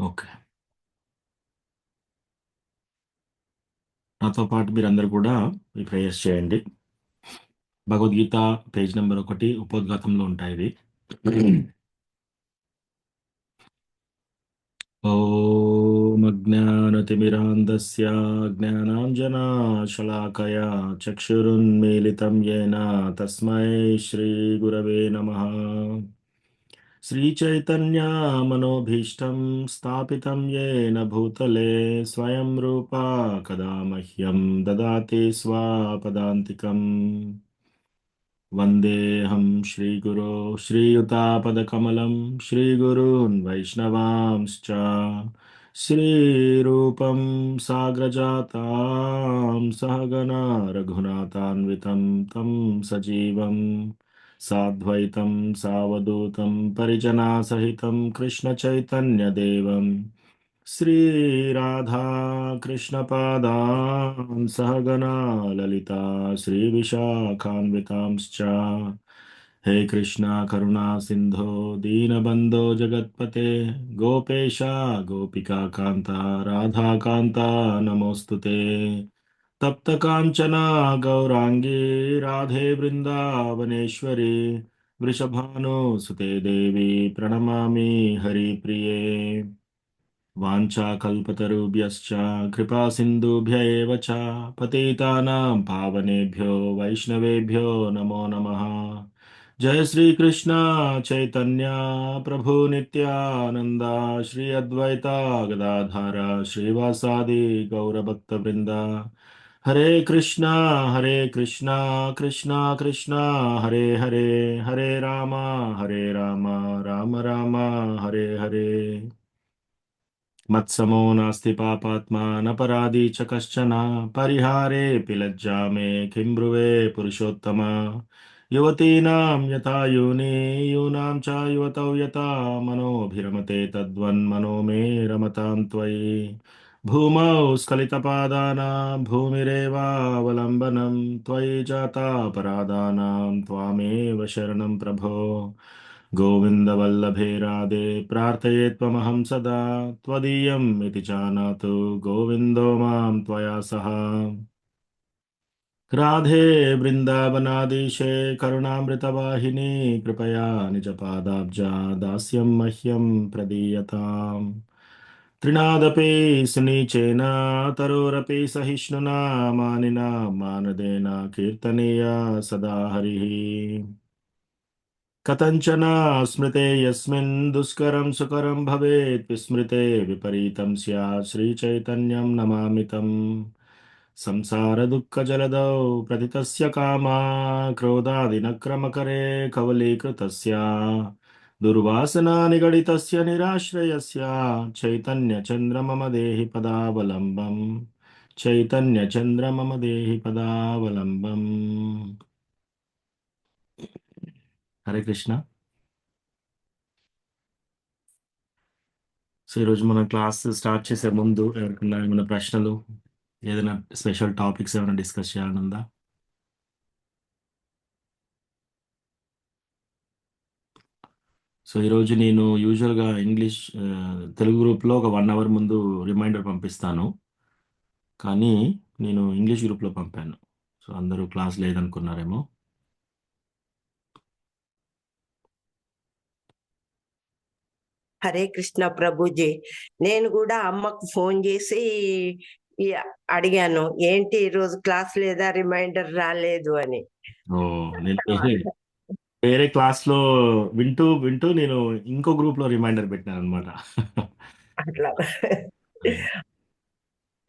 Okay. నాతో పాటు మీరందరూ కూడా ఈ ప్రేయర్స్ చేయండి. భగవద్గీత పేజ్ నెంబర్ 1 ఉపోద్ఘాతంలో ఉంటాయి ఇవి. ఓం అజ్ఞానతిమిరాంధస్య జ్ఞానాంజనాశలాకయా చక్షురున్మీలితం యేన తస్మై శ్రీగురవే నమః. श्रीचैतन्यामनोभीष्टं स्थापितं येन भूतले स्वयं रूपा कदा मह्यं ददाति स्वापदान्तिकम्। वन्देऽहं श्रीगुरो श्रीयुतापदकमलं श्रीगुरून् वैष्णवांश्च श्रीरूपं साग्रजातां सहगना रघुनाथान्वितं तं सजीवं साद्वैतं सावधूतं परिजनासहितं कृष्णचैतन्यदेवं श्रीराधा कृष्णपादां सहगना ललिता श्रीविशाखान्वितांश्च। हे कृष्णा करुणा सिन्धो दीनबन्धो जगत्पते गोपेशा गोपिका कान्ता राधा कान्ता नमोऽस्तु ते। तप्त काञ्चना गौराङ्गी राधे वृन्दावनेश्वरी वृषभानुसुते देवी प्रणमामि हरिप्रिये। वाञ्छाकल्पतरुभ्यश्च कृपासिन्धुभ्य एव च पतितानां पावनेभ्यो वैष्णवेभ्यो नमो नमः। जय श्री कृष्ण चैतन्य प्रभु नित्यानंद श्री अद्वैता गदाधर श्रीवासादि गौरभक्तवृंद। हरे कृष्णा कृष्णा कृष्णा हरे हरे, हरे हरे रामा राम राम हरे हरे। मत्समो नास्ति पापात्मा नपराधी च कश्चन परिहारेऽपि लज्जा मे किं ब्रुवे पुरुषोत्तम। युवतीनां यथा योनि यूनां च युवतौ यथा मनोभिरमते तद्वन्मनो मे रमतां त्वयि। भूमौ स्खलितपादानां भूमिरेवावलम्बनं त्वयि जातापराधानां त्वामेव शरणं प्रभो। गोविन्दवल्लभे राधे प्रार्थये त्वमहं सदा त्वदीयम् इति जानातु गोविन्दो मां त्वया सह। राधे वृन्दावनाधीशे करुणामृतवाहिनी कृपया निजपादाब्जा दास्यं मह्यं प्रदीयताम्। त्रिनादपि सुनीचेन तरोरपि सहिष्णुना मानिना मानदेन कीर्तनीया सदा हरिः। कथञ्चन स्मृते यस्मिन् दुष्करं सुकरं भवेत् विस्मृते विपरीतं स्यात् श्रीचैतन्यं नमामि तम्। संसारदुःखजलधौ प्रथितस्य कामा क्रोधादिनक्रमकरे कवलीकृतस्य दुर्वासना निगडितस्य निराश्रयस्य चैतन्यचन्द्र मम देहि पदावलम्बम्। चैतन्यचन्द्र मम देहि पदावलम्बम्। హరే కృష్ణ. సో ఈరోజు మనం క్లాస్ స్టార్ట్ చేసే ముందు ఎవరికైనా ఏమైనా ప్రశ్నలు, ఏదైనా స్పెషల్ టాపిక్స్ ఏమైనా డిస్కస్ చేయాలని ఉందా? సో ఈరోజు నేను యూజువల్గా ఇంగ్లీష్ తెలుగు గ్రూప్లో ఒక 1 అవర్ ముందు రిమైండర్ పంపిస్తాను, కానీ నేను ఇంగ్లీష్ గ్రూప్లో పంపాను. సో అందరూ క్లాస్ లేదనుకున్నారేమో. హరే కృష్ణ ప్రభుజీ, నేను కూడా అమ్మకు ఫోన్ చేసి ఈ అడిగాను, ఏంటి ఈరోజు క్లాస్ లేదా, రిమైండర్ రాలేదు అని. ఓ, నేను వేరే క్లాస్లో వింటూ వింటూ నేను ఇంకో గ్రూప్లో రిమైండర్ పెట్టాను అనమాట. అట్లా.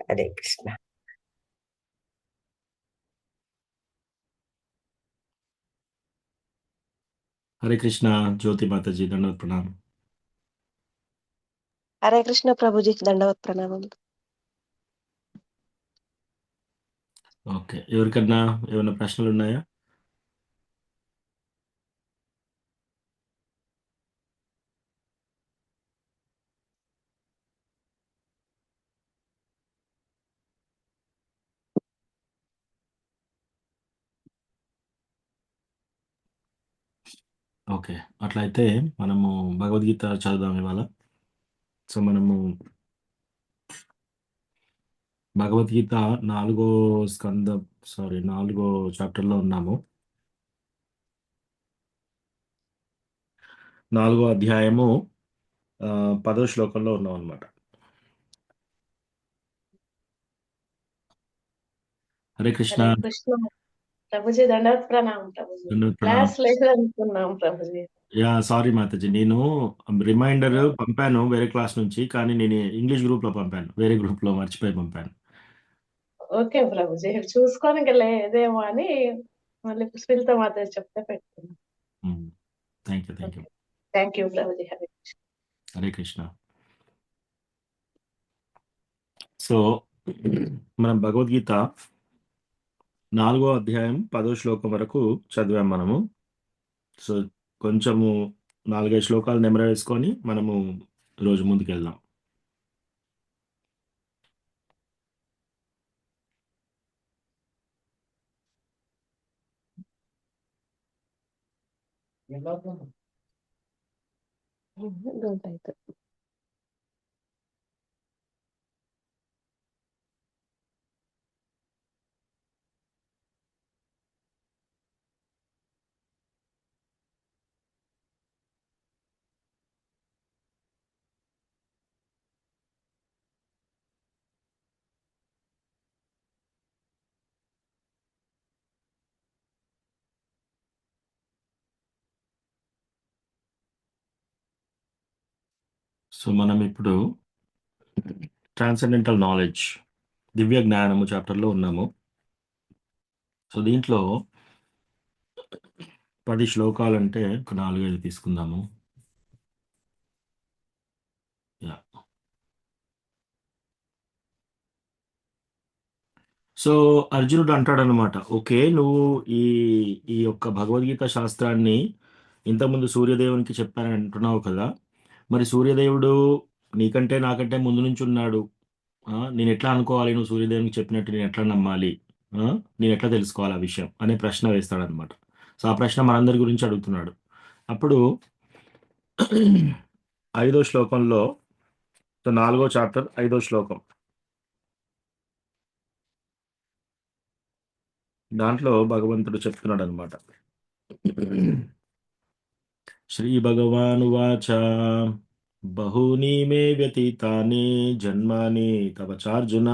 హరే కృష్ణ. హరే కృష్ణ జ్యోతి మాతాజీ, దండవత్ ప్రణామం. హరే కృష్ణ ప్రభుజీ, దండవత్ ప్రణామం. ఓకే, ఎవరికన్నా ఏమైనా ప్రశ్నలు ఉన్నాయా? ఓకే, అట్లయితే మనము భగవద్గీత చదువుదాం ఇవాళ. సో మనము భగవద్గీత 4 స్కందం సారీ 4 చాప్టర్‌లో ఉన్నాము. 4 అధ్యాయము 10 శ్లోకంలో ఉన్నామనమాట. హరే కృష్ణ. హరే కృష్ణ ప్రభుజీ దండవత్ ప్రణామం ప్రభుజీ. దండవత్ ప్రణామం. క్లాస్ లేదనుకున్నాం ప్రభుజీ. సారీ మాతాజీ. నేను రిమైండర్ ఆ, పంపాను వేరే క్లాస్ నుంచి. కానీ నేను ఇంగ్లీష్ గ్రూప్‌లో పంపాను. వేరే గ్రూప్‌లో మర్చిపోయి పంపాను. ఓకే ప్రభుజీ, చూసుకొని ఇంకా లేదేమో అని మళ్ళీ సునీత మాత చెప్తే పెట్టుకున్నాం. Thank you. Thank you. Okay, thank you ప్రభుజీ. హరే కృష్ణ. హరే కృష్ణ. సో మనం భగవద్గీత 4 అధ్యాయం 10 శ్లోకం వరకు చదివాం మనము. సో కొంచెము 4, 5 శ్లోకాలు నెమరు వేసుకొని మనము రోజు ముందుకెళ్దాం. గంట అయితే సో మనం ఇప్పుడు ట్రాన్సెండెంటల్ నాలెడ్జ్, దివ్య జ్ఞానము చాప్టర్లో ఉన్నాము. సో దీంట్లో 10 శ్లోకాలు అంటే ఒక 4, 5 తీసుకుందాము. యా. సో అర్జునుడు అంటాడనమాట, ఓకే నువ్వు ఈ ఈ యొక్క భగవద్గీత శాస్త్రాన్ని ఇంతకుముందు సూర్యదేవునికి చెప్పానని అంటున్నావు కదా, మరి సూర్యదేవుడు నీకంటే నాకంటే ముందు నుంచి ఉన్నాడు. నేను ఎట్లా అనుకోవాలి, నువ్వు సూర్యదేవునికి చెప్పినట్టు నేను ఎట్లా నమ్మాలి, నేను ఎట్లా తెలుసుకోవాలి ఆ విషయం అనే ప్రశ్న వేస్తాడనమాట. సో ఆ ప్రశ్న మనందరి గురించి అడుగుతున్నాడు. అప్పుడు 5వ శ్లోకంలో, సో 4వ చాప్టర్ 5వ శ్లోకం, దాంట్లో భగవంతుడు చెప్తున్నాడు అనమాట. శ్రీ భగవానువాచ బహూని మే వ్యతీతాని జన్మాని తవ చార్జున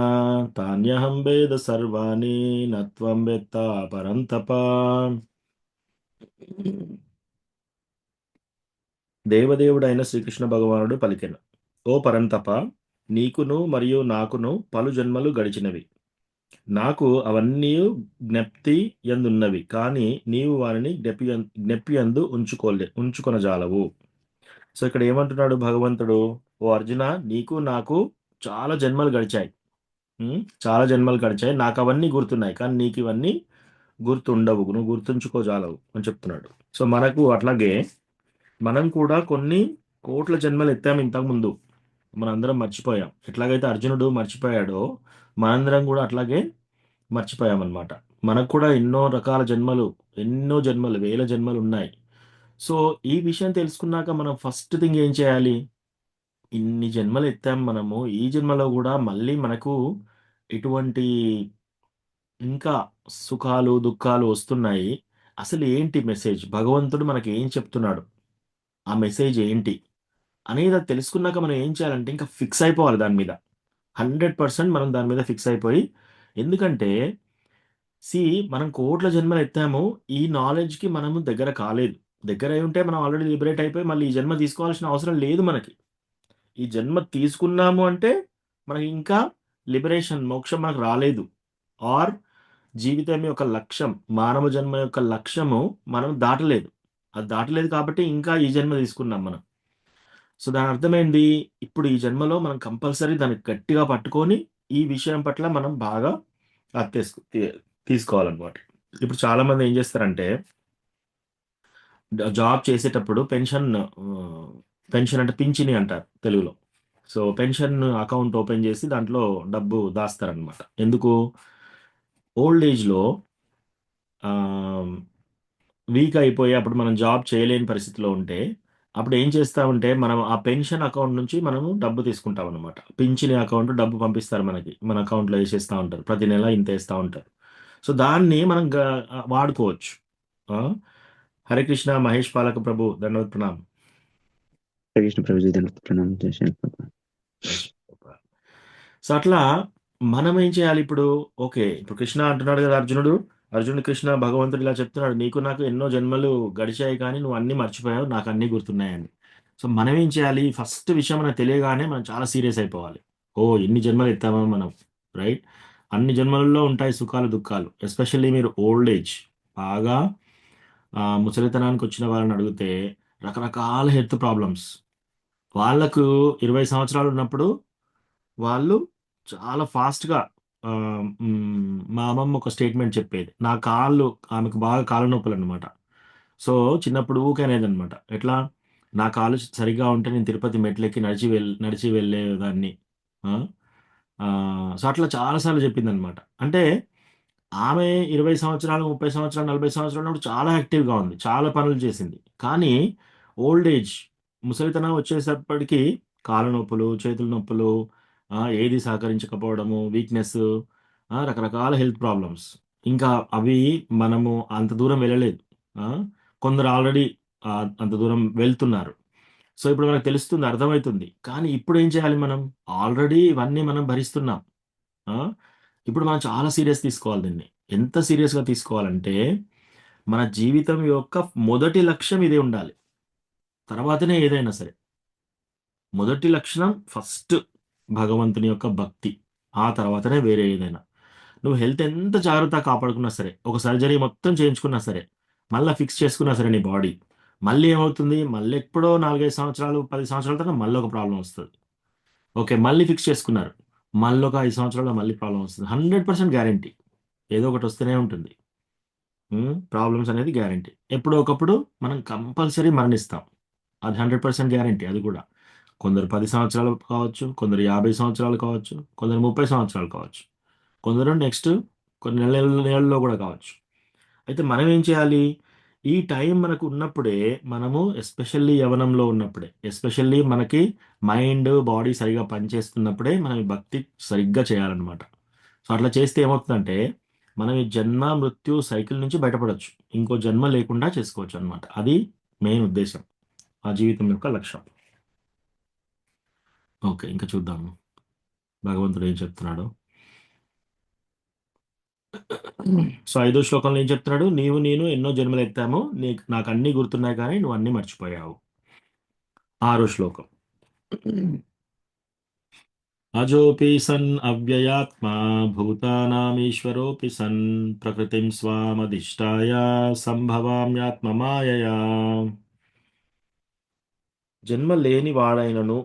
తాన్యహం వేద సర్వాణి నత్వం వేత్త పరంతప. దేవదేవుడైన శ్రీకృష్ణ భగవానుడు పలికెను, ఓ పరంతప, నీకును మరియు నాకును పలు జన్మలు గడిచినవి. నాకు అవన్నీ జ్ఞప్తి యందున్నవి, కానీ నీవు వారిని జ్ఞప్తి యందు ఉంచుకొనజాలవు. సో ఇక్కడ ఏమంటున్నాడు భగవంతుడు, ఓ అర్జున, నీకు నాకు చాలా జన్మలు గడిచాయి. చాలా జన్మలు గడిచాయి, నాకు అవన్నీ గుర్తున్నాయి, కానీ నీకు ఇవన్నీ గుర్తుండవు, నువ్వు గుర్తుంచుకోజాలవు అని చెప్తున్నాడు. సో మనకు అట్లాగే మనం కూడా కొన్ని కోట్ల జన్మలు ఎత్తాము ఇంతకుముందు, మనందరం మర్చిపోయాం. ఎట్లాగైతే అర్జునుడు మర్చిపోయాడో మనందరం కూడా అట్లాగే మర్చిపోయామన్నమాట. మనకు కూడా ఎన్నో రకాల జన్మలు, ఎన్నో జన్మలు, వేల జన్మలు ఉన్నాయి. సో ఈ విషయం తెలుసుకున్నాక మనం ఫస్ట్ థింగ్ ఏం చేయాలి, ఇన్ని జన్మలు ఎత్తాం మనము, ఈ జన్మలో కూడా మళ్ళీ మనకు ఎటువంటి ఇంకా సుఖాలు దుఃఖాలు వస్తున్నాయి. అసలు ఏంటి మెసేజ్, భగవంతుడు మనకి ఏం చెప్తున్నాడు, ఆ మెసేజ్ ఏంటి అనేది అది తెలుసుకున్నాక మనం ఏం చేయాలంటే ఇంకా ఫిక్స్ అయిపోవాలి దాని మీద. 100% మనం దాని మీద ఫిక్స్ అయిపోయి, ఎందుకంటే మనం కోట్ల జన్మలు ఎత్తాము, ఈ నాలెడ్జ్కి మనము దగ్గర కాలేదు. దగ్గర అయి ఉంటే మనం ఆల్రెడీ లిబరేట్ అయిపోయి మళ్ళీ ఈ జన్మ తీసుకోవాల్సిన అవసరం లేదు మనకి. ఈ జన్మ తీసుకున్నాము అంటే మనకి ఇంకా లిబరేషన్, మోక్షం మనకు రాలేదు. ఆర్ జీవితం యొక్క లక్ష్యం, మానవ జన్మ యొక్క లక్ష్యము మనం దాటలేదు. అది దాటలేదు కాబట్టి ఇంకా ఈ జన్మ తీసుకున్నాం మనం. సో దాని అర్థమైంది, ఇప్పుడు ఈ జన్మలో మనం కంపల్సరీ దాన్ని గట్టిగా పట్టుకొని ఈ విషయం పట్ల మనం బాగా తీసుకోవాలన్నమాట. ఇప్పుడు చాలా మంది ఏం చేస్తారంటే జాబ్ చేసేటప్పుడు పెన్షన్ అంటే పింఛని అంటారు తెలుగులో. సో పెన్షన్ అకౌంట్ ఓపెన్ చేసి దాంట్లో డబ్బు దాస్తారనమాట. ఎందుకు, ఓల్డ్ ఏజ్లో వీక్ అయిపోయి అప్పుడు మనం జాబ్ చేయలేని పరిస్థితిలో ఉంటే అప్పుడు ఏం చేస్తామంటే మనం ఆ పెన్షన్ అకౌంట్ నుంచి మనము డబ్బు తీసుకుంటాం అనమాట. పింఛని అకౌంట్ డబ్బు పంపిస్తారు మనకి. మన అకౌంట్‌లో ఏసేస్తా ఉంటారు. ప్రతి నెల ఇంత ఏస్తా ఉంటారు. సో, దాన్ని మనం వాడుకోవచ్చు. ఆ! హరే కృష్ణ మహేష్ పాలక ప్రభు దండవత్ ప్రణామ్. హరే కృష్ణ ప్రభుజీ దండవత్ ప్రణామం చేశాను. జై శ్రీ ప్రభుపాద. సో, అట్లా మనం ఏం చేయాలి ఇప్పుడు? ఓకే. ఇప్పుడు కృష్ణ అంటున్నాడు కదా అర్జునుడు. అర్జునుడు కృష్ణ భగవంతుడు ఇలా చెప్తున్నాడు. నీకు నాకు ఎన్నో జన్మలు గడిచాయి కానీ నువ్వు అన్నీ మర్చిపోయావు. నాకు అన్నీ గుర్తున్నాయని. సో, మనం ఏం చేయాలి? ఫస్ట్ విషయం మనకు తెలియగానే మనం చాలా సీరియస్ అయిపోవాలి. ఓహ్! ఎన్ని జన్మలు ఎత్తామా మనం. రైట్? అన్ని జన్మలలో ఉంటాయి సుఖాలు, దుఃఖాలు. ఎస్పెషల్లీ మీరు ఓల్డ్ ఏజ్ బాగా ముసలితనానికి వచ్చిన వాళ్ళని అడిగితే రకరకాల హెల్త్ ప్రాబ్లమ్స్. వాళ్ళకు 20 సంవత్సరాలు ఉన్నప్పుడు వాళ్ళు చాలా ఫాస్ట్‌గా మా అమ్మమ్మ ఒక స్టేట్మెంట్ చెప్పేది. నా కాళ్ళు ఆమెకు బాగా కాళ్ళ నొప్పులనమాట. సో, చిన్నప్పుడు ఊకే అనేదనమాట. ఎట్లా? నా కాళ్ళు సరిగ్గా ఉంటే నేను తిరుపతి మెట్లెక్కి నడిచి వెళ్ళేదాన్ని. ఆ! సో, అట్లా చాలా సార్లు చెప్పిందనమాట. అంటే ఆమె 20 సంవత్సరాలు, 30 సంవత్సరాలు, 40 సంవత్సరాలు ఉన్నప్పుడు చాలా యాక్టివ్‌గా ఉంది. చాలా పనులు చేసింది. కానీ ఓల్డ్ ఏజ్ ముసలితనం వచ్చేసప్పటికి కాళ్ళ నొప్పులు, చేతుల నొప్పులు, ఏది సహకరించకపోవడము, వీక్‌నెస్సు, రకరకాల హెల్త్ ప్రాబ్లమ్స్. ఇంకా అవి మనము అంత దూరం వెళ్ళలేదు. ఆ! కొందరు ఆల్రెడీ అంత దూరం వెళ్తున్నారు. సో, ఇప్పుడు మనకు తెలుస్తుంది, అర్థమైతుంది. కానీ ఇప్పుడేం చేయాలి మనం? ఆల్రెడీ ఇవన్నీ మనం భరిస్తున్నాం. ఆ! ఇప్పుడు మనం చాలా సీరియస్ తీసుకోవాలి దీన్ని. ఎంత సీరియస్‌గా తీసుకోవాలంటే, మన జీవితం యొక్క మొదటి లక్ష్యం ఇదే ఉండాలి. తర్వాతనే ఏదైనా సరే. మొదటి లక్షణం ఫస్ట్ భగవంతుని యొక్క భక్తి. ఆ తర్వాతనే వేరే ఏదైనా. నువ్వు హెల్త్ ఎంత జాగ్రత్తగా కాపాడుకున్నా సరే, ఒక సర్జరీ మొత్తం చేయించుకున్నా సరే, మళ్ళా ఫిక్స్ చేసుకున్నా సరే నీ బాడీ, మళ్ళీ ఏమవుతుంది? మళ్ళీ ఎప్పుడో 4, 5 సంవత్సరాలు, 10 సంవత్సరాల తర్వాత మళ్ళొక ప్రాబ్లమ్ వస్తది. ఓకే. మళ్ళీ ఫిక్స్ చేసుకున్నారు. మళ్ళొక 5 సంవత్సరాల్లో మళ్ళీ ప్రాబ్లమ్ వస్తది. 100% గ్యారంటీ. ఏదో ఒకటి వస్తూనే ఉంటుంది. ప్రాబ్లమ్స్ అనేది గ్యారంటీ. ఎప్పుడో ఒకప్పుడు మనం కంపల్సరీ మరణిస్తాం. అది 100% గ్యారంటీ అది కూడా. కొందరు 10 సంవత్సరాలు కావచ్చు, కొందరు 50 సంవత్సరాలు కావచ్చు, కొందరు 30 సంవత్సరాలు కావచ్చు. కొందరు నెక్స్ట్ కొన్ని నెలల్లో కూడా కావచ్చు. అయితే మనం ఏం చేయాలి? ఈ టైం మనకు ఉన్నప్పుడే మనము ఎస్పెషల్లీ యవ్వనంలో ఉన్నప్పుడే, ఎస్పెషల్లీ మనకి మైండ్, బాడీ సరిగ్గా పనిచేస్తున్నప్పుడే మనం ఈ భక్తి సరిగ్గా చేయాలన్నమాట. సో, అట్లా చేస్తే ఏమవుతుందంటే, మనం ఈ జన్మ, మృత్యు సైకిల్ నుంచి బయటపడొచ్చు. ఇంకో జన్మ లేకుండా చేసుకోవచ్చనమాట. అది మెయిన్ ఉద్దేశ్యం. ఆ జీవితం యొక్క లక్ష్యం. ఓకే. ఇంకా చూద్దాము. భగవంతుడు ఏం చెప్తున్నాడో. సో, ఐదో శ్లోకంలో ఏం చెప్తున్నాడు? నీవు నేను ఎన్నో జన్మలెత్తాము. నాకన్నీ గుర్తున్నాయి కానీ నువ్వన్నీ మర్చిపోయావు. ఆరో శ్లోకం. అజోపి సన్ అవ్యయాత్మా భూతానామీశ్వరోపి సన్ ప్రకృతిం స్వామధిష్టాయ సంభవామ్యాత్మమాయయా. జన్మ లేని వాడైనను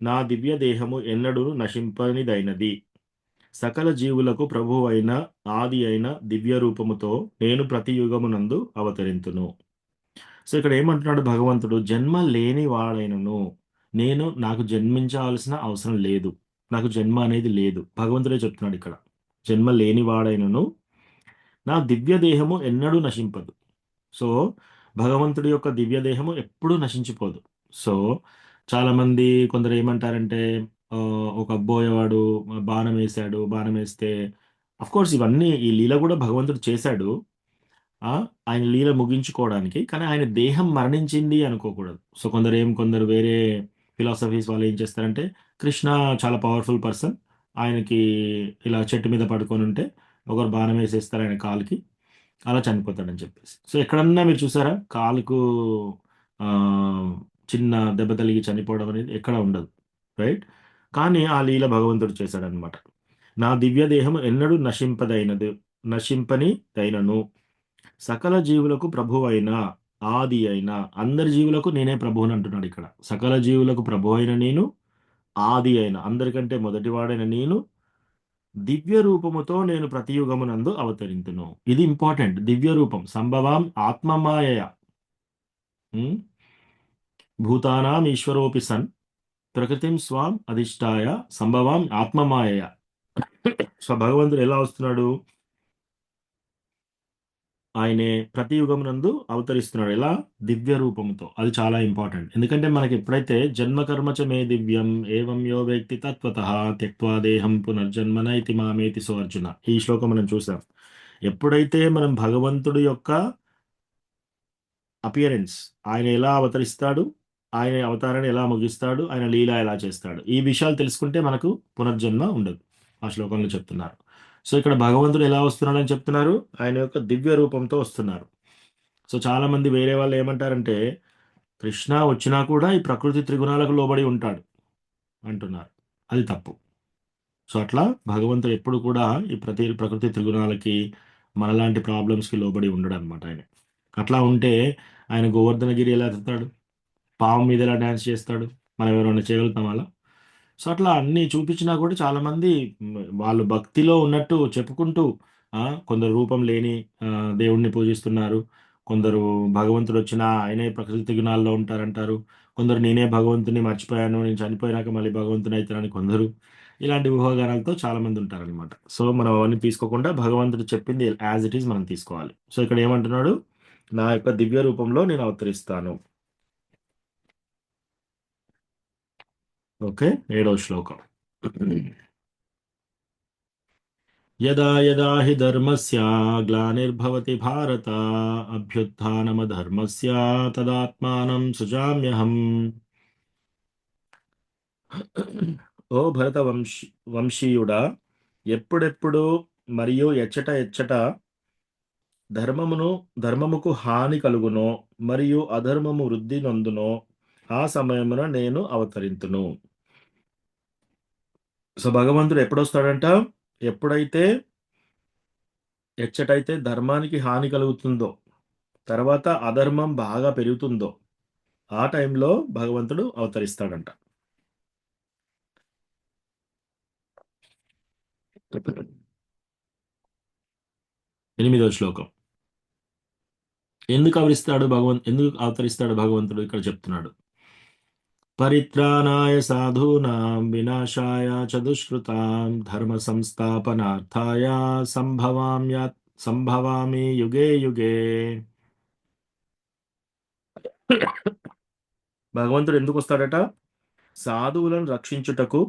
నా దివ్య దేహము ఎన్నడూను నశింపనిదైనది. సకల జీవులకు ప్రభువైన ఆది అయిన దివ్య రూపముతో నేను ప్రతి యుగమునందు అవతరింతును. సో, ఇక్కడ ఏమంటున్నాడు భగవంతుడు? జన్మ లేని వాడైనను నాకు జన్మించాల్సిన అవసరం లేదు. నాకు జన్మ అనేది లేదు. భగవంతుడే చెప్తున్నాడు ఇక్కడ. జన్మ లేని వాడైనను నా దివ్య దేహము ఎన్నడూ నశింపదు. సో, భగవంతుడి యొక్క దివ్య దేహము ఎప్పుడూ నశించిపోదు. సో, చాలామంది కొందరు ఏమంటారంటే ఒక బోయవాడు బాణమేసాడు. బాణమేస్తే ఆఫ్‌కోర్స్ ఇవన్నీ ఈ లీల గూడా భగవంతుడు చేశాడు. ఆ! ఆయన లీల ముగించుకోవడానికి. కానీ ఆయన దేహం మరణించింది అనుకోకూడదు. సో, కొందరు వేరే ఫిలాసఫీస్ వాళ్ళు ఏం చేస్తారంటే, కృష్ణ చాలా పవర్‌ఫుల్ పర్సన్. ఆయనకి ఇలా చెట్టు మీద పడుకొనుంటే ఒకరు బాణం వేసేస్తారు ఆయన కాలుకి. అలా చనిపోతాడని చెప్పేసి. సో, ఎక్కడన్నా మీరు చూసారా? కాలుకు ఆహ్, చిన్న దెబ్బ తగిలి చనిపోవడం అనేది ఎక్కడ ఉండదు. రైట్? కానీ ఆ లీల భగవంతుడు చేశాడనమాట. నా దివ్య దేహము ఎన్నడూ నశింపనిదైనను సకల జీవులకు ప్రభువైన, ఆది అయిన, అందరి జీవులకు నేనే ప్రభువుని అంటున్నాడు ఇక్కడ. సకల జీవులకు ప్రభువైన నేను, ఆది అయిన, అందరికంటే మొదటివాడైన నేను, దివ్య రూపముతో నేను ప్రతి యుగమునందు అవతరింతును. ఇది ఇంపార్టెంట్. దివ్య రూపం. సంభవాం ఆత్మమాయయ. హ్మ్. భూతానాం ఈశ్వరోపి సన్ ప్రకృతిం స్వాం అధిష్టాయ సంభవాం ఆత్మమాయయ. సో, భగవంతుడు ఎలా వస్తున్నాడు? ఆయనే ప్రతి యుగమునందు అవతరిస్తున్నాడు. ఎలా? దివ్య రూపంతో. అది చాలా ఇంపార్టెంట్. ఎందుకంటే మనకి ఎప్పుడైతే జన్మ కర్మ చ మే దివ్యం ఏవం యో వ్యక్తి తత్వతః త్యక్త్వా దేహం పునర్జన్మ నైతి మామేతి సో అర్జున. ఈ శ్లోకం మనం చూసాం. ఎప్పుడైతే మనం భగవంతుడి యొక్క అపియరెన్స్, ఆయన ఎలా అవతరిస్తాడు, ఆయన అవతారాన్ని ఎలా ముగిస్తాడు, ఆయన లీల ఎలా చేస్తాడు, ఈ విషయాలు తెలుసుకుంటే మనకు పునర్జన్మ ఉండదు. ఆ శ్లోకంలో చెప్తున్నారు. సో ఇక్కడ భగవంతుడు ఎలా వస్తున్నాడని చెప్తున్నారు? ఆయన యొక్క దివ్య రూపంతో వస్తున్నారు. సో చాలా మంది వేరే వాళ్ళు ఏమంటారంటే కృష్ణ వచ్చినా కూడా ఈ ప్రకృతి త్రిగుణాలకు లోబడి ఉంటాడు అంటున్నారు. అది తప్పు. సో అట్లా భగవంతుడు ఎప్పుడు కూడా ఈ ప్రకృతి త్రిగుణాలకి మనలాంటి ప్రాబ్లమ్స్కి లోబడి ఉండడు అనమాట ఆయన. అట్లా ఉంటే ఆయన గోవర్ధనగిరి ఎలా ఎత్తుతాడు, పాము మీద ఎలా డ్యాన్స్ చేస్తాడు, మనం ఎవరైనా చేయగలుగుతాం అలా? సో అట్లా అన్నీ చూపించినా కూడా చాలామంది వాళ్ళు భక్తిలో ఉన్నట్టు చెప్పుకుంటూ కొందరు రూపం లేని దేవుణ్ణి పూజిస్తున్నారు, కొందరు భగవంతుడు వచ్చినా ఆయనే ప్రకృతి గుణాల్లో ఉంటారంటారు, కొందరు నేనే భగవంతుని మర్చిపోయాను, నేను చనిపోయినాక మళ్ళీ భగవంతుని అవుతానని కొందరు. ఇలాంటి ఊహాగానాలతో చాలామంది ఉంటారనమాట. సో మనం అవన్నీ తీసుకోకుండా భగవంతుడు చెప్పింది యాజ్ ఇట్ ఈస్ మనం తీసుకోవాలి. సో ఇక్కడ ఏమంటున్నాడు? నా యొక్క దివ్య రూపంలో నేను అవతరిస్తాను. ఓకే, 7వ శ్లోకం. యదా యదా హి ధర్మస్య గ్లానిర్భవతి భారత అభ్యుత్థానమధర్మస్య తదాత్మానం సృజామ్యహం. ఓ భరత వంశీయుడా, ఎప్పుడెప్పుడు మరియు ఎచ్చట ఎచ్చట ధర్మముకు హాని కలుగునో మరియు అధర్మము వృద్ధి నొందునో ఆ సమయమున నేను అవతరింతును. సో భగవంతుడు ఎప్పుడొస్తాడంట? ఎప్పుడైతే ఎచ్చటైతే ధర్మానికి హాని కలుగుతుందో, తర్వాత అధర్మం బాగా పెరుగుతుందో ఆ టైంలో భగవంతుడు అవతరిస్తాడంట. 8వ శ్లోకం. ఎందుకు అవతరిస్తాడు భగవంతుడు? ఇక్కడ చెప్తున్నాడు. పరిత్రాణాయ సాధూనాం వినాశాయ చ దుష్కృతాం ధర్మ సంస్థాపనార్థాయ సంభవామి యుగే యుగే. భగవంతుడు ఎందుకు వస్తాడట? సాధువులను రక్షించుటకు,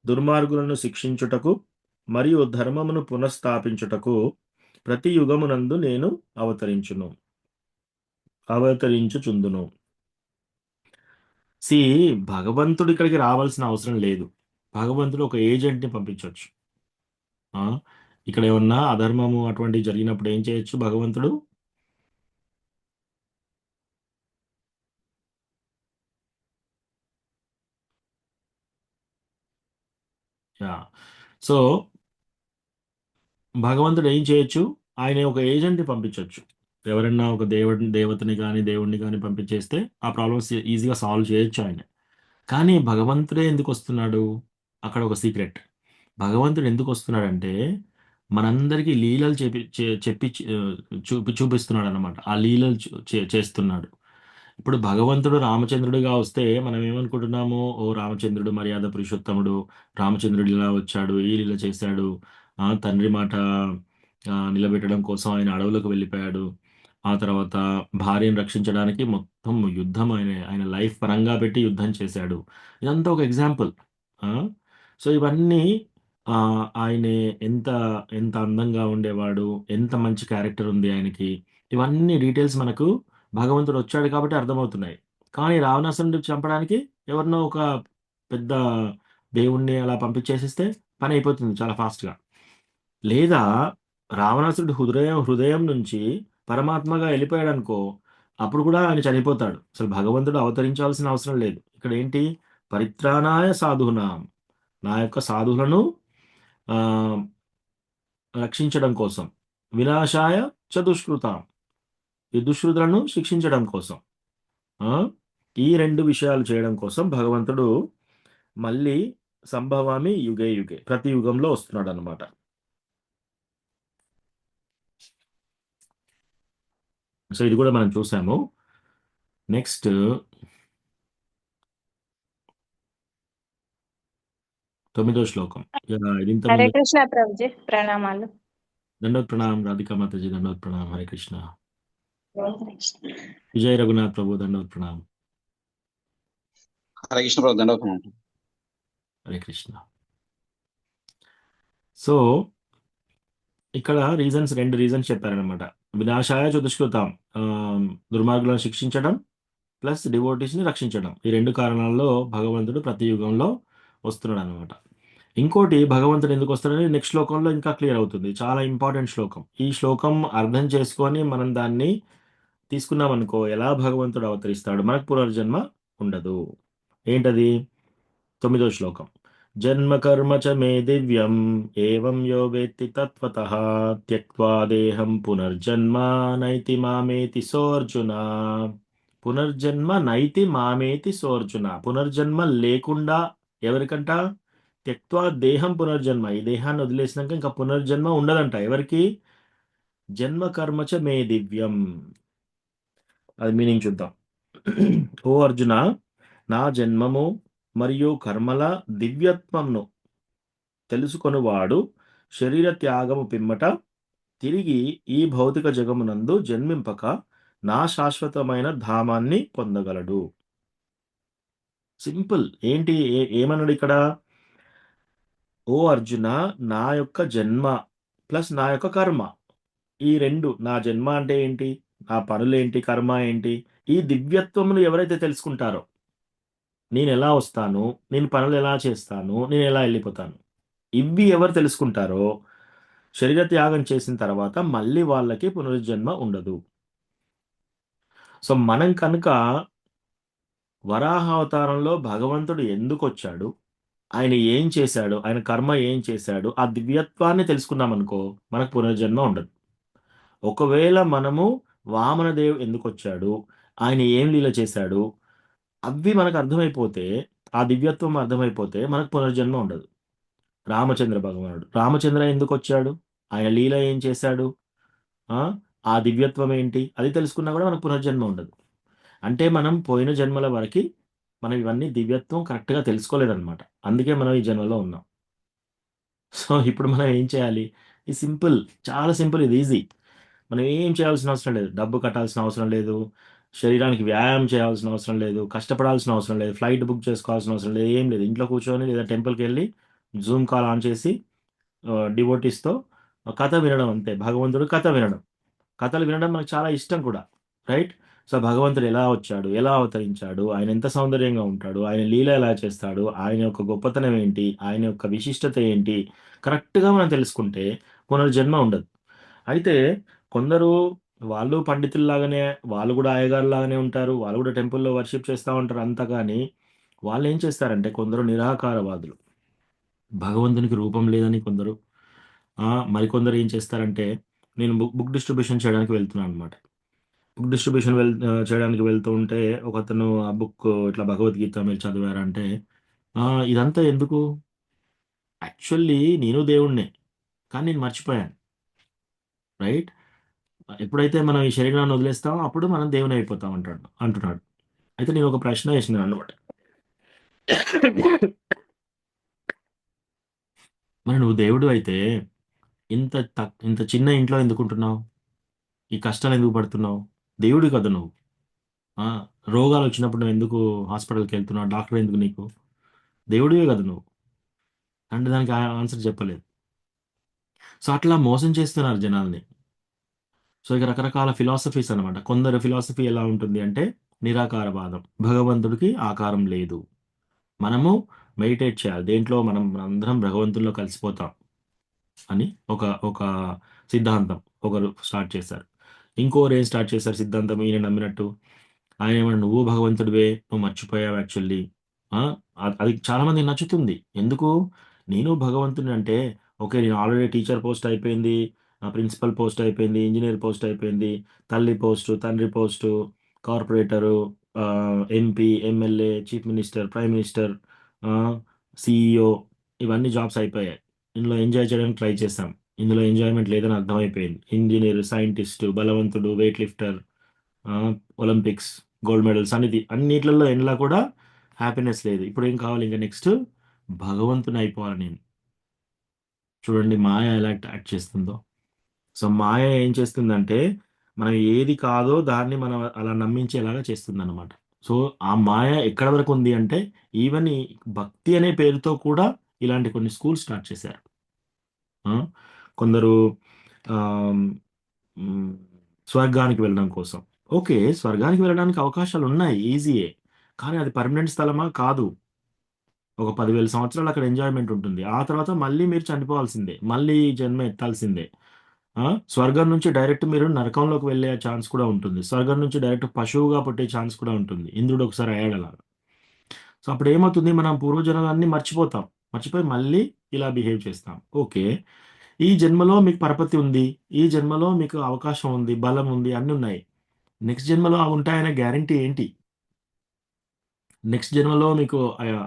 దుర్మార్గులను శిక్షించుటకు మరియు ధర్మమును పునఃస్థాపించుటకు ప్రతి యుగమునందు నేను అవతరించుచుందును. భగవంతుడు ఇక్కడికి రావాల్సిన అవసరం లేదు. భగవంతుడు ఒక ఏజెంట్ని పంపించవచ్చు. ఇక్కడ ఏమన్నా అధర్మము అటువంటివి జరిగినప్పుడు ఏం చేయొచ్చు భగవంతుడు? సో భగవంతుడు ఏం చేయొచ్చు? ఆయన ఒక ఏజెంట్ని పంపించవచ్చు. ఎవరన్నా ఒక దేవతని కానీ దేవుణ్ణి కానీ పంపించేస్తే ఆ ప్రాబ్లమ్స్ ఈజీగా సాల్వ్ చేయొచ్చు ఆయన. కానీ భగవంతుడే ఎందుకు వస్తున్నాడు? అక్కడ ఒక సీక్రెట్. భగవంతుడు ఎందుకు వస్తున్నాడంటే మనందరికీ లీలలు చెప్పి చూపిస్తున్నాడు అనమాట. ఆ లీలలు చేస్తున్నాడు. ఇప్పుడు భగవంతుడు రామచంద్రుడిగా వస్తే మనం ఏమనుకుంటున్నాము? ఓ రామచంద్రుడు మర్యాద పురుషోత్తముడు, రామచంద్రుడు ఇలా వచ్చాడు, ఈ లీల చేశాడు, తండ్రి మాట నిలబెట్టడం కోసం ఆయన అడవులకు వెళ్ళిపోయాడు, ఆ తర్వాత భార్యను రక్షించడానికి మొత్తం యుద్ధం ఆయన లైఫ్ పరంగా పెట్టి యుద్ధం చేశాడు. ఇదంతా ఒక ఎగ్జాంపుల్. సో ఇవన్నీ ఆయనే ఎంత ఎంత అందంగా ఉండేవాడు, ఎంత మంచి క్యారెక్టర్ ఉంది ఆయనకి, ఇవన్నీ డీటెయిల్స్ మనకు భగవంతుడు వచ్చాడు కాబట్టి అర్థమవుతున్నాయి. కానీ రావణాసురుడిని చంపడానికి ఎవరినో ఒక పెద్ద దేవుణ్ణి అలా పంపించేసిస్తే పని అయిపోతుంది చాలా ఫాస్ట్‌గా. లేదా రావణాసురుడి హృదయం నుంచి పరమాత్మగా వెళ్ళిపోయాడనుకో, అప్పుడు కూడా ఆయన చనిపోతాడు. అసలు భగవంతుడు అవతరించాల్సిన అవసరం లేదు. ఇక్కడ ఏంటి? పరిత్రాణాయ సాధూనాం, నా యొక్క సాధువులను రక్షించడం కోసం, వినాశాయ చ దుష్కృతాం, ఈ దుష్కృతులను శిక్షించడం కోసం, ఈ 2 విషయాలు చేయడం కోసం భగవంతుడు మళ్ళీ సంభవామి యుగే యుగే, ప్రతి యుగంలో వస్తున్నాడు అనమాట. సో ఇది కూడా మనం చూసాము. నెక్స్ట్ 9వ శ్లోకం. హరే కృష్ణ ప్రభుజీ, ప్రణామాలు. దండోత్ ప్రణాम राधिका माता जी, దండోత్ ప్రణాम हरे कृष्णा। विजय रघुनाथ प्रभु, దండోత్ ప్రణాम హరే కృష్ణ ప్రభు దండవతం. हरे कृष्णा। సో ఇక్కడ రెండు రీజన్స్ చెప్పారనమాట. వినాశాయ చతుష్కృతాం, దుర్మార్గులను శిక్షించడం ప్లస్ డివోటీస్ని రక్షించడం. ఈ రెండు కారణాల్లో భగవంతుడు ప్రతి యుగంలో వస్తున్నాడు అనమాట. ఇంకోటి భగవంతుడు ఎందుకు వస్తాడని నెక్స్ట్ శ్లోకంలో ఇంకా క్లియర్ అవుతుంది. చాలా ఇంపార్టెంట్ శ్లోకం. ఈ శ్లోకం అర్థం చేసుకొని మనం దాన్ని తీసుకున్నాం అనుకో, ఎలా భగవంతుడు అవతరిస్తాడు, మనకు పునర్జన్మ ఉండదు. ఏంటది? 9వ శ్లోకం. జన్మ కర్మ చ మే దివ్యం ఏవం యో వేత్తి తత్వతః త్యక్త్వా దేహం పునర్జన్మ నైతి మామేతి సోర్జున. పునర్జన్మ నైతి మామేతి సోర్జున. పునర్జన్మ లేకుండా ఎవరికంట? త్యక్త్వా దేహం పునర్జన్మ. ఈ దేహాన్ని వదిలేసినాక ఇంకా పునర్జన్మ ఉండదంట. ఎవరికి? జన్మ కర్మ చ మే దివ్యం. అది మీనింగ్ చూద్దాం. ఓ అర్జున, నా జన్మము మరియు కర్మల దివ్యత్వంను తెలుసుకొనువాడు శరీర త్యాగము పిమ్మట తిరిగి ఈ భౌతిక జగమునందు జన్మింపక నా శాశ్వతమైన ధామాన్ని పొందగలడు. సింపుల్. ఏంటి ఏమన్నాడు ఇక్కడ? ఓ అర్జున, నా యొక్క జన్మ ప్లస్ నా యొక్క కర్మ, ఈ రెండు. నా జన్మ అంటే ఏంటి? నా పనులేంటి? కర్మ ఏంటి? ఈ దివ్యత్వమును ఎవరైతే తెలుసుకుంటారో, నేను ఎలా వస్తాను, నేను పనులు ఎలా చేస్తాను, నేను ఎలా వెళ్ళిపోతాను, ఇవి ఎవరు తెలుసుకుంటారో శరీర త్యాగం చేసిన తర్వాత మళ్ళీ వాళ్ళకి పునర్జన్మ ఉండదు. సో మనం కనుక వరాహ అవతారంలో భగవంతుడు ఎందుకు వచ్చాడు, ఆయన ఏం చేశాడు, ఆయన కర్మ ఏం చేశాడు, ఆ దివ్యత్వాన్ని తెలుసుకున్నాం అనుకో, మనకు పునర్జన్మ ఉండదు. ఒకవేళ మనము వామనదేవ్ ఎందుకు వచ్చాడు, ఆయన ఏం లీల చేశాడు, అవి మనకు అర్థమైపోతే, ఆ దివ్యత్వం అర్థమైపోతే మనకు పునర్జన్మ ఉండదు. రామచంద్ర భగవానుడు, రామచంద్ర ఎందుకు వచ్చాడు, ఆయన లీల ఏం చేశాడు, ఆ దివ్యత్వం ఏంటి, అది తెలుసుకున్నా కూడా మనకు పునర్జన్మ ఉండదు. అంటే మనం పోయిన జన్మల వరకు మనం ఇవన్నీ దివ్యత్వం కరెక్ట్గా తెలుసుకోలేదన్నమాట. అందుకే మనం ఈ జన్మలో ఉన్నాం. సో ఇప్పుడు మనం ఏం చేయాలి? ఈ సింపుల్, చాలా సింపుల్, ఇది ఈజీ. మనం ఏం చేయాల్సిన అవసరం లేదు. డబ్బు కట్టాల్సిన అవసరం లేదు, శరీరానికి వ్యాయామం చేయాల్సిన అవసరం లేదు, కష్టపడాల్సిన అవసరం లేదు, ఫ్లైట్ బుక్ చేసుకోవాల్సిన అవసరం లేదు, ఏం లేదు. ఇంట్లో కూర్చొని లేదా టెంపుల్కి వెళ్ళి జూమ్ కాల్ ఆన్ చేసి డివోటీస్తో కథ వినడం అంతే. భగవంతుడు కథ వినడం, కథలు వినడం మనకు చాలా ఇష్టం కూడా, రైట్? సో భగవంతుడు ఎలా వచ్చాడు, ఎలా అవతరించాడు, ఆయన ఎంత సౌందర్యంగా ఉంటాడు, ఆయన లీల ఎలా చేస్తాడు, ఆయన యొక్క గొప్పతనం ఏంటి, ఆయన యొక్క విశిష్టత ఏంటి, కరెక్ట్గా మనం తెలుసుకుంటే పునర్జన్మ ఉండదు. అయితే కొందరు వాళ్ళు పండితుల్లాగానే, వాళ్ళు కూడా అయ్యగారులాగానే ఉంటారు, వాళ్ళు కూడా టెంపుల్లో వర్షిప్ చేస్తూ ఉంటారు అంతా. కానీ వాళ్ళు ఏం చేస్తారంటే, కొందరు నిరాకారవాదులు, భగవంతునికి రూపం లేదని కొందరు. మరికొందరు ఏం చేస్తారంటే, నేను బుక్ డిస్ట్రిబ్యూషన్ చేయడానికి వెళ్తున్నాను అనమాట. బుక్ డిస్ట్రిబ్యూషన్ చేయడానికి వెళ్తూ ఉంటే ఒకతను ఆ బుక్ ఇట్లా భగవద్గీత మీరు చదివారంటే, ఇదంతా ఎందుకు, యాక్చువల్లీ నేను దేవుణ్ణే కానీ నేను మర్చిపోయాను, రైట్? ఎప్పుడైతే మనం ఈ శరీరాన్ని వదిలేస్తామో అప్పుడు మనం దేవుని అయిపోతాం అంటున్నాడు. అయితే నేను ఒక ప్రశ్న వేసినాను అనమాట. మరి నువ్వు దేవుడు అయితే ఇంత చిన్న ఇంట్లో ఎందుకు ఉంటున్నావు, ఈ కష్టాలు ఎందుకు పడుతున్నావు? దేవుడు కదా నువ్వు. రోగాలు వచ్చినప్పుడు నువ్వు ఎందుకు హాస్పిటల్కి వెళ్తున్నావు, డాక్టర్ ఎందుకు నీకు? దేవుడివే కదా నువ్వు. అంటే దానికి ఆన్సర్ చెప్పలేదు. సో అట్లా మోసం చేస్తున్నారు జనాల్ని. సో ఇక రకరకాల ఫిలాసఫీస్ అనమాట. కొందరు ఫిలాసఫీ ఎలా ఉంటుంది అంటే నిరాకారవాదం, భగవంతుడికి ఆకారం లేదు, మనము మెడిటేట్ చేయాలి, దేంట్లో మనం అందరం భగవంతుల్లో కలిసిపోతాం అని ఒక ఒక సిద్ధాంతం ఒకరు స్టార్ట్ చేశారు. ఇంకోరు ఏం స్టార్ట్ చేశారు సిద్ధాంతం, ఈయన నమ్మినట్టు. ఆయన ఏమన్నా, నువ్వు భగవంతుడివే, నువ్వు మర్చిపోయావు యాక్చువల్లీ. అది చాలామంది నచ్చుతుంది. ఎందుకు? నేను భగవంతుని అంటే, ఓకే, నేను ఆల్రెడీ టీచర్ పోస్ట్ అయిపోయింది, ప్రిన్సిపల్ పోస్ట్ అయిపోయింది, ఇంజనీర్ పోస్ట్ అయిపోయింది, తల్లి పోస్టు, తండ్రి post, corporator, MP, MLA, chief minister, prime minister, CEO, ఇవన్నీ జాబ్స్ అయిపోయాయి. ఇందులో ఎంజాయ్ చేయడానికి ట్రై చేశాం, ఇందులో ఎంజాయ్మెంట్ లేదని అర్థమైపోయింది. ఇంజనీర్, సైంటిస్టు, బలవంతుడు, weight lifter, Olympics, gold medals, అన్నిట్లలో ఎండ్లా కూడా హ్యాపీనెస్ లేదు. ఇప్పుడు ఏం కావాలి? ఇంకా నెక్స్ట్ భగవంతుని అయిపోవాలి నేను. చూడండి మాయ ఎలా యాక్ట్ చేస్తుందో. సో మాయ ఏం చేస్తుందంటే మనం ఏది కాదో దాన్ని మనం అలా నమ్మించేలాగా చేస్తుందన్నమాట. సో ఆ మాయ ఎక్కడ వరకు ఉంది అంటే ఈవెన్ ఈ భక్తి అనే పేరుతో కూడా ఇలాంటి కొన్ని స్కూల్స్ స్టార్ట్ చేశారు. ఆ! కొందరు ఆహ్, హ్మ్. స్వర్గానికి వెళ్ళడం కోసం. ఓకే. స్వర్గానికి వెళ్ళడానికి అవకాశాలున్నాయి. ఈజీయే. కానీ అది పర్మనెంట్ స్థలమా? కాదు. ఒక 10,000 సంవత్సరాలు అక్కడ ఎంజాయ్‌మెంట్ ఉంటుంది. ఆ తర్వాత మళ్ళీ మీరు చనిపోవాల్సిందే. మళ్ళీ జన్మ ఎత్తాల్సిందే. ఆ! స్వర్గం నుంచి డైరెక్ట్ మీరు నరకంలోకి వెళ్ళే ఛాన్స్ కూడా ఉంటుంది. స్వర్గం నుంచి డైరెక్ట్ పశువుగా పుట్టే ఛాన్స్ కూడా ఉంటుంది. ఇంద్రుడు ఒకసారి అయ్యాడలాగా. సో, అప్పుడేమవుతుంది మనం పూర్వజన్మలన్నీ మర్చిపోతాం. మర్చిపోయి మళ్ళీ ఇలా బిహేవ్ చేస్తాం. ఓకే. ఈ జన్మలో మీకు పరపతి ఉంది. ఈ జన్మలో మీకు అవకాశం ఉంది, బలం ఉంది, అన్నున్నాయి. నెక్స్ట్ జన్మలో అవి ఉంటాయనే గ్యారంటీ ఏంటి? నెక్స్ట్ జన్మలో మీకు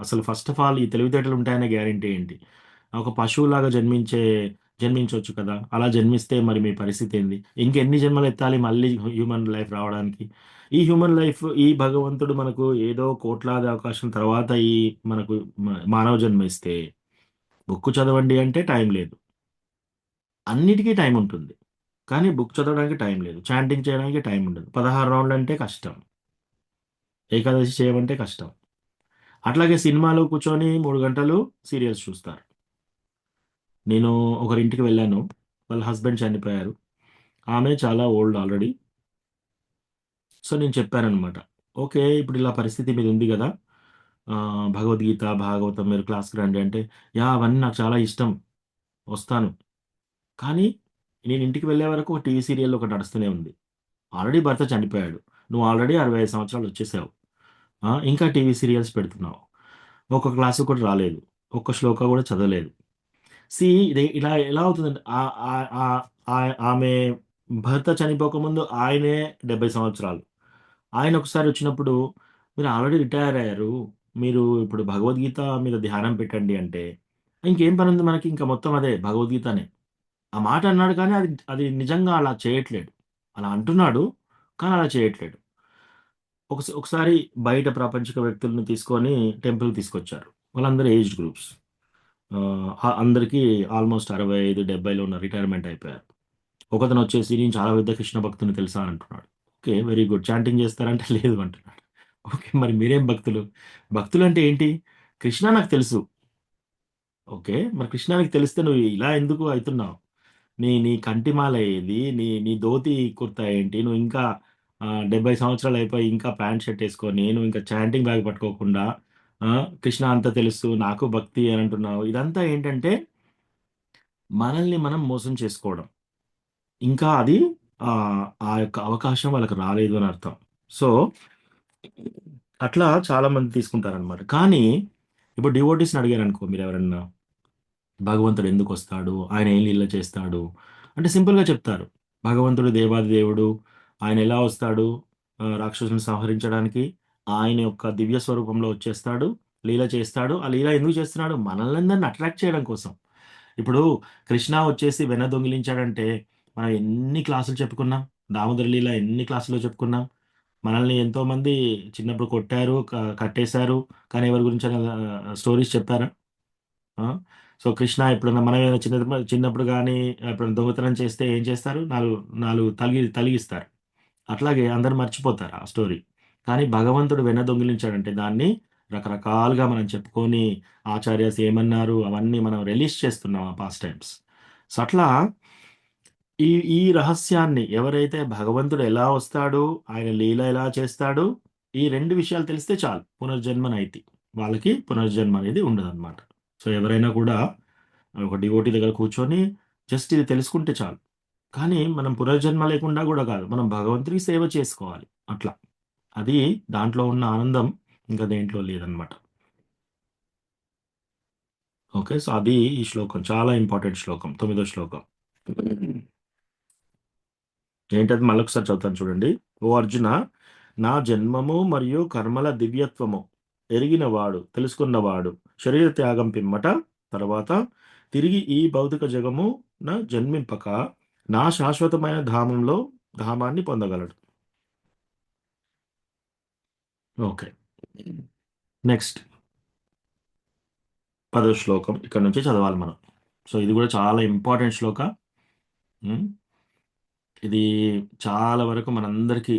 అసలు ఫస్ట్ ఆఫ్ ఆల్ ఈ తెలివితేటలు ఉంటాయనే గ్యారంటీ ఏంటి? ఒక పశువులాగా జన్మించొచ్చు కదా! అలా జన్మిస్తే మరి మీ పరిస్థితి ఏంది? ఇంకెన్ని జన్మలు ఎత్తాలి మళ్ళీ హ్యూమన్ లైఫ్ రావడానికి? ఈ హ్యూమన్ లైఫ్ ఈ భగవంతుడు మనకు ఏదో కోట్లాది అవకాశం తర్వాత ఈ మనకు మానవ జన్మ ఇస్తే, బుక్కు చదవండి అంటే టైం లేదు. అన్నిటికి టైం ఉంటుంది. కానీ బుక్ చదవడానికి టైం లేదు. చాంటింగ్ చేయడానికి టైం ఉండదు. 16 రౌండ్లంటే కష్టం. ఏకాదశి చేయమంటే కష్టం. అట్లాగే సినిమాలో కూర్చొని 3 గంటలు సీరియల్స్ చూస్తారు. నేను ఒకరింటికి వెళ్ళాను. వాళ్ళ హస్బెండ్ చనిపోయారు. ఆమె చాలా ఓల్డ్ ఆల్రెడీ. సో, నేను చెప్పాననమాట. ఓకే. ఇప్పుడు ఇలా పరిస్థితి మీదుంది గదా! భగవద్గీత, భాగవతం మీరు క్లాస్‌కి రండి అంటే, యాహ్! అవన్నీ నాకు చాలా ఇష్టం. వస్తాను. కానీ నేను ఇంటికి వెళ్ళే వరకు ఒక టీవీ సీరియల్ ఒకటి నడుస్తూనే ఉంది. ఆల్రెడీ భర్త చనిపోయాడు. నువ్వు ఆల్రెడీ 65 సంవత్సరాలు వచ్చేసావు. ఇంకా టీవీ సీరియల్స్ పెడుతున్నావు. ఒక క్లాస్‌కి కూడా రాలేదు. ఒక్క శ్లోక కూడా చదవలేదు. సీ ఇది ఇలా ఎలా అవుతుందంటే ఆహ్, ఆహ్, ఆహ్, ఆమె భర్త చనిపోకముందు ఆయనే 70 సంవత్సరాలు. ఆయన ఒకసారి వచ్చినప్పుడు, "మీరు ఆల్రెడీ రిటైర్ అయ్యారు. మీరు ఇప్పుడు భగవద్గీత మీద ధ్యానం పెట్టండి" అంటే, ఇంకేం పనుంది మనకి ఇంకా మొత్తం అదే భగవద్గీతనే. ఆ మాట అన్నాడు కానీ అది అది నిజంగా అలా చేయట్లేడు. అలా అంటున్నాడు. కానీ అలా చేయట్లేడు. ఒకసారి బయట ప్రాపంచిక వ్యక్తులను తీసుకొని టెంపుల్‌కి తీసుకొచ్చారు. వాళ్ళందరూ ఏజ్డ్ గ్రూప్స్. అందరికి ఆల్‌మోస్ట్ 65, 70లో ఉన్న రిటైర్మెంట్ అయిపోయారు. ఒకతనొచ్చేసి "నేను చాలా పెద్ద కృష్ణ భక్తుడిని తెలుసా" అని అంటున్నాడు. ఓకే. Very good. చాంటింగ్ చేస్తారంటే లేదు అంటున్నాడు. ఓకే. మరి మీరేం భక్తులు? భక్తులంటే ఏంటి? కృష్ణ నాకు తెలుసు. ఓకే. మరి కృష్ణ నీకు తెలిస్తే నువ్వు ఇలా ఎందుకు అయితున్నావు? నీ నీ కంటిమాల ఏది? నీ నీ ధోతి కుర్తా ఏంటి? నువ్వు ఇంకా 70 సంవత్సరాలయిపోయి ఇంకా ప్యాంట్, షర్ట్ ఏసుకొని, నువ్వు ఇంకా చాంటింగ్ బ్యాగ్ పట్టుకోకుండా కృష్ణ అంతా తెలుసు, నాకు భక్తి అని అంటున్నావు. ఇదంతా ఏంటంటే, మనల్ని మనం మోసం చేసుకోవడం. ఇంకా అది ఆ యొక్క అవకాశం వాళ్ళకి రాలేదు అని అర్థం. సో, అట్లా చాలామంది తీసుకుంటారనమాట. కానీ, ఇప్పుడు డివోటీస్‌ని అడిగారనుకో మీరెవరన్నా భగవంతుడు ఎందుకొస్తాడు? ఆయన ఏం లీల చేస్తాడు? అంటే సింపుల్‌గా చెప్తారు. భగవంతుడు దేవాది దేవుడు. ఆయన ఎలా వస్తాడు? రాక్షసులను సంహరించడానికి. ఆయన యొక్క దివ్య స్వరూపంలో వచ్చేస్తాడు. లీల చేస్తాడు. ఆ లీల ఎందుకు చేస్తున్నాడు? మనలందరిని అట్రాక్ట్ చేయడం కోసం. ఇప్పుడు కృష్ణ వచ్చేసి వెన్న దొంగిలించాడంటే, మనం ఎన్ని క్లాసులు చెప్పుకున్నాం. దామోదర లీల ఎన్ని క్లాసుల్లో చెప్పుకున్నాం. మనల్ని ఎంతోమంది చిన్నప్పుడు కొట్టారు, కట్టేశారు. కానీ ఎవరి గురించైనా స్టోరీస్ చెప్పారా? ఆ! సో, కృష్ణ ఎప్పుడన్నా మనం ఏమైనా చిన్నప్పుడు గాని ఎప్పుడైనా దొంగతనం చేస్తే ఏం చేస్తారు? నాలుగు తలిగిస్తారు. అట్లాగే అందరూ మర్చిపోతారు ఆ స్టోరీ. కానీ భగవంతుడు వెన్న దొంగిలించాడంటే దాన్ని రకరకాలుగా మనం చెప్పుకొని ఆచార్యస్ ఏమన్నారు అవన్నీ మనం రిలీజ్ చేస్తున్నాం ఆ పాస్ట్ టైమ్స్. సో, అట్లా ఈ ఈ రహస్యాన్ని ఎవరైతే భగవంతుడు ఎలా వస్తాడు, ఆయన లీల ఎలా చేస్తాడు, ఈ 2 విషయాలు తెలిస్తే చాలు పునర్జన్మనైతి. వాళ్ళకి పునర్జన్మ అనేది ఉండదనమాట. సో, ఎవరైనా కూడా ఒక డివోటీ దగ్గర కూర్చొని జస్ట్ ఇది తెలుసుకుంటే చాలు. కానీ మనం పునర్జన్మ లేకుండా గూడా కాదు. మనం భగవంతుడికి సేవ చేసుకోవాలి. అట్లా. అది దాంట్లో ఉన్న ఆనందం ఇంకా దేంట్లో లేదనమాట. ఓకే. సో, అది ఈ శ్లోకం. చాలా ఇంపార్టెంట్ శ్లోకం. 9వ శ్లోకం. ఏంటది మళ్ళొకసారి చదువుతాను చూడండి. ఓ అర్జున! నా జన్మము మరియు కర్మల దివ్యత్వము ఎరిగినవాడు, తెలుసుకున్నవాడు శరీర త్యాగం పిమ్మట తర్వాత తిరిగి ఈ భౌతిక జగమున జన్మింపక నా శాశ్వతమైన ధామాన్ని పొందగలడు. ఓకే. నెక్స్ట్ 10వ శ్లోకం. ఇక్కడి నుంచి చదవాలి మనం. సో, ఇది కూడా చాలా ఇంపార్టెంట్ శ్లోక. హ్మ్. ఇది చాలా వరకు మనందరికీ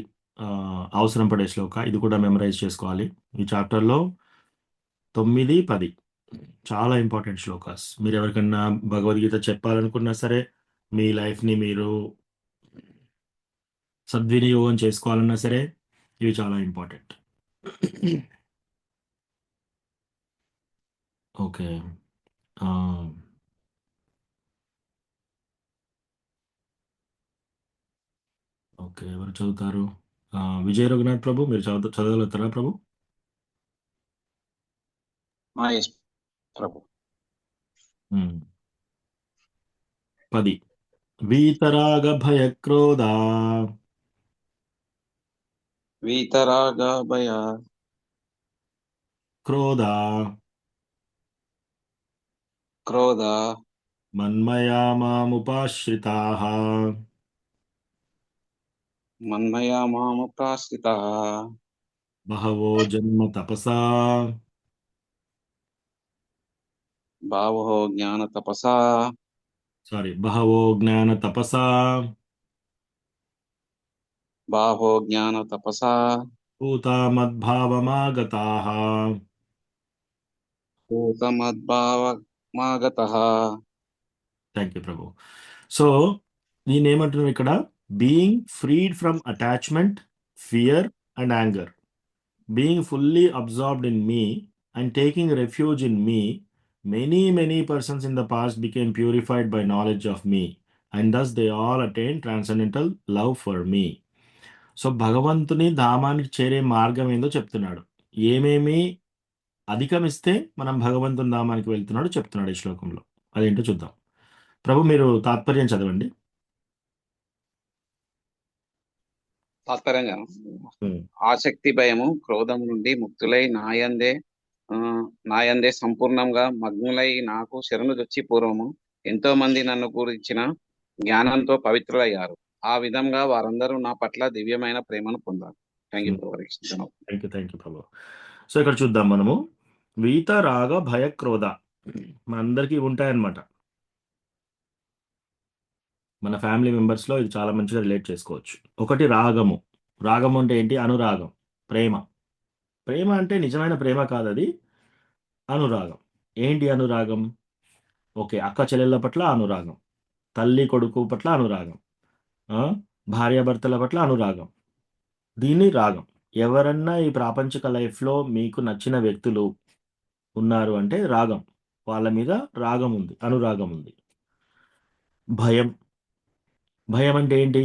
అవసరం పడే శ్లోక. ఇది కూడా మెమరైజ్ చేసుకోవాలి. ఈ చాప్టర్‌లో 9, 10 చాలా ఇంపార్టెంట్ శ్లోకాస్. మీరెవరికన్నా భగవద్గీత చెప్పాలనుకున్నా సరే, మీ లైఫ్‌ని మీరు సద్వినియోగం చేసుకోవాలన్నా సరే, ఇవి చాలా ఇంపార్టెంట్. ఓకే. ఆహ్, ఓకే. ఎవరు చదువుతారు? విజయ్ రఘునాథ్ ప్రభు మీరు చదవగలుగుతారా ప్రభు? ఎస్ ప్రభు. హ్మ్. 10 వీతరాగ భయక్రోధా వీతరాగ భయ క్రోధా క్రోధ మన్మయా మాముపాశ్రితాః మన్మయా మాముపాశ్రిత బహవో జన్మ తపసా భావో జ్ఞాన తపసా బహవో జ్ఞాన తపసా బాహో జ్ఞాన తపసా పూతా మద్భావమాగతాః. భూతమద్భావమాగతః. థ్యాంక్ యూ ప్రభు. సో దీన్ని ఏమంటున్నాం ఇక్కడ? Being freed from attachment, fear and anger, being fully absorbed in me and taking refuge in me, many persons in the past became purified by knowledge of me, and thus they all attained transcendental love for me. So భగవంతుని ధామానికి చేరే మార్గం ఏందో చెప్తున్నాడు. ఏమేమి అధిగమిస్తే మనం భగవంతుని ధామానికి వెళ్తున్నాడో చెప్తున్నాడు ఈ శ్లోకంలో. అదేంటో చూద్దాం. ప్రభు మీరు తాత్పర్యం చదవండి. తాత్పర్యంగా ఉమ్. ఆసక్తి భయము క్రోధము నుండి ముక్తులై నాయందే సంపూర్ణంగా మగ్నులై నాకు శరణుజొచ్చి పూర్వము ఎంతో మంది నన్ను గురించిన జ్ఞానంతో పవిత్రులయ్యారు. ఆ విధంగా వారందరూ నా పట్ల దివ్యమైన ప్రేమను పొందారు. Thank you for thank you ప్రభు. సో ఇక్కడ చూద్దాం మనము వీత రాగ భయ క్రోధ మనందరికీ ఉంటాయన్నమాట. మన ఫ్యామిలీ మెంబర్స్లో ఇది చాలా మంచిగా రిలేట్ చేసుకోవచ్చు. ఒకటి రాగము. రాగము అంటే ఏంటి? అనురాగం, ప్రేమ. ప్రేమ అంటే నిజమైన ప్రేమ కాదు, అది అనురాగం. ఏంటి అనురాగం? ఓకే, అక్క చెల్లెళ్ళ పట్ల అనురాగం, తల్లి కొడుకు పట్ల అనురాగం, భార్యాభర్తల పట్ల అనురాగం, దీన్ని రాగం. ఎవరన్నా ఈ ప్రాపంచిక లైఫ్లో మీకు నచ్చిన వ్యక్తులు ఉన్నారు అంటే రాగం, వాళ్ళ మీద రాగం ఉంది, అనురాగం ఉంది. భయం. భయం అంటే ఏంటి?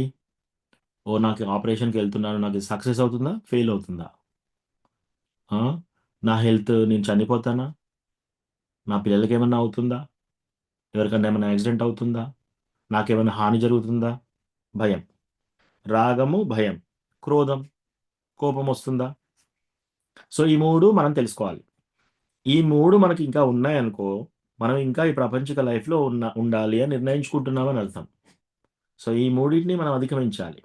ఓ నాకు ఆపరేషన్కి వెళ్తున్నాను, నాకు సక్సెస్ అవుతుందా, ఫెయిల్ అవుతుందా, నా హెల్త్, నేను చనిపోతానా, నా పిల్లలకి ఏమన్నా అవుతుందా, ఎవరికన్నా ఏమైనా యాక్సిడెంట్ అవుతుందా, నాకేమైనా హాని జరుగుతుందా, భయం. రాగము భయం. క్రోధం, కోపం వస్తుందా. సో ఈ మూడు మనం తెలుసుకోవాలి. ఈ మూడు మనకి ఇంకా ఉన్నాయనుకో, మనం ఇంకా ఈ ప్రాపంచిక లైఫ్లో ఉండాలి అని నిర్ణయించుకుంటున్నామని అర్థం. సో ఈ మూడింటిని మనం అధిగమించాలి.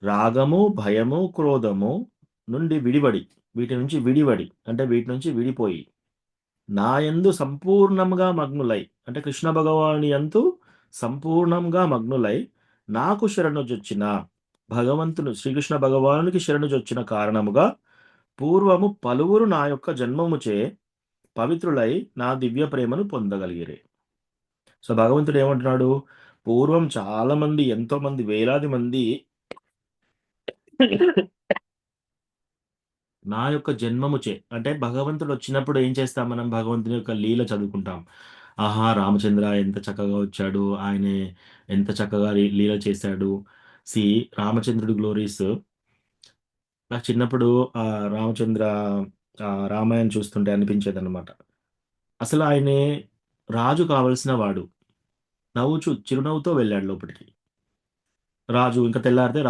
రాగము భయము క్రోధము నుండి విడివడి, వీటి నుంచి విడివడి అంటే వీటి నుంచి విడిపోయి, నా యందు సంపూర్ణంగా మగ్నులై అంటే కృష్ణ భగవాని యందు సంపూర్ణంగా మగ్నులై నాకు శరణుజొచ్చిన భగవంతుడు శ్రీకృష్ణ భగవానునికి శరణుజొచ్చిన కారణముగా పూర్వము పలువురు నా యొక్క జన్మముచే పవిత్రులై నా దివ్య ప్రేమను పొందగలిగిరే. సో భగవంతుడు ఏమంటున్నాడు? పూర్వం చాలా మంది, ఎంతో మంది, వేలాది మంది నా యొక్క జన్మముచే అంటే భగవంతుడు వచ్చినప్పుడు ఏం చేస్తాం మనం? భగవంతుని యొక్క లీల చదువుకుంటాం. ఆహా, రామచంద్ర ఎంత చక్కగా వచ్చాడు, ఆయన ఎంత చక్కగా లీల చేశాడు. సి రామచంద్రుడి గ్లోరీస్. నాకు చిన్నప్పుడు రామచంద్ర రామాయణం చూస్తుంటే అనిపించేది అనమాట. అసలు ఆయనే రాజు కావలసిన వాడు, చిరునవ్వుతో వెళ్ళాడు లోపలికి. రాజు ఇంకా తెల్లారితే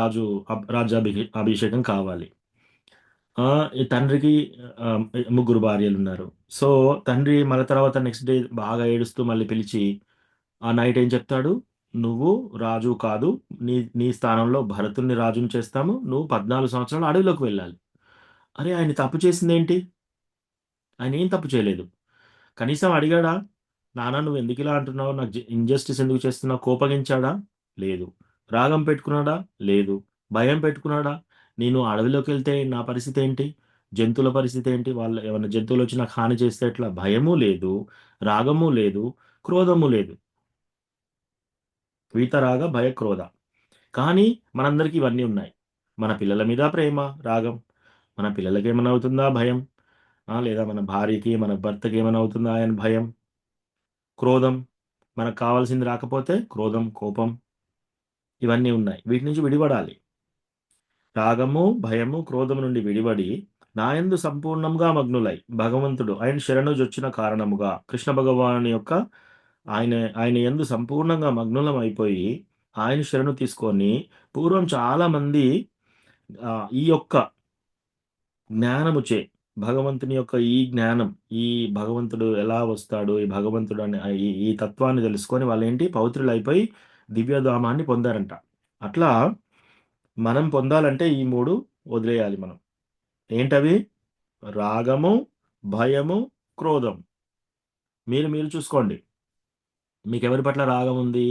రాజ్యాభిషేకం కావాలి. ఈ తండ్రికి ముగ్గురు భార్యలు ఉన్నారు. సో తండ్రి మళ్ళీ తర్వాత నెక్స్ట్ డే బాగా ఏడుస్తూ మళ్ళీ పిలిచి ఆ నైట్ ఏం చెప్తాడు? నువ్వు రాజు కాదు, నీ స్థానంలో భరతుని రాజుని చేస్తాము, నువ్వు 14 సంవత్సరాలు అడవిలోకి వెళ్ళాలి. అరే ఆయన తప్పు చేసింది ఏంటి? ఆయన ఏం తప్పు చేయలేదు. కనీసం అడిగాడా? నాన్న నువ్వు ఎందుకు ఇలా అంటున్నావు, నాకు ఇంజస్టిస్ ఎందుకు చేస్తున్నావు, కోపగించాడా? లేదు. రాగం పెట్టుకున్నాడా? లేదు. భయం పెట్టుకున్నాడా? నేను అడవిలోకి వెళ్తే నా పరిస్థితి ఏంటి? జంతువుల పరిస్థితి ఏంటి? వాళ్ళు ఏమైనా జంతువులు వచ్చి నాకు హాని చేస్తే ఎట్లా? భయము లేదు, రాగము లేదు, క్రోధము లేదు. వీతరాగ భయ క్రోధ. కానీ మనందరికీ ఇవన్నీ ఉన్నాయి. మన పిల్లల మీద ప్రేమ, రాగం. మన పిల్లలకి ఏమైనా అవుతుందా? భయం. లేదా మన భార్యకి, మన భర్తకి ఏమైనా అవుతుందా అని భయం. క్రోధం. మనకు కావాల్సింది రాకపోతే క్రోధం, కోపం. ఇవన్నీ ఉన్నాయి. వీటి నుంచి విడిపడాలి. రాగము, భయము, క్రోధము నుండి విడివడి నాయందు సంపూర్ణంగా మగ్నులై భగవంతుడు ఆయన శరణుజొచ్చిన కారణముగా కృష్ణ భగవాను యొక్క ఆయన ఆయన యందు సంపూర్ణంగా మగ్నులం అయిపోయి ఆయన శరణు తీసుకొని పూర్వం చాలా మంది ఈ యొక్క జ్ఞానముచే భగవంతుని యొక్క ఈ జ్ఞానం, ఈ భగవంతుడు ఎలా వస్తాడు, ఈ భగవంతుడు అనే ఈ తత్వాన్ని తెలుసుకొని వాళ్ళేంటి పవిత్రులైపోయి దివ్యధామాన్ని పొందారంట. అట్లా మనం పొందాలంటే ఈ 3 వదిలేయాలి మనం. ఏంటవి? రాగము, భయము, క్రోధం. మీరు చూసుకోండి. మీకెవరి పట్ల రాగం ఉంది?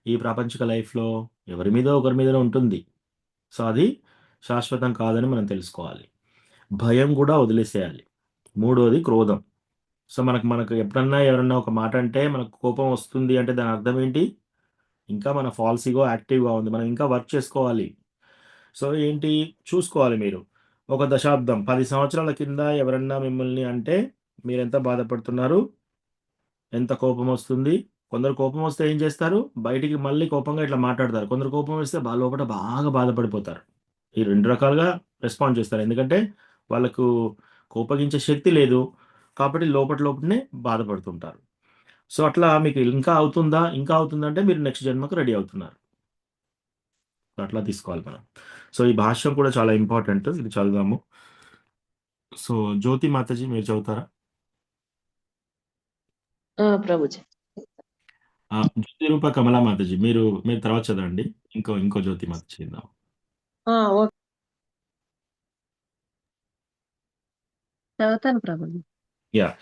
ఈ ప్రాపంచిక లైఫ్‌లో ఎవరి మీదో ఒకరి మీదనో ఉంటుంది. సో, అది శాశ్వతం కాదని మనం తెలుసుకోవాలి. భయం గూడా వదిలేసేయాలి. మూడోది క్రోధం. సో, మనకు ఎప్పుడన్నా ఎవరన్నా ఒక మాట అంటే మనకు కోపం వస్తుంది అంటే దాని అర్థం ఏంటి? ఇంకా మన ఫాల్స్ ఇగో యాక్టివ్‌గా ఉంది. మనం ఇంకా వర్క్ చేసుకోవాలి. సో, ఏంటి చూసుకోవాలి మీరు. ఒక దశాబ్దం, 10 సంవత్సరాల కింద ఎవరన్నా మిమ్మల్ని అంటే మీరెంత బాధపడుతున్నారు? ఎంత కోపమొస్తుంది? కొందరు కోపమొస్తే ఏం చేస్తారు? బయటికి మళ్ళీ కోపంగా ఇట్లా మాట్లాడతారు. కొందరు కోపం వస్తే లోపట బాగా బాధపడిపోతారు. ఈ 2 రకాలుగా రెస్పాండ్ చేస్తారు. ఎందుకంటే వాళ్ళకు కోపగించే శక్తి లేదు. కాబట్టి లోపటనే బాధపడుతుంటారు. సో, అట్లా మీకు ఇంకా అవుతుందా? ఇంకా అవుతుందంటే మీరు నెక్స్ట్ జన్మకు రెడీ అవుతున్నారు. అట్లా తీసుకోవాలి మనం. సో, ఈ భాష్యం కూడా చాలా ఇంపార్టెంట్. ఇది చదువుదాము. సో, జ్యోతి మాతాజీ మీరు చదువుతారా? ప్రభుజీ. జ్యోతి రూప కమలా మాతాజీ మీరు తర్వాత చదవండి. ఇంకో జ్యోతి మాత చేద్దాం. ఓకే. చదువుతాను ప్రభుజీ. యాహ్!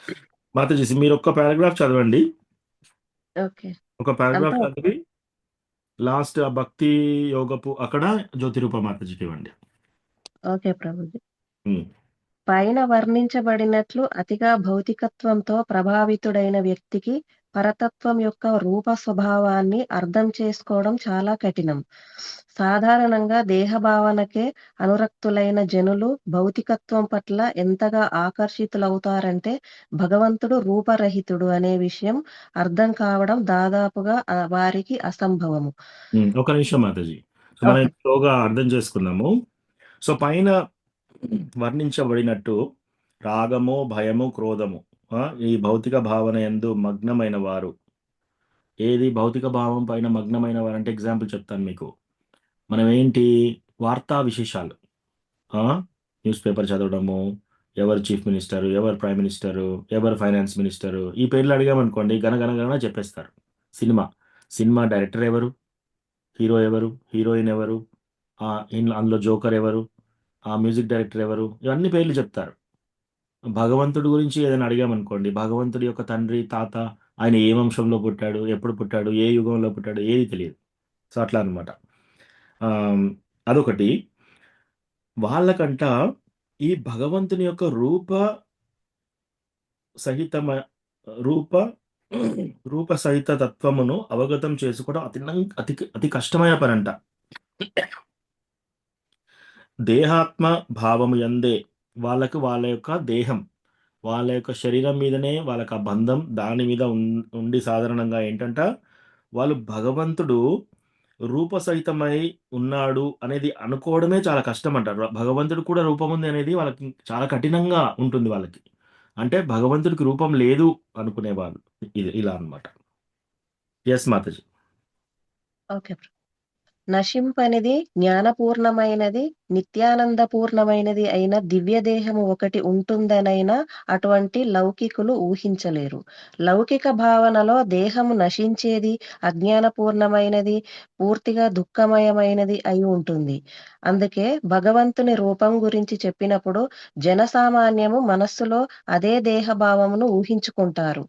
మాతాజీ మీరు ఒక్క పారాగ్రాఫ్ చదవండి. ఓకే. ఒక పారాగ్రాఫ్ అంతా చదివి లాస్ట్ ఆ భక్తి యోగపు అక్కడ జ్యోతి రూప మాతాజీకి ఇవ్వండి. ఓకే ప్రభుజీ. హ్మ్. పైన వర్ణించబడినట్లు అతిగా భౌతికత్వంతో ప్రభావితుడైన వ్యక్తికి పరతత్వం యొక్క రూప స్వభావాన్ని అర్థం చేసుకోవడం చాలా కఠినం. సాధారణంగా దేహభావనకే అనురక్తులైన జనులు భౌతికత్వం పట్ల ఎంతగా ఆకర్షితులవుతారంటే భగవంతుడు రూపరహితుడు అనే విషయం అర్థం కావడం దాదాపుగా వారికి అసంభవము. ఒక నిమిషం మాతాజీ. సో, మనం ఓకే. స్లోగా అర్థం చేసుకుందాము. సో, పైన వర్ణించబడినట్టు రాగము, భయము, క్రోధము ఈ భౌతిక భావన యందు మగ్నమైన వారు. ఏది భౌతిక భావం పైన మగ్నమైన వారంటే ఎగ్జాంపుల్ చెప్తాను మీకు. మనం ఏంటి వార్తా విశేషాలు, న్యూస్ పేపర్ చదవడము, ఎవరు చీఫ్ మినిస్టర్, ఎవరు ప్రైమ్ మినిస్టర్, ఎవరు ఫైనాన్స్ మినిస్టర్, ఈ పేర్లు అడిగామనుకోండి గనగనగన చెప్పేస్తారు. సినిమా డైరెక్టర్ ఎవరు, హీరో ఎవరు, హీరోయిన్ ఎవరు, అందులో జోకర్ ఎవరు, మ్యూజిక్ డైరెక్టర్ ఎవరు, ఇవన్నీ పేర్లు చెప్తారు. భగవంతుడి గురించి ఏదైనా అడిగామనుకోండి భగవంతుడి యొక్క తండ్రి, తాత, ఆయన ఏ వంశంలో పుట్టాడు, ఎప్పుడు పుట్టాడు, ఏ యుగంలో పుట్టాడు, ఏది తెలియదు. సో, అట్లా అనమాట. అదొకటి. వాళ్ళకంట ఈ భగవంతుని యొక్క రూప సహిత తత్వమును అవగతం చేసుకోవడం అతి కష్టమైన పనంట. దేహాత్మ భావము యందే వాళ్ళకు వాళ్ళ యొక్క దేహం, వాళ్ళ యొక్క శరీరం మీదనే వాళ్ళకి ఆ బంధం దాని మీద ఉండి సాధారణంగా ఏంటంట వాళ్ళు భగవంతుడు రూపసహితమై ఉన్నాడు అనేది అనుకోవడమే చాలా కష్టం అంటారు. భగవంతుడు కూడా రూపం ఉంది అనేది వాళ్ళకి చాలా కఠినంగా ఉంటుంది వాళ్ళకి. అంటే భగవంతుడికి రూపం లేదు అనుకునేవాళ్ళు. ఇలా అన్నమాట. ఎస్ మాతాజీ. ఓకే. నశింపనిది, జ్ఞానపూర్ణమైనది, నిత్యానందపూర్ణమైనది అయిన దివ్యదేహము ఒకటి ఉంటుందనైనా అటువంటి లౌకికులు ఊహించలేరు. లౌకిక భావనలో దేహము నశించేది, అజ్ఞానపూర్ణమైనది, పూర్తిగా దుఃఖమయమైనది అయి ఉంటుంది. అందుకే భగవంతుని రూపం గురించి చెప్పినప్పుడు జనసామాన్యము మనస్సులో అదే దేహభావమును ఊహించుకుంటారు.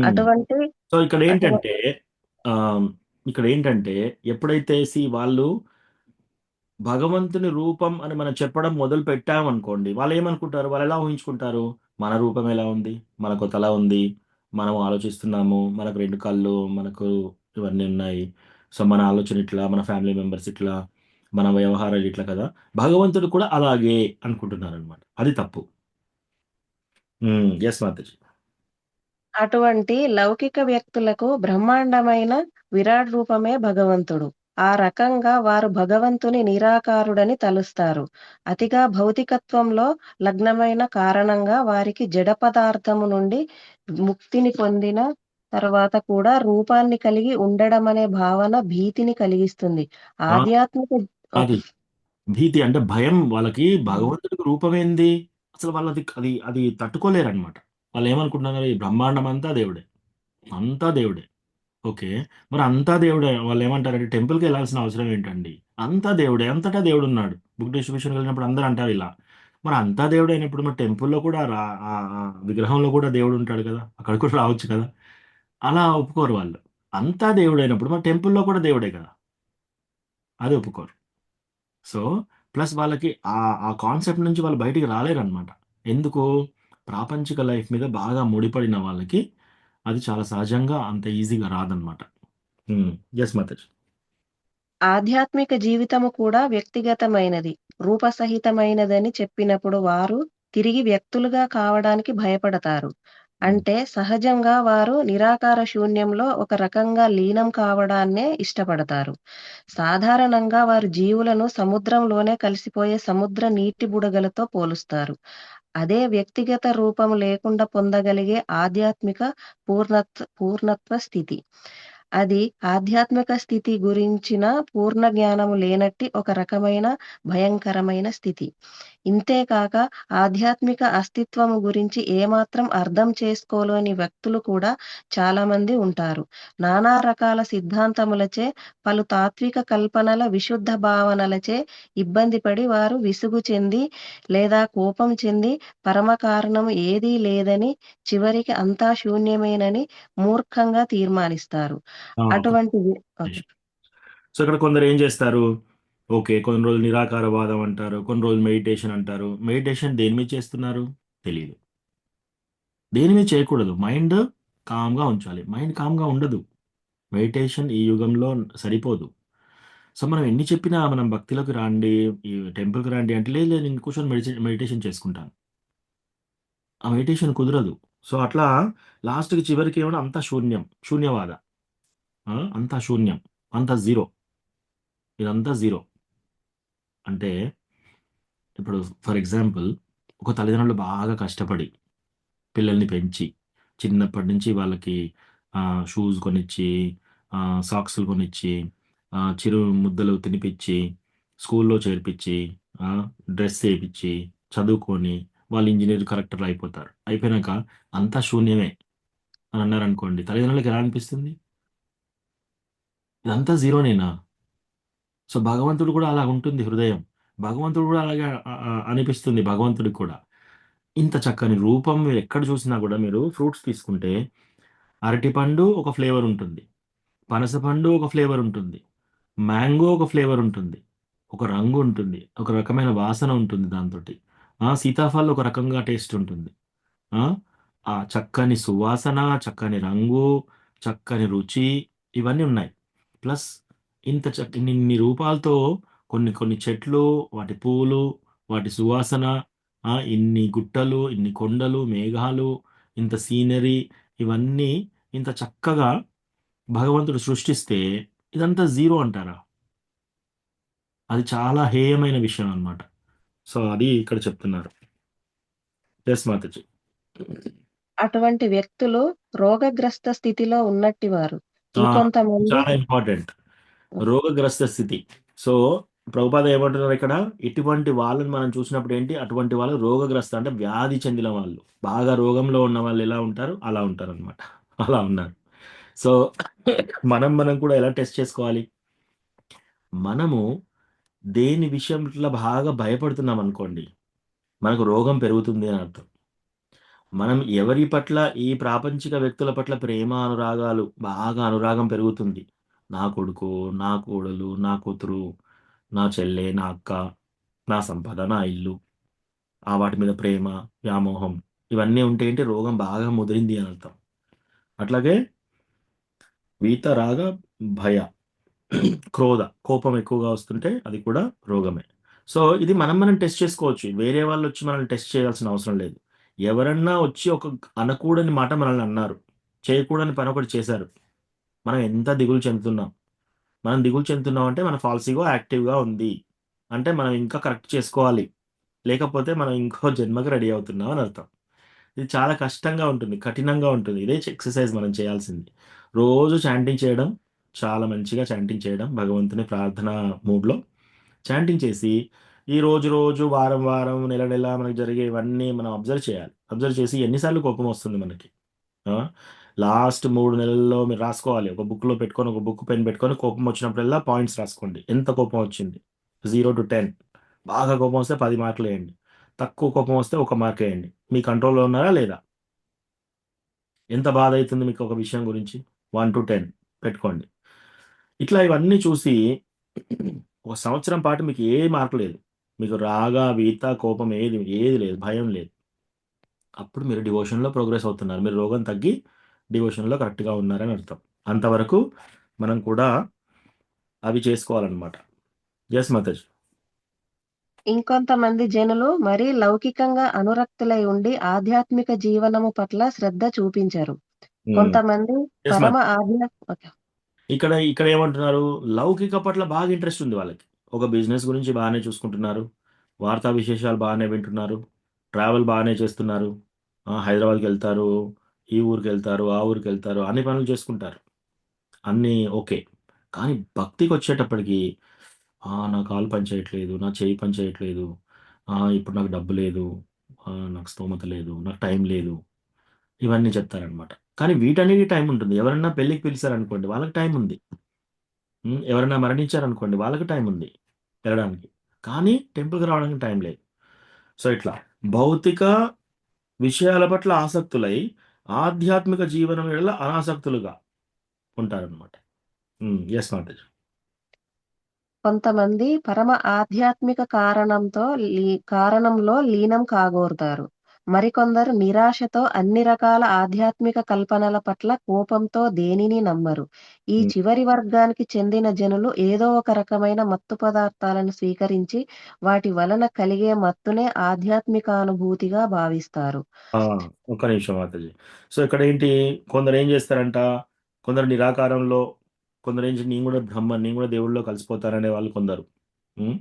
అటువంటి సో ఇక్కడ ఏంటంటే ఇక్కడ ఏంటంటే ఎప్పుడైతే వాళ్ళు భగవంతుని రూపం అని మనం చెప్పడం మొదలు పెట్టామనుకోండి, వాళ్ళు ఏమనుకుంటారు? వాళ్ళు ఎలా ఊహించుకుంటారు? మన రూపం ఎలా ఉంది? మనకు తల ఉంది, మనం ఆలోచిస్తున్నాము, మనకు 2 కళ్ళు, మనకు ఇవన్నీ ఉన్నాయి. సో, మన ఆలోచన ఇట్లా, మన ఫ్యామిలీ మెంబర్స్ ఇట్లా, మన వ్యవహారాలు ఇట్లా కదా! భగవంతుడు కూడా అలాగే అనుకుంటున్నారనమాట. అది తప్పు. యెస్ మాతాజీ. అటువంటి లౌకిక వ్యక్తులకు బ్రహ్మాండమైన విరాట్ రూపమే భగవంతుడు. ఆ రకంగా వారు భగవంతుని నిరాకారుడని తలుస్తారు. అతిగా భౌతికత్వంలో లగ్నమైన కారణంగా వారికి జడ పదార్థము నుండి ముక్తిని పొందిన తర్వాత కూడా రూపాన్ని కలిగి ఉండడమనే భావన భీతిని కలిగిస్తుంది. ఆ! ఆధ్యాత్మిక అది. ఓకే. భీతి అంటే భయం. వాళ్ళకి హ్మ్. భగవంతుడికి రూపమేంది? అసలు వాళ్ళది అది తట్టుకోలేరనమాట. వాళ్ళేమనుకుంటున్నారు? ఈ బ్రహ్మాండం అంతా దేవుడే. అంతా దేవుడే. ఓకే. మరి అంతా దేవుడే వాళ్ళేమంటారంటే టెంపుల్‌కెళ్ళాల్సిన అవసరం ఏంటండి? అంతా దేవుడే. అంతటా దేవుడున్నాడు. బుక్ డిస్ట్రిబ్యూషన్‌కి వెళ్ళినప్పుడు అందరూ అంటారు ఇలా. మరి అంతా దేవుడే అయినప్పుడు మరి టెంపుల్‌లో కూడా విగ్రహంలో కూడా దేవుడుంటాడు కదా! అక్కడికి కూడా రావచ్చు కదా! అలా ఒప్పుకోరు వాళ్ళు. అంతా దేవుడైనప్పుడు మరి టెంపుల్‌లో కూడా దేవుడే కదా! అది ఒప్పుకోరు. సో, ప్లస్ వాళ్ళకి ఆ కాన్సెప్ట్ నుంచి వాళ్ళు బయటికి రాలేరనమాట. ఎందుకు? ప్రాపంచిక లైఫ్ మీద బాగా ముడిపడిన వాళ్ళకి అది చాలా సహజంగా అంత ఈజీగా రాదనమాట. యెస్ మాతాజీ. ఆధ్యాత్మిక జీవితము కూడా వ్యక్తిగతమైనది, రూపసహితమైనదని చెప్పినప్పుడు వారు తిరిగి వ్యక్తులుగా కావడానికి భయపడతారు. హ్మ్. అంటే సహజంగా వారు నిరాకార శూన్యంలో ఒక రకంగా లీనం కావడాన్నే ఇష్టపడతారు. సాధారణంగా వారు జీవులను సముద్రంలోనే కలిసిపోయే సముద్ర నీటి బుడగలతో పోలుస్తారు. అదే వ్యక్తిగత రూపము లేకుండా పొందగలిగే ఆధ్యాత్మిక పూర్ణత్వ స్థితి. అది ఆధ్యాత్మిక స్థితి గురించిన పూర్ణ జ్ఞానము లేనట్టి ఒక రకమైన భయంకరమైన స్థితి. ఇంతేకాక ఆధ్యాత్మిక అస్తిత్వము గురించి ఏమాత్రం అర్థం చేసుకోలేని వ్యక్తులు కూడా చాలామంది ఉంటారు. నానా రకాల సిద్ధాంతములచే, పలు తాత్విక కల్పనల విశుద్ధ భావనలచే ఇబ్బంది పడి వారు విసుగు చెంది లేదా కోపం చెంది పరమ కారణం ఏదీ లేదని, చివరికి అంతా శూన్యమేనని మూర్ఖంగా తీర్మానిస్తారు. ఆ! అటువంటి ఓకే. సో, ఇక్కడ కొందరు ఏం చేస్తారు? ఓకే. కొన్ని రోజులు నిరాకారవాదం అంటారు. కొన్ని రోజులు మెడిటేషన్ అంటారు. మెడిటేషన్ దేని మీద చేస్తున్నారు? తెలీదు. దేని మీద చేయకూడదు. మైండ్ కామ్‌గా ఉంచాలి. మైండ్ కామ్‌గా ఉండదు. మెడిటేషన్ ఈ యుగంలో సరిపోదు. సో, మనం ఎన్ని చెప్పినా మనం భక్తిలోకి రండి, ఈ టెంపుల్‌కి రండి అంటే, లేదు లేదు నేను కూర్చొని మెడిటేషన్ చేసుకుంటాను. ఆ మెడిటేషన్ కుదరదు. సో, అట్లా లాస్ట్‌కి చివరికి ఏమో అంతా శూన్యం. శూన్యవాద. అంతా శూన్యం. అంతా జీరో. ఇదంతా జీరో. అంటే ఇప్పుడు ఫర్ ఎగ్జాంపుల్ ఒక తల్లిదండ్రులు బాగా కష్టపడి పిల్లల్ని పెంచి చిన్నప్పటి నుంచి వాళ్ళకి షూస్ కొనిచ్చి, సాక్సులు కొనిచ్చి, చిరు ముద్దలు తినిపిచ్చి, స్కూల్లో చేర్పిచ్చి, డ్రెస్ ఏపిచ్చి, చదువుకొని వాళ్ళు ఇంజినీర్, కలెక్టర్లు అయిపోతారు. అయిపోయినాక అంతా శూన్యమే అని అన్నారనుకోండి. తల్లిదండ్రులకి ఎలా అనిపిస్తుంది? ఇదంతా జీరోనేనా? సో, భగవంతుడు కూడా అలా ఉంటుంది హృదయం. భగవంతుడు కూడా అలాగే అనిపిస్తుంది భగవంతుడికి కూడా. ఇంత చక్కని రూపం మీరెక్కడ చూసినా గూడా మీరు ఫ్రూట్స్ తీసుకుంటే, అరటిపండు ఒక ఫ్లేవర్ ఉంటుంది. పనసపండు ఒక ఫ్లేవర్ ఉంటుంది. మ్యాంగో ఒక ఫ్లేవర్ ఉంటుంది. ఒక రంగు ఉంటుంది. ఒక రకమైన వాసన ఉంటుంది దాంతోటి. సీతాఫల్ ఒక రకంగా టేస్ట్ ఉంటుంది. ఆ! ఆ చక్కని సువాసన, చక్కని రంగు, చక్కని రుచి ఇవన్నీ ఉన్నాయి. ప్లస్ ఇన్ని రూపాలతో కొన్ని కొన్ని చెట్లు, వాటి పూలు, వాటి సువాసన, ఇన్ని గుట్టలు, ఇన్ని కొండలు, మేఘాలు, ఇంత సీనరీ ఇవన్నీ ఇంత చక్కగా భగవంతుడు సృష్టిస్తే ఇదంతా జీరో అంటారా? అది చాలా హేయమైన విషయం అన్నమాట. సో, అది ఇక్కడ చెప్తున్నారు. యెస్ మాతాజీ. అటువంటి వ్యక్తులు రోగగ్రస్త స్థితిలో ఉన్నట్టివారు. ఆ! ఇంకొంతమంది చాలా ఇంపార్టెంట్. రోగగ్రస్త స్థితి. సో, ప్రభుపాద ఏమంటున్నారు ఇక్కడ? ఇటువంటి వాళ్ళని మనం చూసినప్పుడు ఏంటి? అటువంటి వాళ్ళు రోగగ్రస్త అంటే వ్యాధి చెందిన వాళ్ళు. బాగా రోగంలో ఉన్న వాళ్ళు ఎలా ఉంటారు? అలా ఉంటారనమాట. అలా ఉన్నారు. సో, మనం కూడా ఎలా టెస్ట్ చేసుకోవాలి? మనము దేని విషయంలో బాగా భయపడుతున్నామనుకోండి, మనకు రోగం పెరుగుతుంది అని అర్థం. మనం ఎవరి పట్ల ఈ ప్రాపంచిక వ్యక్తుల పట్ల ప్రేమ, అనురాగాలు బాగా అనురాగం పెరుగుతుంది. నా కొడుకు, నా కోడలు, నా కూతురు, నా చెల్లె, నా అక్క, నా సంపద, నా ఇల్లు, వాటి మీద ప్రేమ, వ్యామోహం ఇవన్నీ ఉంటే ఏంటి రోగం బాగా ముదిరింది అని అర్థం. అట్లాగే వీతరాగ, భయ, క్రోధ, కోపం ఎక్కువగా వస్తుంటే అది కూడా రోగమే. సో ఇది మనం టెస్ట్ చేసుకోవచ్చు. వేరే వాళ్ళు వచ్చి మనల్ని టెస్ట్ చేయాల్సిన అవసరం లేదు. ఎవరన్నా వచ్చి ఒక అనకూడని మాట మనల్ని అన్నారు, చేయకూడని పని ఒకటి చేశారు, మనం ఎంత దిగులు చెందుతున్నాం. మనం దిగులు చెందుతున్నాం అంటే మన ఫాల్స్ ఈగో యాక్టివ్గా ఉంది అంటే మనం ఇంకా కరెక్ట్ చేసుకోవాలి, లేకపోతే మనం ఇంకో జన్మకి రెడీ అవుతున్నాం అని అర్థం. ఇది చాలా కష్టంగా ఉంటుంది, కఠినంగా ఉంటుంది. ఇదే ఎక్సర్సైజ్ మనం చేయాల్సింది. రోజు చాంటింగ్ చేయడం, చాలా మంచిగా చాంటింగ్ చేయడం, భగవంతుని ప్రార్థన మూడ్‌లో చాంటింగ్ చేసి, ఈ రోజు, వారం, నెల మనకు జరిగే ఇవన్నీ మనం అబ్జర్వ్ చేయాలి. అబ్జర్వ్ చేసి ఎన్ని సార్లు కోపం వస్తుంది మనకి. లాస్ట్ 3 నెలల్లో మీరు రాసుకోవాలి. ఒక బుక్‌లో పెట్టుకొని, ఒక బుక్ పెన్ పెట్టుకొని కోపం వచ్చినప్పుడల్లా పాయింట్స్ రాసుకోండి. ఎంత కోపం వచ్చింది? 0-10. బాగా కోపం వస్తే 10 మార్కులేయండి. తక్కువ కోపం వస్తే 1 మార్క్ ఏయండి. మీ కంట్రోల్‌లో ఉన్నారా లేదా? ఎంత బాధ అయితుంది మీకు ఒక విషయం గురించి? 1-10 పెట్టుకోండి. ఇట్లా ఇవన్నీ చూసి ఒక సంవత్సరం పాటు మీకు ఏ మార్పు లేదు. మీకు రాగ, వీత, కోపం ఏది లేదు. భయం లేదు. అప్పుడు మీరు డివోషన్‌లో ప్రోగ్రెస్ అవుతున్నారు. మీరు రోగం తగ్గి డివోషన్‌లో కరెక్ట్‌గా ఉన్నారని అర్థం. అంతవరకు మనం కూడా అవి చేసుకోవాలన్నమాట. యెస్ మాతాజీ. ఇంకొంతమంది జనులు మరీ లౌకికంగా అనురక్తులై ఉండి ఆధ్యాత్మిక జీవనము పట్ల శ్రద్ధ చూపించరు. కొంతమంది యెస్ పరమ మాతాజీ. ఓకే. ఇక్కడ ఏమంటున్నారు? లౌకిక పట్ల బాగా ఇంట్రెస్ట్ ఉంది వాళ్ళకి. ఒక బిజినెస్ గురించి బాగానే చూసుకుంటున్నారు. వార్తా విశేషాలు బాగానే వింటున్నారు. ట్రావెల్ బాగానే చేస్తున్నారు. హైదరాబాద్‌కెళ్తారు, ఈ ఊరికెళ్తారు, ఆ ఊరికెళ్తారు, అన్ని పనులు చేసుకుంటారు. అన్నీ ఓకే. కానీ భక్తికొచ్చేటప్పటికి నా కాలు పని చేయట్లేదు, నా చెయ్యి పని చేయట్లేదు, ఇప్పుడు నాకు డబ్బు లేదు, నాకు స్తోమత లేదు, నాకు టైం లేదు, ఇవన్నీ చెప్తారనమాట. కానీ వీటన్నిటికి టైం ఉంటుంది. ఎవరన్నా పెళ్ళికి పిలిచారనుకోండి వాళ్ళకి టైం ఉంది. ఎవరైనా మరణించారనుకోండి వాళ్ళకి టైం ఉంది వెళ్ళడానికి. కానీ టెంపుల్‌కి రావడానికి టైం లేదు. సో, ఇట్లా భౌతిక విషయాల పట్ల ఆసక్తులై ఆధ్యాత్మిక జీవనం ఎడల అనాసక్తులుగా ఉంటారనమాట. యెస్ మాతాజీ. కొంతమంది పరమ ఆధ్యాత్మిక కారణంలో లీనం కాగోరుతారు. మరికొందరు నిరాశతో అన్ని రకాల ఆధ్యాత్మిక కల్పనల పట్ల కోపంతో దేనిని నమ్మరు. ఈ హ్మ్. చివరి వర్గానికి చెందిన జనులు ఏదో ఒక రకమైన మత్తు పదార్థాలను స్వీకరించి వాటి వలన కలిగే మత్తునే ఆధ్యాత్మికానుభూతిగా భావిస్తారు. ఒక్క నిమిషం మాతాజీ. సో, ఇక్కడేంటి కొందరేం జేస్తారంట, కొందరు నిరాకారంలో, కొందరేంచి నేను గూడా బ్రహ్మని, నేను గూడా దేవుడిలో కలిసిపోతాననే వాళ్ళు కొందరు. హ్మ్.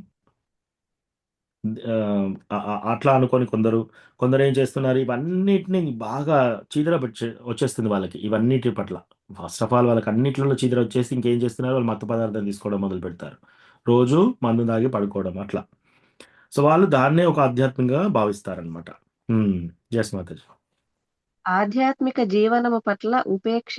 అట్లా అనుకోని కొందరేం చేస్తున్నారు, ఇవన్నిటిని బాగా చీదర వచ్చేస్తుంది వాళ్ళకి ఇవన్నిటి పట్ల. ఫస్ట్ ఆఫ్ ఆల్ వాళ్ళకి అన్నిట్లలో చీదర వచ్చేసి ఇంకేం చేస్తున్నారు, వాళ్ళు మత్తు పదార్థం తీసుకోవడం మొదలుపెడతారు. రోజు మందు తాగి పడుకోవడం అట్లా. సో, వాళ్ళు దాన్నే ఒక ఆధ్యాత్మికంగా భావిస్తారనమాట. యెస్ మాతాజీ. ఆధ్యాత్మిక జీవనము పట్ల ఉపేక్ష,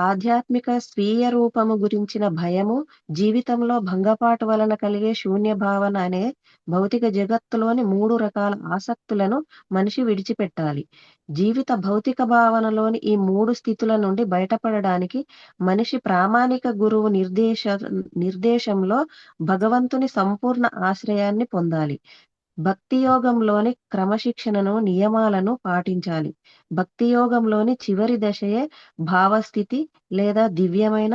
ఆధ్యాత్మిక స్వీయ రూపము గురించిన భయము, జీవితంలో భంగపాటు వలన కలిగే శూన్య భావన అనే భౌతిక జగత్తులోని 3 రకాల ఆసక్తులను మనిషి విడిచిపెట్టాలి. జీవిత భౌతిక భావనలోని ఈ 3 స్థితుల నుండి బయటపడడానికి మనిషి ప్రామాణిక గురువు నిర్దేశంలో భగవంతుని సంపూర్ణ ఆశ్రయాన్ని పొందాలి. భక్తి యోగంలోని క్రమశిక్షణను, నియమాలను పాటించాలి. భక్తి యోగంలోని చివరి దశయే భావస్థితి లేదా దివ్యమైన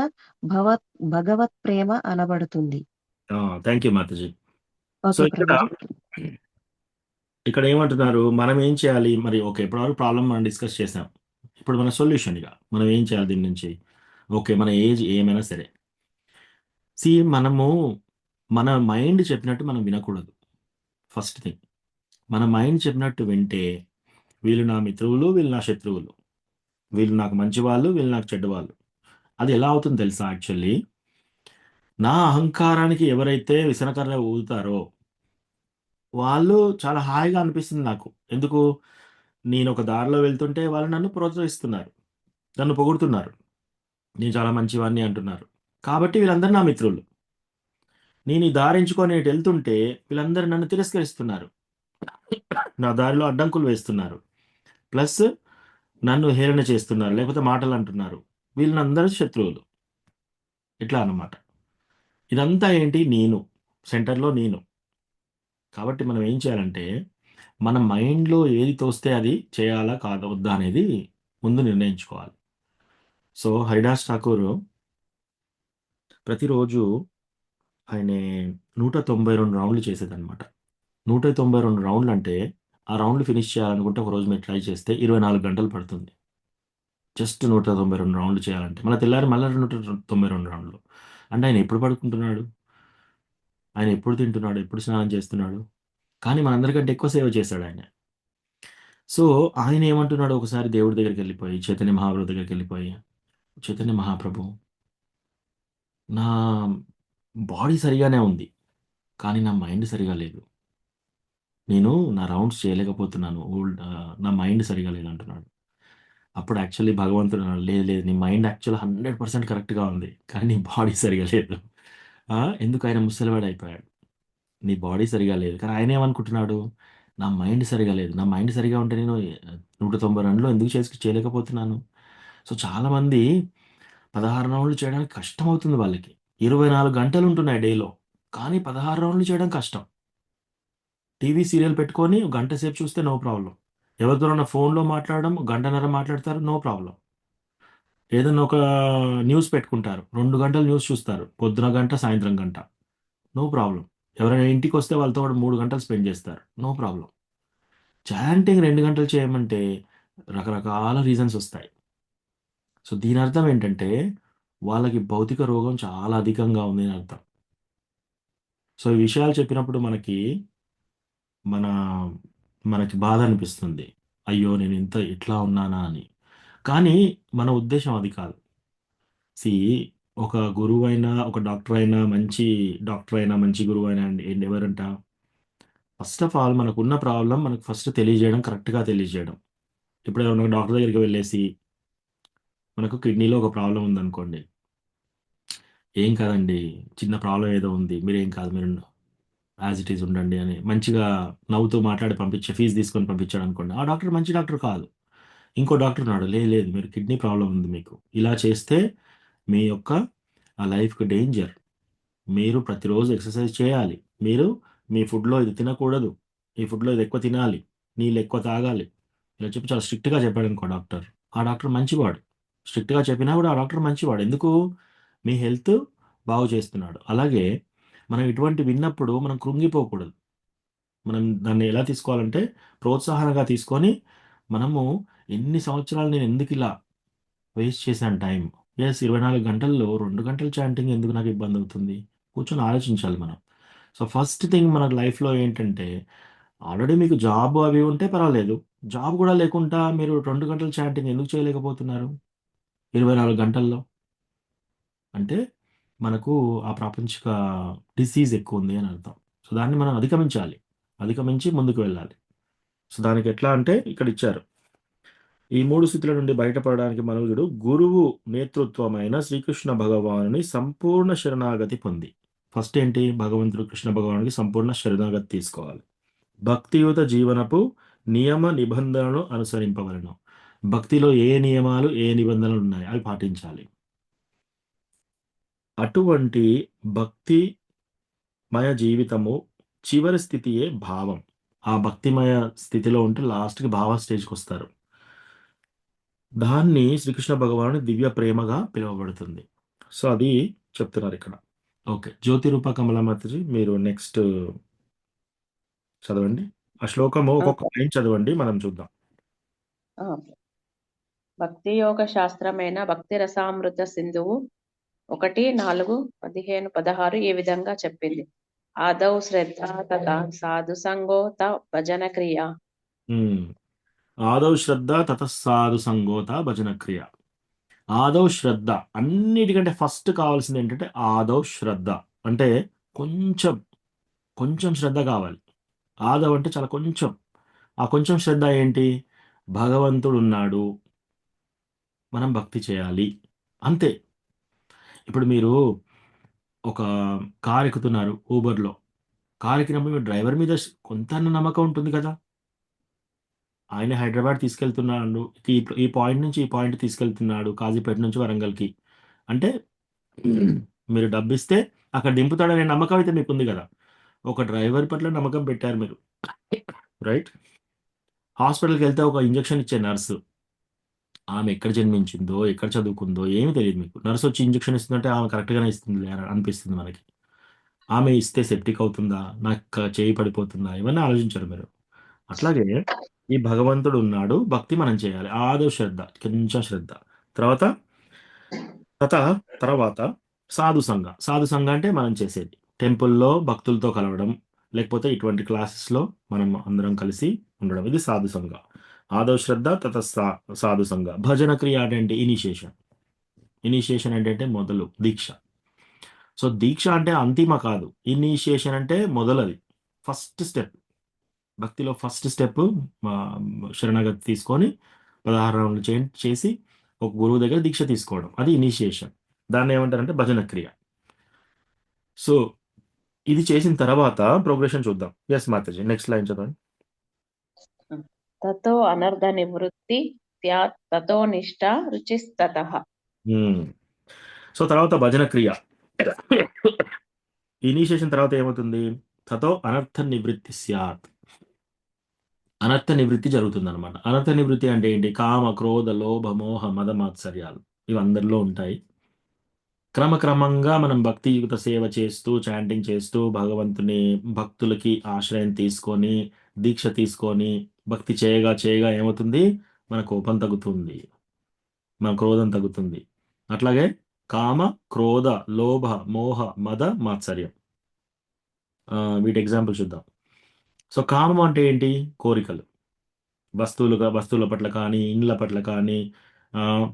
భగవత్ ప్రేమ అనబడుతుంది. థ్యాంక్ యూ మాతాజీ. సో, ఓకే ప్రభుజీ. ఇక్కడ ఏమంటున్నారు, మనం ఏం చేయాలి మరి? ఓకే, ఇప్పటివరకు ప్రాబ్లమ్ మనం డిస్కస్ చేసాం. ఇప్పుడు మన సొల్యూషన్ ఇక మనం ఏం చేయాలి దీని నుంచి? ఓకే, మన ఏజ్ ఏమైనా సరే, మనము మన మైండ్ చెప్పినట్టు మనం వినకూడదు. ఫస్ట్ థింగ్, మన మైండ్ చెప్పినట్టు వింటే వీళ్ళు నా మిత్రువులు, వీళ్ళు నా శత్రువులు, వీళ్ళు నాకు మంచివాళ్ళు, వీళ్ళు నాకు చెడ్డవాళ్ళు. అది ఎలా అవుతుంది తెలుసా? యాక్చువల్లీ నా అహంకారానికి ఎవరైతే విసనకర్ర ఊగుతారో వాళ్ళు చాలా హాయిగా అనిపిస్తుంది నాకు. ఎందుకు? నేను ఒక దారిలో వెళ్తుంటే వాళ్ళు నన్ను ప్రోత్సహిస్తున్నారు, నన్ను పొగుడుతున్నారు, నేను చాలా మంచివాడిని అంటున్నారు. కాబట్టి వీళ్ళందరూ నా మిత్రులు. నేను ఈ దారి ఎంచుకొని ఇటు వెళ్తుంటే వీళ్ళందరూ నన్ను తిరస్కరిస్తున్నారు, నా దారిలో అడ్డంకులు వేస్తున్నారు, ప్లస్ నన్ను హేళన చేస్తున్నారు, లేకపోతే మాటలు అంటున్నారు. వీళ్ళందరూ శత్రువులు. ఇట్లా అన్నమాట. ఇదంతా ఏంటి? నేను. సెంటర్‌లో నేను. కాబట్టి మనం ఏం చేయాలంటే, మన మైండ్‌లో ఏది తోస్తే అది చేయాలా? కాదా? వద్దా? అనేది ముందు నిర్ణయించుకోవాలి. సో, హరిదాస్ ఠాకూర్ ప్రతిరోజు ఆయనే 192 రౌండ్‌లు చేసేదనమాట. 192 రౌండ్‌లంటే, ఆ రౌండ్‌లు ఫినిష్ చేయాలనుకుంటే ఒకరోజు మీరు ట్రై చేస్తే 24 గంటలు పడుతుంది. జస్ట్ 192 రౌండ్‌లు చేయాలంటే. మళ్ళా తెల్లారి మళ్ళా 192 రౌండ్‌లు. అంటే ఆయన ఎప్పుడు పడుకుంటున్నాడు? ఆయన ఎప్పుడు తింటున్నాడు? ఎప్పుడు స్నానం చేస్తున్నాడు? కానీ మనందరికంటే ఎక్కువ సేవ చేశాడాయన. సో, ఆయనేమంటున్నాడు ఒకసారి దేవుడి దగ్గరికెళ్ళిపోయి, చైతన్య మహాప్రభు దగ్గరికెళ్ళిపోయి, చైతన్య మహాప్రభు, నా బాడీ సరిగానే ఉంది. కానీ నా మైండ్ సరిగా లేదు. నేను నా రౌండ్స్ చేయలేకపోతున్నాను. నా మైండ్ సరిగా లేదంటున్నాడు. అప్పుడు యాక్చువల్లీ భగవంతుడు అన్నాడు, లేదు లేదు నీ మైండ్ యాక్చువల్ 100% కరెక్ట్‌గా ఉంది. కానీ నీ బాడీ సరిగా లేదు. ఎందుకు ఆయన ముసలివాడయిపోయాడు. నీ బాడీ సరిగా లేదు. కానీ ఆయనేమనుకుంటున్నాడు, నా మైండ్ సరిగా లేదు. నా మైండ్ సరిగా ఉంటే నేను 190 రన్‌లు ఎందుకు చేయలేకపోతున్నాను. సో, చాలామంది 16 రౌండ్లు చేయడానికి కష్టమవుతుంది వాళ్ళకి. 24 గంటలుంటున్నాయి డేలో. కానీ 16 రౌండ్లు చేయడం కష్టం. టీవీ సీరియల్ పెట్టుకొని ఒక గంట సేపు చూస్తే నో ప్రాబ్లమ్. ఎవరితోనన్నా ఫోన్‌లో మాట్లాడడం గంటన్నర మాట్లాడతారు. No problem. ఏదన్నా ఒక న్యూస్ పెట్టుకుంటారు. 2 గంటలు న్యూస్ చూస్తారు. పొద్దున గంట, సాయంత్రం గంట. No problem. ఎవరైనా ఇంటికొస్తే వాళ్ళతో కూడా 3 గంటలు స్పెండ్ చేస్తారు. No problem. చాంటింగ్ 2 గంటలు చేయమంటే రకరకాల రీజన్స్ ఒస్తాయి. సో, దీనర్థం ఏంటంటే వాళ్ళకి భౌతిక రోగం చాలా అధికంగా ఉంది అని అర్థం. సో, ఈ విషయాలు చెప్పినప్పుడు మన మనకి బాధ అనిపిస్తుంది. అయ్యో! నేను ఇట్లా ఉన్నానా అని. కానీ మన ఉద్దేశ్యం అది కాదు. సీ ఒక గురువైనా, ఒక డాక్టరయినా, మంచి డాక్టరయినా, మంచి గురువైనా అండి ఎవరంట? ఫస్ట్ ఆఫ్ ఆల్ మనకున్న ప్రాబ్లమ్ మనకు ఫస్ట్ తెలియజేయడం, కరెక్ట్‌గా తెలియజేయడం. ఇప్పుడు ఎవరైనా డాక్టర్ దగ్గరికి వెళ్ళేసి, మనకు కిడ్నీలో ఒక ప్రాబ్లమ్ ఉందనుకోండి. ఏం కాదండి. చిన్న ప్రాబ్లమ్ ఏదో ఉంది. మీరేం కాదు. మీరు యాజ్ ఇట్ ఈజ్ ఉండండి అని మంచిగా నవ్వుతూ మాట్లాడి ఫీజ్ తీసుకొని పంపించాడనుకోండి. ఆ డాక్టర్ మంచి డాక్టర్ కాదు. ఇంకో డాక్టర్ ఉన్నాడు. లేదు లేదు మీరు కిడ్నీ ప్రాబ్లమ్ ఉంది మీకు. ఇలా చేస్తే మీ యొక్క లైఫ్‌కి డేంజర్. మీరు ప్రతిరోజు ఎక్సర్సైజ్ చేయాలి. మీరు మీ ఫుడ్‌లో ఇది తినకూడదు. ఈ ఫుడ్‌లో ఇది ఎక్కువ తినాలి. నీళ్ళు ఎక్కువ తాగాలి. ఇలా చెప్పి చాలా స్ట్రిక్ట్‌గా చెప్పాడనుకో డాక్టర్. ఆ డాక్టర్ మంచివాడు. స్ట్రిక్ట్‌గా చెప్పినా కూడా ఆ డాక్టర్ మంచివాడు. ఎందుకు? మీ హెల్త్ బాగు చేస్తున్నాడు. అలాగే మనం ఇటువంటివి విన్నప్పుడు మనం కృంగిపోకూడదు. మనం దాన్ని ఎలా తీసుకోవాలంటే ప్రోత్సాహనగా తీసుకొని మనము ఎన్ని సంవత్సరాలు నేను ఎందుకిలా వేస్ట్ చేశాను టైం. 24 గంటల్లో 2 గంటలు చాటింగ్ ఎందుకు నాకు ఇబ్బందవుతుంది? కూర్చొని ఆలోచించాలి మనం. సో, ఫస్ట్ థింగ్ మన లైఫ్‌లో ఏంటంటే, ఆల్రెడీ మీకు జాబ్ అవి ఉంటే పర్వాలేదు. జాబ్ గూడా లేకుండా మీరు 2 గంటలు చాటింగ్ ఎందుకు చేయలేకపోతున్నారు? 24 గంటల్లో. అంటే మనకు ఆ ప్రాపంచిక డిసీజ్ ఎక్కువుంది అని అర్థం. సో, దాన్ని మనం అధిగమించాలి. అధిగమించి ముందుకు వెళ్ళాలి. సో, దానికి ఎట్లా అంటే ఇక్కడిచ్చారు. ఈ 3 స్థితుల నుండి బయటపడడానికి మనుజుడు గురువు నేతృత్వమైన శ్రీకృష్ణ భగవానుని సంపూర్ణ శరణాగతి పొంది. ఫస్ట్ ఏంటి? భగవంతుడు కృష్ణ భగవానుడికి సంపూర్ణ శరణాగతి తీసుకోవాలి. భక్తియుత జీవనపు నియమ నిబంధనలను అనుసరింపవలెను. భక్తిలో ఏ నియమాలు, ఏ నిబంధనలు ఉన్నాయి అవి పాటించాలి. అటువంటి భక్తిమయ జీవితము చివరి స్థితియే భావం. ఆ భక్తిమయ స్థితిలో ఉంటే లాస్ట్‌కి భావ స్టేజ్‌కొస్తారు. దాన్ని శ్రీకృష్ణ భగవానుడి దివ్య ప్రేమగా పిలువబడుతుంది. సో, అది చెప్తున్నారిక్కడ. ఓకే. జ్యోతిరూప కమలామాతజీ మీరు నెక్స్ట్ చదవండి. ఆ శ్లోకము ఒక్కొక్క లైన్ చదవండి. మనం చూద్దాం. ఆ, భక్తి యోగ శాస్త్రమైన భక్తి రసామృత సింధువు 1, 4, 15, 16 ఈ విధంగా చెప్పింది. ఆదౌ శ్రద్ధ తథా సాధు సంగోత భజన క్రియ. హ్మ్. ఆదౌ శ్రద్ధ తతః సాధు సంగోత భజన క్రియ. ఆదౌ శ్రద్ధ అన్నిటికంటే ఫస్ట్ కావాల్సింది ఏంటంటే ఆదౌ శ్రద్ధ. అంటే కొంచెం, కొంచెం శ్రద్ధ కావాలి. ఆదౌ అంటే చాలా కొంచెం. ఆ కొంచెం శ్రద్ధ ఏంటి? భగవంతుడున్నాడు. మనం భక్తి చేయాలి. అంతే. ఇప్పుడు మీరు ఒక కార్ ఎక్కుతున్నారు ఊబర్‌లో. కార్ ఎక్కినప్పుడు మీరు డ్రైవర్ మీద కొంతన్నా నమ్మకం ఉంటుంది కదా! ఆయన హైదరాబాద్ తీసుకెళ్తున్నాడు. ఈ పాయింట్ నుంచి ఈ పాయింట్ తీసుకెళ్తున్నాడు. కాజీపేట నుంచి వరంగల్‌కి. అంటే మీరు డబ్బిస్తే అక్కడ దింపుతాడనే నమ్మకం అయితే మీకుంది కదా! ఒక డ్రైవర్ పట్ల నమ్మకం పెట్టారు మీరు. రైట్? హాస్పిటల్‌కెళ్తే ఒక ఇంజెక్షన్ ఇచ్చే నర్సు. ఆమె ఎక్కడ జన్మించిందో, ఎక్కడ చదువుకుందో ఏమి తెలీదు మీకు. నర్సొచ్చి ఇంజెక్షన్ ఇస్తుందంటే ఆమె కరెక్ట్‌గానే ఇస్తుందిలే అని అనిపిస్తుంది మనకి. ఆమె ఇస్తే సెప్టిక్ అవుతుందా? నాకు చెయ్యి పడిపోతుందా? ఇవన్నీ ఆలోచించరు మీరు. అట్లాగే ఈ భగవంతుడు ఉన్నాడు. భక్తి మనం చేయాలి. ఆదో శ్రద్ధ, కొంచెం శ్రద్ధ. తర్వాత తత తర్వాత సాధు సంఘ. సాధు సంఘ అంటే మనం చేసేది. టెంపుల్‌లో భక్తులతో కలవడం, లేకపోతే ఇటువంటి క్లాసెస్‌లో మనం అందరం కలిసి ఉండడం. ఇది సాధు సంఘ. ఆదో శ్రద్ధ తత సాధు సంఘ. భజన క్రియ అంటే ఏంటి? ఇనిషియేషన్. ఇనిషియేషన్ ఏంటంటే మొదలు, దీక్ష. సో, దీక్ష అంటే అంతిమ కాదు. ఇనిషియేషన్ అంటే మొదలది. First step. భక్తిలో ఫస్ట్ స్టెప్ శరణాగతి తీసుకొని 16 రౌండ్లు చేసి ఒక గురువు దగ్గర దీక్ష తీసుకోవడం. అది ఇనిషియేషన్. దాన్ని ఏమంటారంటే భజన క్రియ. సో, ఇది చేసిన తర్వాత ప్రోగ్రెషన్ చూద్దాం. యెస్ మాతాజీ. నెక్స్ట్ లైన్ చదవండి. తతో అనర్ధ నివృత్తి స్యాత్ తతో నిష్ఠ రుచిస్తతః. సో, తర్వాత భజన క్రియ. ఇనిషియేషన్ తర్వాత ఏమవుతుంది? తతో అనర్థ నివృత్తి స్యాత్. అనర్థ నివృత్తి జరుగుతుందనమాట. అనర్థ నివృత్తి అంటే ఏంటి? కామ, క్రోధ, లోభ, మోహ, మద, మాత్సర్యాలు ఇవి అందరిలో ఉంటాయి. క్రమక్రమంగా మనం భక్తియుత సేవ చేస్తూ, చాంటింగ్ చేస్తూ, భక్తులకి ఆశ్రయం తీసుకొని, దీక్ష తీసుకొని, భక్తి చేయగా ఏమవుతుంది? మన కోపం తగ్గుతుంది. మన క్రోధం తగ్గుతుంది. అట్లాగే కామ, క్రోధ, లోభ, మోహ, మద, మాత్సర్యం. వీటి ఎగ్జాంపుల్ చూద్దాం. సో, కామం అంటే ఏంటి? కోరికలు. వస్తువుల పట్ల కానీ, ఇండ్ల పట్ల కానీ,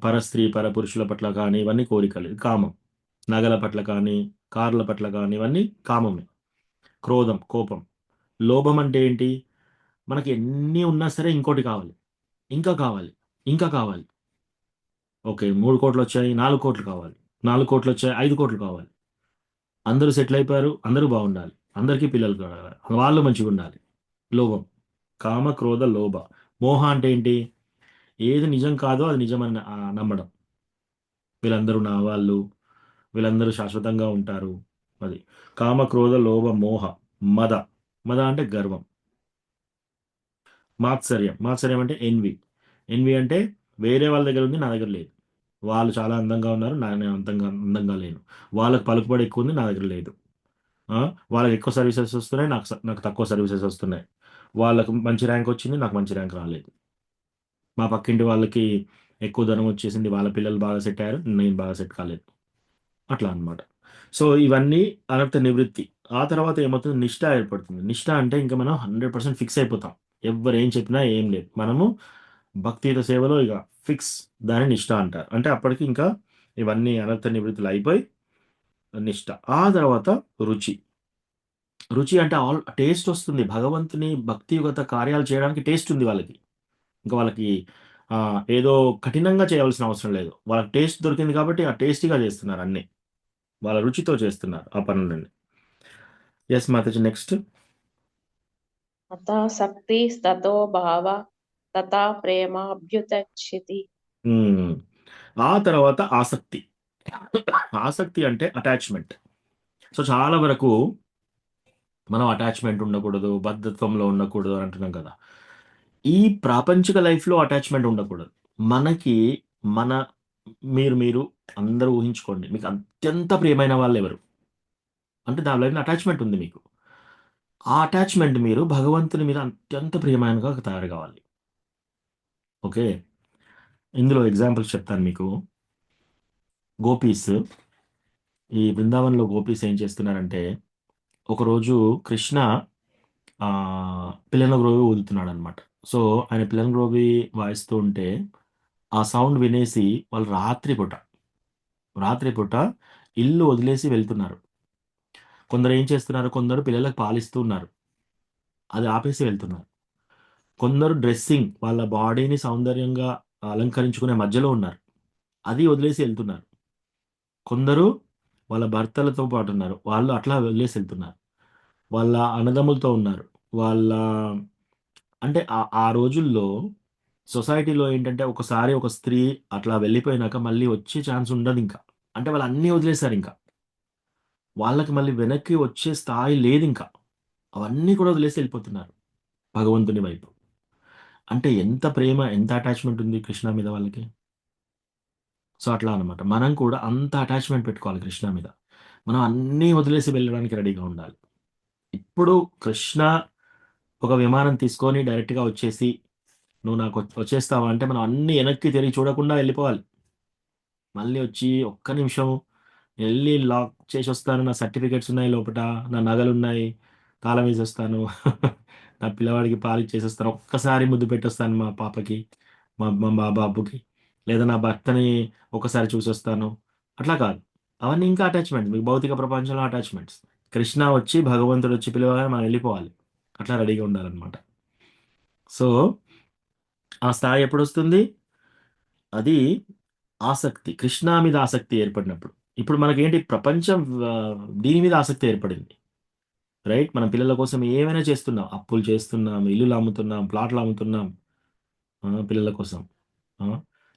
పరస్త్రీ, పరపురుషుల పట్ల కానీ ఇవన్నీ కోరికలు. ఇది కామం. నగల పట్ల కానీ, కార్ల పట్ల కానీ ఇవన్నీ కామమే. క్రోధం, కోపం. లోభం అంటే ఏంటి? మనకి ఎన్ని ఉన్నా సరే ఇంకోటి కావాలి. ఇంకా కావాలి. ఇంకా కావాలి. ఓకే. 3 కోట్లొచ్చాయి. 4 కోట్లు కావాలి. 4 కోట్లొచ్చాయి. 5 కోట్లు కావాలి. అందరూ సెటిల్ అయిపోయారు. అందరూ బాగుండాలి. అందరికీ పిల్లలు కావాలి. వాళ్ళు మంచిగుండాలి. లోభం. కామ, క్రోధ, లోభ. మోహ అంటే ఏంటి? ఏది నిజం కాదో అది నిజమని నమ్మడం. వీళ్ళందరూ నా వాళ్ళు. వీళ్ళందరూ శాశ్వతంగా ఉంటారు. అది. కామ, క్రోధ, లోభ, మోహ. మద. మద అంటే గర్వం. మాత్సర్యం. మాత్సర్యం అంటే ఎన్వి. ఎన్వి అంటే వేరే వాళ్ళ దగ్గర ఉంది, నా దగ్గర లేదు. వాళ్ళు చాలా అందంగా ఉన్నారు. నేను అందంగా లేను. వాళ్ళకి పలుకుబడి ఎక్కువ ఉంది, నా దగ్గర లేదు. వాళ్ళకి ఎక్కువ సర్వీసెస్ వస్తున్నాయి, నాకు తక్కువ సర్వీసెస్ వస్తున్నాయి. వాళ్ళకు మంచి ర్యాంక్ వచ్చింది, నాకు మంచి ర్యాంక్ రాలేదు. మా పక్కింటి వాళ్ళకి ఎక్కువ ధనం వచ్చేసింది, వాళ్ళ పిల్లలు బాగా సెట్ అయ్యారు, నేను బాగా సెట్ కాలేదు. అట్లా అన్నమాట. సో, ఇవన్నీ అనర్థ నివృత్తి. ఆ తర్వాత ఏమవుతుంది? నిష్ఠ ఏర్పడుతుంది. నిష్ఠ అంటే ఇంకా మనం 100% ఫిక్స్ అయిపోతాం. ఎవ్వరేం చెప్పినా ఏం లేదు. మనము భక్తియుత సేవలో ఇక ఫిక్స్. దాన్ని నిష్ఠ అంటారు. అంటే అప్పటికి ఇంకా ఇవన్నీ అనర్థ నివృత్తులు అయిపోయి నిష్ఠ. ఆ తర్వాత రుచి. రుచి అంటే టేస్ట్ వస్తుంది. భగవంతుని భక్తియుగత కార్యాలు చేయడానికి టేస్ట్ ఉంది వాళ్ళకి. ఇంకా వాళ్ళకి ఏదో కఠినంగా చేయవలసిన అవసరం లేదు. వాళ్ళకి టేస్ట్ దొరికింది కాబట్టి ఆ టేస్టీగా చేస్తున్నారు అన్నీ. వాళ్ళ రుచితో చేస్తున్నారు ఆ పనులన్నీ. యెస్ మాతాజీ. నెక్స్ట్. అతాసక్తి స్తతో భావ తథా ప్రేమ అభ్యుతచ్యతి. ఆ తర్వాత ఆసక్తి. ఆసక్తి అంటే అటాచ్‌మెంట్. సో, చాలా వరకు మనం అటాచ్‌మెంట్ ఉండకూడదు, బద్ధత్వంలో ఉండకూడదు అని అంటున్నాం కదా! ఈ ప్రాపంచిక లైఫ్‌లో అటాచ్‌మెంట్ ఉండకూడదు. మనకి మన మీరు అందరూ ఊహించుకోండి. మీకు అత్యంత ప్రియమైన వాళ్ళెవరు? అంటే దానిలో అటాచ్‌మెంట్ ఉంది మీకు. ఆ అటాచ్‌మెంట్ మీరు భగవంతుని మీద అత్యంత ప్రియమైనగా తయారు కావాలి. ఓకే. ఇందులో ఎగ్జాంపుల్స్ చెప్తాను మీకు. గోపీస్. ఈ బృందావనంలో గోపీస్ ఏం చేస్తున్నారంటే, ఒకరోజు కృష్ణ పిల్లన గ్రోవి ఊదుతున్నాడనమాట. సో, ఆయన పిల్లన గ్రోవి వాయిస్తూ ఉంటే, ఆ సౌండ్ వినేసి వాళ్ళు రాత్రిపూట ఇల్లు వదిలేసి వెళ్తున్నారు. కొందరు ఏం చేస్తున్నారు? కొందరు పిల్లలకు పాలిస్తూ ఉన్నారు. అది ఆపేసి వెళ్తున్నారు. కొందరు డ్రెస్సింగ్ వాళ్ళ బాడీని సౌందర్యంగా అలంకరించుకునే మధ్యలో ఉన్నారు. అది వదిలేసి ఎళ్తున్నారు. కొందరు వాళ్ళ భర్తలతో పాటున్నారు. వాళ్ళు అట్లా వదిలేసి ఎళ్తున్నారు. వాళ్ళ అన్నదమ్ములతో ఉన్నారు. వాళ్ళ అంటే ఆ రోజుల్లో సొసైటీలో ఏంటంటే ఒకసారి ఒక స్త్రీ అట్లా వెళ్ళిపోయినాక మళ్ళీ వచ్చే ఛాన్స్ ఉండదింక. అంటే వాళ్ళన్నీ వదిలేసారింక. వాళ్ళకి మళ్ళీ వెనక్కి వచ్చే స్థాయి లేదు ఇంకా. అవన్నీ కూడా వదిలేసి వెళ్ళిపోతున్నారు భగవంతుని వైపు. అంటే ఎంత ప్రేమ, ఎంత అటాచ్‌మెంట్ ఉంది కృష్ణ మీద వాళ్ళకి. సో, అట్లా అన్నమాట. మనం కూడా అంత అటాచ్‌మెంట్ పెట్టుకోవాలి కృష్ణ మీద. మనం అన్నీ వదిలేసి వెళ్ళడానికి రెడీగా ఉండాలి. ఇప్పుడు కృష్ణ ఒక విమానం తీసుకొని డైరెక్ట్‌గా వచ్చేసి, "నువ్వు నాకు వచ్చేస్తావా?" అంటే మనం అన్నీ వెనక్కి తిరిగి చూడకుండా వెళ్ళిపోవాలి. మళ్ళీ వచ్చి ఒక్క నిమిషం ఎళ్లి లాక్ చేసొస్తాను. నా సర్టిఫికేట్స్ ఉన్నాయి లోపట. నా నగలున్నాయి. తాళం వేసొస్తాను. నా పిల్లవాడికి పాలిచ్చేసొస్తాను. ఒక్కసారి ముద్దు పెట్టొస్తాను మా పాపకి, మా బాబుకి. లేదా నా భర్తని ఒకసారి చూసొస్తాను. అట్లా కాదు. అవన్నీ ఇంకా అటాచ్‌మెంట్స్. మీకు భౌతిక ప్రపంచంలో అటాచ్‌మెంట్స్. కృష్ణ వచ్చి, భగవంతుడొచ్చి పిలవగానే మనం వెళ్ళిపోవాలి. అట్లా రెడీగా ఉండాలనమాట. సో, ఆ స్థాయి ఎప్పుడొస్తుంది? అది ఆసక్తి. కృష్ణ మీద ఆసక్తి ఏర్పడినప్పుడు. ఇప్పుడు మనకేంటి ప్రపంచం దీని మీద ఆసక్తి ఏర్పడింది. రైట్? మన పిల్లల కోసం ఏమైనా చేస్తున్నాం. అప్పులు చేస్తున్నాం, ఇల్లులు అమ్ముతున్నాం, ప్లాట్లు అమ్ముతున్నాం పిల్లల కోసం. ఆ!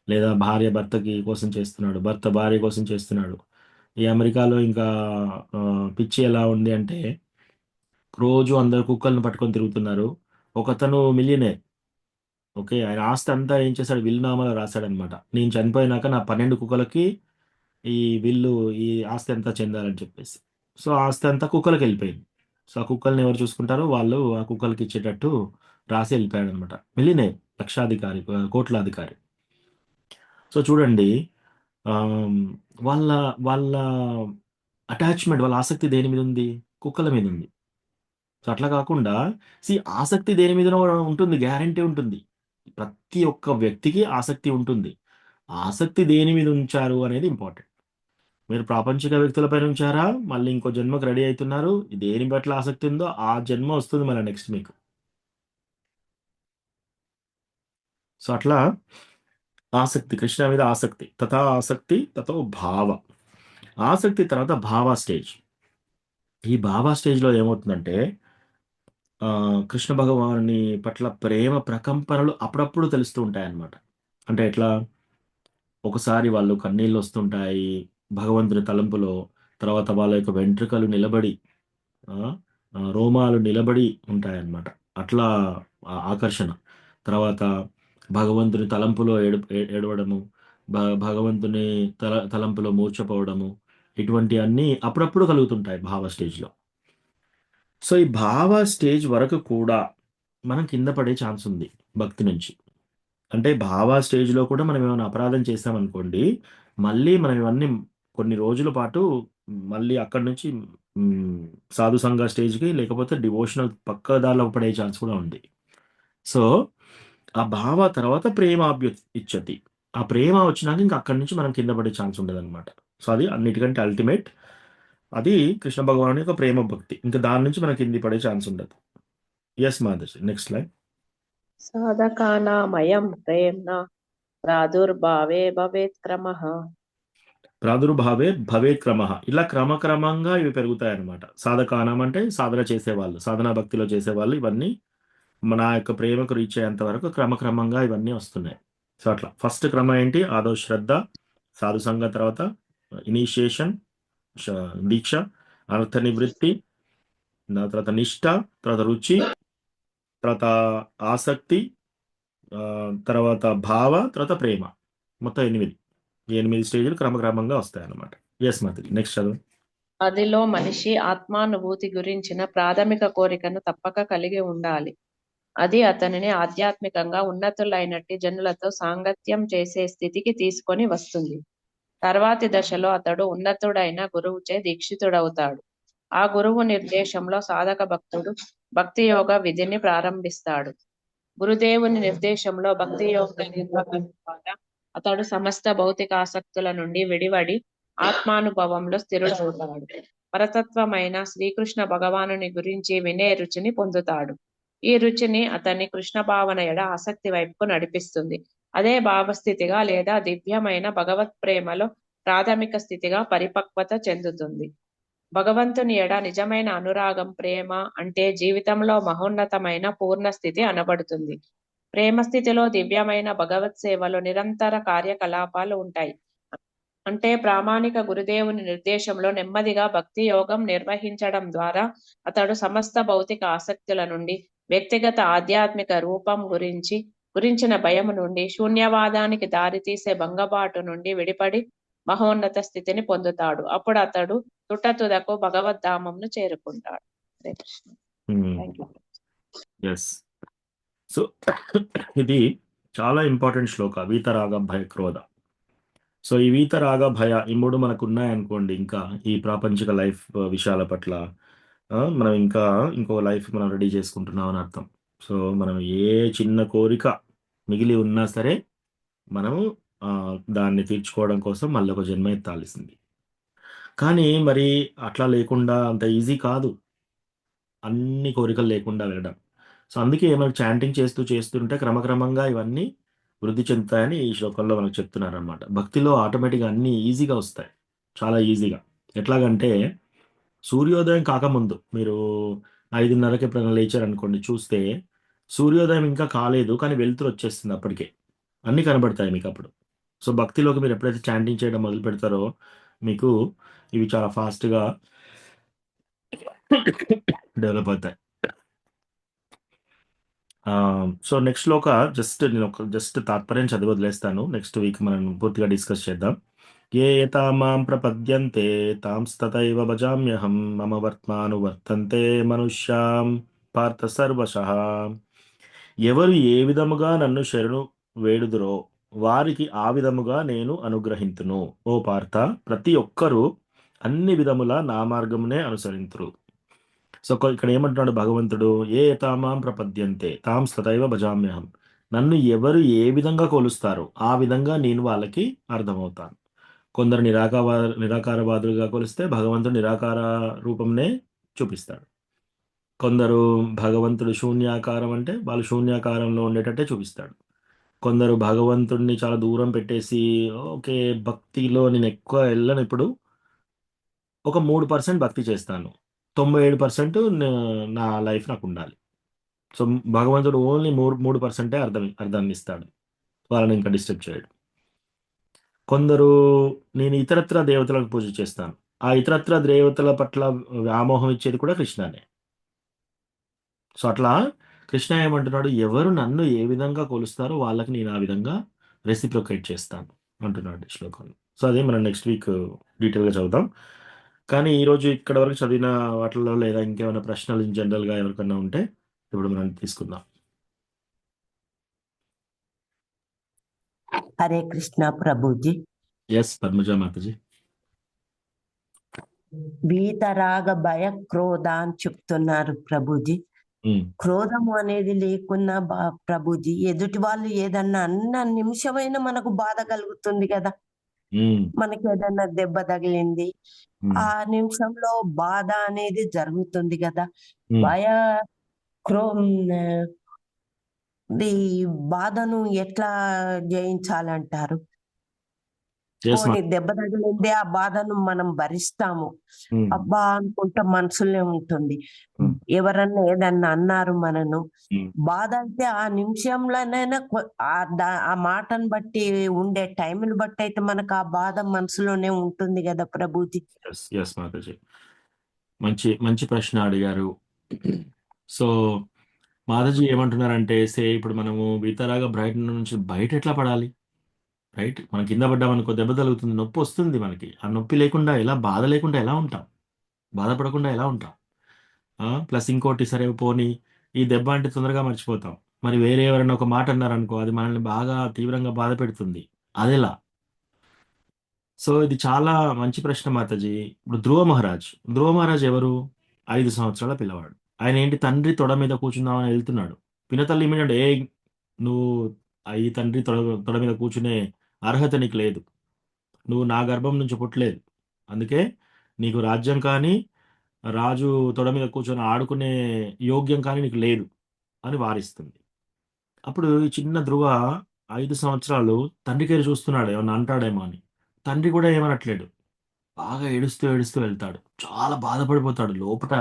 లేదా భార్య భర్తకి కోసం చేస్తున్నాడు. భర్త భార్య కోసం చేస్తున్నాడు. ఈ అమెరికాలో ఇంకా పిచ్చి ఎలా ఉంది అంటే, రోజు అందరూ కుక్కలను పట్టుకొని తిరుగుతున్నారు. ఒకతను మిలియనేర్. ఓకే. ఆయన ఆస్తి అంతా ఏం చేశాడు విల్లునామాలో రాసాడనమాట. నేను చనిపోయినాక నా 12 కుక్కలకి ఈ విల్లు ఈ ఆస్తి అంతా చెందాలని చెప్పేసి. సో, ఆ ఆస్తి అంతా కుక్కలకెళ్ళిపోయింది. సో, ఆ కుక్కల్ని ఎవరు చూసుకుంటారో వాళ్ళు ఆ కుక్కలకిచ్చేటట్టు రాసి ఎళ్ళిపోయాడనమాట. మిలియనేర్ లక్షాధికారి, కోట్లాధికారి. సో, చూడండి ఆహ్, వాళ్ళ వాళ్ళ అటాచ్‌మెంట్ వాళ్ళ ఆసక్తి దేని మీదుంది? కుక్కల మీదుంది. సో, అట్లా కాకుండా ఆసక్తి దేని మీదనో ఉంటుంది. గ్యారంటీ ఉంటుంది. ప్రతి ఒక్క వ్యక్తికి ఆసక్తి ఉంటుంది. ఆసక్తి దేని మీద ఉంచారు అనేది ఇంపార్టెంట్. మీరు ప్రాపంచిక వ్యక్తుల పైన ఉంచారా? మళ్ళీ ఇంకో జన్మకు రెడీ అయితున్నారు. దేని పట్ల ఆసక్తి ఉందో ఆ జన్మ వస్తుంది మళ్ళా నెక్స్ట్ మీకు. సో, అట్లా ఆసక్తి కృష్ణ మీద ఆసక్తి. తథా ఆసక్తి తతో భావ. ఆసక్తి తర్వాత భావ స్టేజ్. ఈ భావ స్టేజ్‌లో ఏమవుతుందంటే కృష్ణ భగవానుని పట్ల ప్రేమ ప్రకంపనలు అప్పుడప్పుడు తెలుస్తూ ఉంటాయన్నమాట. అంటే ఎట్లా? ఒకసారి వాళ్ళు కన్నీళ్లొస్తుంటాయి. భగవంతుని తలంపులో. తర్వాత వాళ్ళ యొక్క వెంట్రుకలు నిలబడి ఆ! రోమాలు నిలబడి ఉంటాయన్నమాట. అట్లా ఆకర్షణ. తర్వాత భగవంతుని తలంపులో ఏడవడము. భ భగవంతుని తలంపులో మూర్ఛపోవడము. ఇటువంటియన్నీ అప్పుడప్పుడు కలుగుతుంటాయి భావ స్టేజ్‌లో. సో, ఈ భావ స్టేజ్ వరకు కూడా మనం కింద పడే ఛాన్స్ ఉంది భక్తి నుంచి. అంటే భావ స్టేజ్‌లో కూడా మనం ఏమైనా అపరాధం చేశామనుకోండి, మళ్ళీ మనం ఇవన్నీ కొన్ని రోజుల పాటు మళ్ళీ అక్కడి నుంచి హ్మ్, సాధు సంఘ స్టేజ్‌కి లేకపోతే డివోషనల్ పక్క దారిలో పడే ఛాన్స్ కూడా ఉంది. సో, ఆ భావ తర్వాత ఇచ్చతి. ఆ ప్రేమ వచ్చినాక ఇంక అక్కడి నుంచి మనం కింద పడే ఛాన్స్ ఉండదనమాట. సో, అది అన్నిటికంటే అల్టిమేట్. అది కృష్ణ భగవానుడి యొక్క ప్రేమ భక్తి. ఇంక దాని నుంచి మనం కింద పడే ఛాన్స్ ఉండదు. Yes mothers. Next line. సాధకానామయం ప్రేమ్ణ ప్రాదుర్భావే భవేత్ క్రమః. ప్రాదుర్భావే భవేత్ క్రమః. ఇలా క్రమక్రమంగా ఇవి పెరుగుతాయన్నమాట. సాధకానం అంటే సాధన చేసేవాళ్ళు. సాధనా భక్తిలో చేసేవాళ్ళు ఇవన్నీ నా యొక్క ప్రేమకు రీచ్ అయ్యేంత వరకు క్రమక్రమంగా ఇవన్నీ వస్తున్నాయి. సో, అట్లా ఫస్ట్ క్రమం ఏంటి? ఆదో శ్రద్ధ, సాధు సంఘ తర్వాత ఇనిషియేషన్, ష దీక్ష, అర్థ నివృత్తి, దాని తర్వాత నిష్ఠ, తర్వాత రుచి, తర్వాత ఆసక్తి, తర్వాత భావ, తర్వాత ప్రేమ. మొత్తం 8. ఈ 8 స్టేజ్‌లు క్రమక్రమంగా వస్తాయన్నమాట. యెస్ మాధురి. నెక్స్ట్ చదువు. అదిలో మనిషి ఆత్మానుభూతి గురించిన ప్రాథమిక కోరికను తప్పక కలిగి ఉండాలి. అది అతనిని ఆధ్యాత్మికంగా ఉన్నతులైనట్టి జనులతో సాంగత్యం చేసే స్థితికి తీసుకొని వస్తుంది. తర్వాతి దశలో అతడు ఉన్నతుడైన గురువుచే దీక్షితుడవుతాడు. ఆ గురువు నిర్దేశంలో సాధక భక్తుడు భక్తి యోగ విధిని ప్రారంభిస్తాడు. గురుదేవుని నిర్దేశంలో భక్తి యోగ నిర్వహణ ద్వారా అతడు సమస్త భౌతిక ఆసక్తుల నుండి విడివడి ఆత్మానుభవంలో స్థిరుడవుతాడు. పరతత్వమైన శ్రీకృష్ణ భగవానుని గురించి వినే రుచిని పొందుతాడు. ఈ రుచిని అతన్ని కృష్ణ భావన ఎడ ఆసక్తి వైపుకు నడిపిస్తుంది. అదే భావస్థితిగా లేదా దివ్యమైన భగవత్ ప్రేమలో ప్రాథమిక స్థితిగా పరిపక్వత చెందుతుంది. భగవంతుని ఎడ నిజమైన అనురాగం ప్రేమ అంటే జీవితంలో మహోన్నతమైన పూర్ణ స్థితి అనబడుతుంది. ప్రేమ స్థితిలో దివ్యమైన భగవత్ సేవలో నిరంతర కార్యకలాపాలు ఉంటాయి. అంటే ప్రామాణిక గురుదేవుని నిర్దేశంలో నెమ్మదిగా భక్తి యోగం నిర్వహించడం ద్వారా అతడు సమస్త భౌతిక ఆసక్తుల నుండి, వ్యక్తిగత ఆధ్యాత్మిక రూపం గురించిన భయము నుండి, శూన్యవాదానికి దారితీసే భంగబాటు నుండి విడిపడి మహోన్నత స్థితిని పొందుతాడు. అప్పుడు అతడు తుట్టతుదకు భగవద్ధామంను చేరుకుంటాడు. Hare Krishna. Thank you. Yes. So ఇది చాలా ఇంపార్టెంట్ శ్లోక, వీతరాగ భయ క్రోధ. సో ఈ వీతరాగ భయ ఈ మూడు మనకు ఉన్నాయనుకోండి, ఇంకా ఈ ప్రాపంచిక లైఫ్ విషయాల పట్ల మనం ఇంకా ఇంకో లైఫ్ మనం రెడీ చేసుకుంటున్నాం అని అర్థం. సో మనం ఏ చిన్న కోరిక మిగిలి ఉన్నా సరే మనము దాన్ని తీర్చుకోవడం కోసం మళ్ళీ ఒక జన్మ ఎత్తాల్సింది. కానీ మరి అట్లా లేకుండా అంత ఈజీ కాదు అన్ని కోరికలు లేకుండా వెళ్ళడం. సో అందుకే మనకు చాంటింగ్ చేస్తుంటే క్రమక్రమంగా ఇవన్నీ వృద్ధి చెందుతాయని ఈ శ్లోకంలో మనకు చెప్తున్నారనమాట. భక్తిలో ఆటోమేటిక్గా అన్నీ ఈజీగా వస్తాయి, చాలా ఈజీగా. ఎట్లాగంటే సూర్యోదయం కాకముందు మీరు 5:30కి ఎప్పుడైనా లేచారనుకోండి, చూస్తే సూర్యోదయం ఇంకా కాలేదు కానీ వెలుతురు వచ్చేస్తుంది, అప్పటికే అన్నీ కనబడతాయి మీకు అప్పుడు. సో భక్తిలోకి మీరు ఎప్పుడైతే చాంటింగ్ చేయడం మొదలు పెడతారో మీకు ఇవి చాలా ఫాస్ట్గా డెవలప్ అవుతాయి. సో నెక్స్ట్ శ్లోక నేను తాత్పర్యం చదివి వదిలేస్తాను. నెక్స్ట్ వీక్ మనం పూర్తిగా డిస్కస్ చేద్దాం. ఏ తామాం ప్రపద్యంతే తాంస్తతైవ భజామ్యహం మమ వర్త్మానువర్తంతే మనుష్యాం పార్థ సర్వశః. ఎవరు ఏ విధముగా నన్ను శరణు వేడుదురో వారికి ఆ విధముగా నేను అనుగ్రహింతును. ఓ పార్థ, ప్రతి ఒక్కరూ అన్ని విధముల నా మార్గమునే అనుసరింతురు. సో ఇక్కడ ఏమంటున్నాడు భగవంతుడు, ఏ తామాం ప్రపద్యంతే తాం సతైవ భజామ్యహం. నన్ను ఎవరు ఏ విధంగా కొలుస్తారో ఆ విధంగా నేను వాళ్ళకి అర్థమవుతాను. కొందరు నిరాకారవాదులుగా కొలిస్తే భగవంతుడు నిరాకార రూపంనే చూపిస్తాడు. కొందరు భగవంతుడు శూన్యాకారం అంటే వాళ్ళు శూన్యాకారంలో ఉండేటట్టే చూపిస్తాడు. కొందరు భగవంతుడిని చాలా దూరం పెట్టేసి ఓకే భక్తిలో నేను ఎక్కువ వెళ్ళను, ఇప్పుడు ఒక 3% భక్తి చేస్తాను, 97% నా లైఫ్ నాకు ఉండాలి. సో భగవంతుడు ఓన్లీ 3% అర్థాన్ని ఇస్తాడు, వాళ్ళని ఇంకా డిస్టర్బ్ చేయడు. కొందరు నేను ఇతరత్ర దేవతలకు పూజ చేస్తాను, ఆ ఇతరత్ర దేవతల పట్ల వ్యామోహం ఇచ్చేది కూడా కృష్ణనే. సో అట్లా కృష్ణ ఏమంటున్నాడు, ఎవరు నన్ను ఏ విధంగా కొలుస్తారో వాళ్ళకి నేను ఆ విధంగా రెసిప్రొకేట్ చేస్తాను అంటున్నాడు ఈ శ్లోకంలో. సో అదే మనం నెక్స్ట్ వీక్ డీటెయిల్గా చదువుతాం. కానీ ఈరోజు ఇక్కడ వరకు చదివిన వాటిల్లో లేదా ఇంకేమైనా ప్రశ్నలు జనరల్గా ఎవరికన్నా ఉంటే ఇప్పుడు మనం తీసుకుందాం. హరే కృష్ణ ప్రభుజీ. ఎస్ పద్మజా మాతాజీ. వీతరాగ భయ క్రోధ అని చెప్తున్నారు ప్రభుజీ. క్రోధము అనేది లేకున్నా ప్రభుజీ ఎదుటి వాళ్ళు ఏదన్నా అన్న నిమిషమైన మనకు బాధ కలుగుతుంది కదా. మనకి ఏదన్నా దెబ్బ తగిలింది, ఆ నిమిషంలో బాధ అనేది జరుగుతుంది కదా. భయ ఈ బాధను ఎట్లా జయించాలంటారు? పోనీ దెబ్బ తగిలింది, ఆ బాధను మనం భరిస్తాము, అబ్బా అనుకుంటా మనసులో ఉంటుంది. ఎవరన్నా ఏదన్నా అన్నారు మనను, బాధ అయితే ఆ నిమిషంలోనైనా ఆ మాటను బట్టి ఉండే టైంని బట్టి అయితే మనకు ఆ బాధ మనసులోనే ఉంటుంది కదా ప్రభుజీ. ఎస్ మాతాజీ, మంచి మంచి ప్రశ్న అడిగారు. సో మాతాజీ ఏమంటున్నారంటే ఇప్పుడు మనము వీతరాగ బ్రైట్ నుంచి బయట ఎట్లా పడాలి, రైట్? మనం కింద పడ్డామనుకో దెబ్బ తగులుతుంది, నొప్పి వస్తుంది మనకి. ఆ నొప్పి లేకుండా బాధ లేకుండా ఎలా ఉంటాం, బాధపడకుండా ఎలా ఉంటాం? ప్లస్ ఇంకోటి, సరే పోనీ ఈ దెబ్బ అంటే తొందరగా మర్చిపోతాం, మరి వేరే ఎవరైనా ఒక మాట అన్నారనుకో అది మనల్ని బాగా తీవ్రంగా బాధ పెడుతుంది, అదెలా? సో ఇది చాలా మంచి ప్రశ్న మాతాజీ. ఇప్పుడు ధ్రువ మహారాజ్ ఎవరు? 5 సంవత్సరాల పిల్లవాడు. ఆయన ఏంటి, తండ్రి తొడ మీద కూర్చుందామని వెళ్తున్నాడు. పినతల్లి ఇమీడియట్, నువ్వు ఈ తండ్రి తొడ మీద కూర్చునే అర్హత నీకు లేదు, నువ్వు నా గర్భం నుంచి పుట్టలేదు, అందుకే నీకు రాజ్యం కానీ రాజు తొడ మీద కూర్చొని ఆడుకునే యోగ్యం కానీ నీకు లేదు అని వారిస్తుంది. అప్పుడు ఈ చిన్న ధ్రువ 5 సంవత్సరాలు తండ్రి కేరు చూస్తున్నాడు, ఏమన్నా అంటాడేమో అని. తండ్రి కూడా ఏమనట్లేడు, బాగా ఏడుస్తూ వెళ్తాడు, చాలా బాధపడిపోతాడు, లోపల